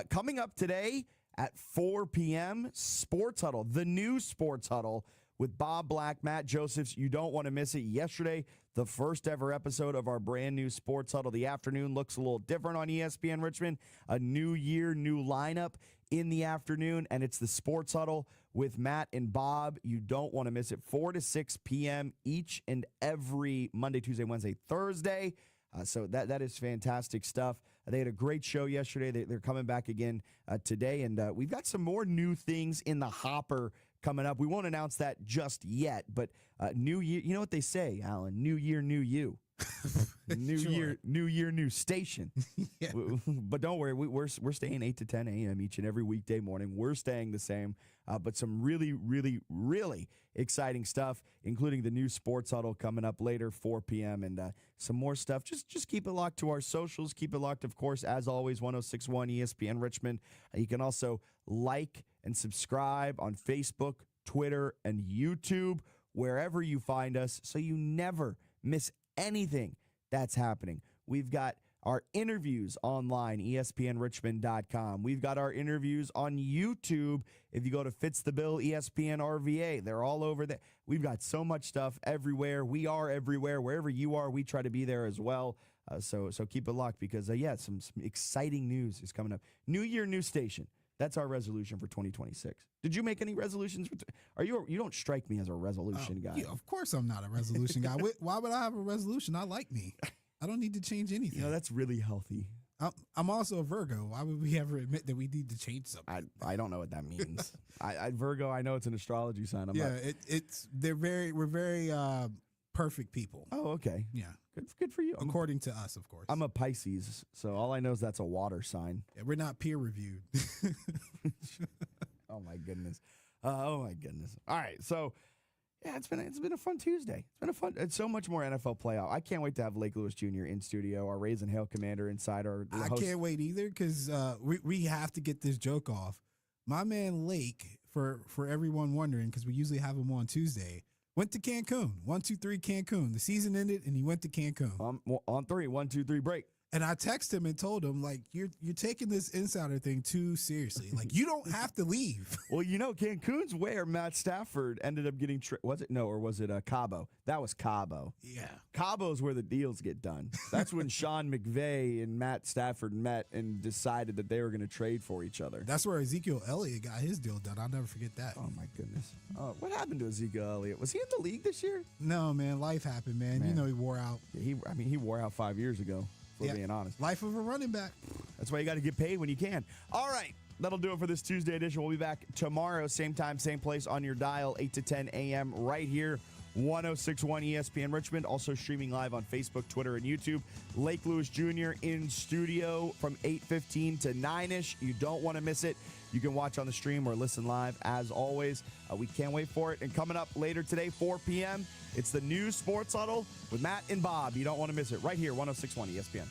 Coming up today at 4 p.m., Sports Huddle, the new Sports Huddle with Bob Black, Matt Josephs. You don't want to miss it. Yesterday, the first ever episode of our brand new Sports Huddle. The afternoon looks a little different on ESPN Richmond. A new year, new lineup in the afternoon, and it's the Sports Huddle with Matt and Bob. You don't want to miss it. 4 to 6 p.m. each and every Monday, Tuesday, Wednesday, Thursday. So that is fantastic stuff. They had a great show yesterday. They're coming back again today, and we've got some more new things in the hopper coming up. We won't announce that just yet, but new year, you know what they say, Alan, new year, new you. New Sure. year, new station. But don't worry, we're staying 8 to 10 a.m. each and every weekday morning. We're staying the same, but some really, really, really exciting stuff, including the new Sports Huddle coming up later, 4 p.m., and some more stuff. Just keep it locked to our socials. Keep it locked, of course, as always, 106.1 ESPN Richmond. You can also like and subscribe on Facebook, Twitter, and YouTube, wherever you find us, so you never miss anything that's happening. We've got our interviews online, ESPNRichmond.com. We've got our interviews on YouTube. If you go to Fitz the Bill, ESPN RVA, they're all over there. We've got so much stuff everywhere. We are everywhere. Wherever you are, we try to be there as well. So keep it locked because, some exciting news is coming up. New year, new station. That's our resolution for 2026. Did you make any resolutions? You don't strike me as a resolution guy. Yeah, of course I'm not a resolution guy. Why would I have a resolution? I like me. I don't need to change anything. That's really healthy. I'm also a Virgo. Why would we ever admit that we need to change something? I don't know what that means. Virgo, I know it's an astrology sign. We're very perfect people. Oh, okay. Yeah. Good for you. According to us, of course. I'm a Pisces, so all I know is that's a water sign. Yeah, we're not peer reviewed. Oh my goodness. All right, so it's been a fun Tuesday. It's so much more NFL playoff. I can't wait to have Lake Lewis Jr. in studio, our Raise and Hail commander inside our I can't wait either because we have to get this joke off. My man Lake, for everyone wondering, because we usually have him on Tuesday, went to Cancun. 1, 2, 3, Cancun. The season ended, and he went to Cancun. On 3, 1, 2, 3, break. And I texted him and told him, like, you're taking this insider thing too seriously. Like, you don't have to leave. Well, Cancun's where Matt Stafford ended up getting was it Cabo? That was Cabo. Yeah. Cabo's where the deals get done. That's when Sean McVay and Matt Stafford met and decided that they were going to trade for each other. That's where Ezekiel Elliott got his deal done. I'll never forget that. Oh, my goodness. What happened to Ezekiel Elliott? Was he in the league this year? No, man. Life happened, man. You know he wore out. He wore out 5 years ago. For being honest. Life of a running back. That's why you got to get paid when you can. All right. That'll do it for this Tuesday edition. We'll be back tomorrow, same time, same place on your dial, 8 to 10 a.m. right here, 106.1 ESPN Richmond. Also streaming live on Facebook, Twitter, and YouTube. Lake Lewis Jr. in studio from 8:15 to 9-ish. You don't want to miss it. You can watch on the stream or listen live as always. We can't wait for it. And coming up later today, 4 p.m., it's the new Sports Huddle with Matt and Bob. You don't want to miss it right here, 106.1 ESPN.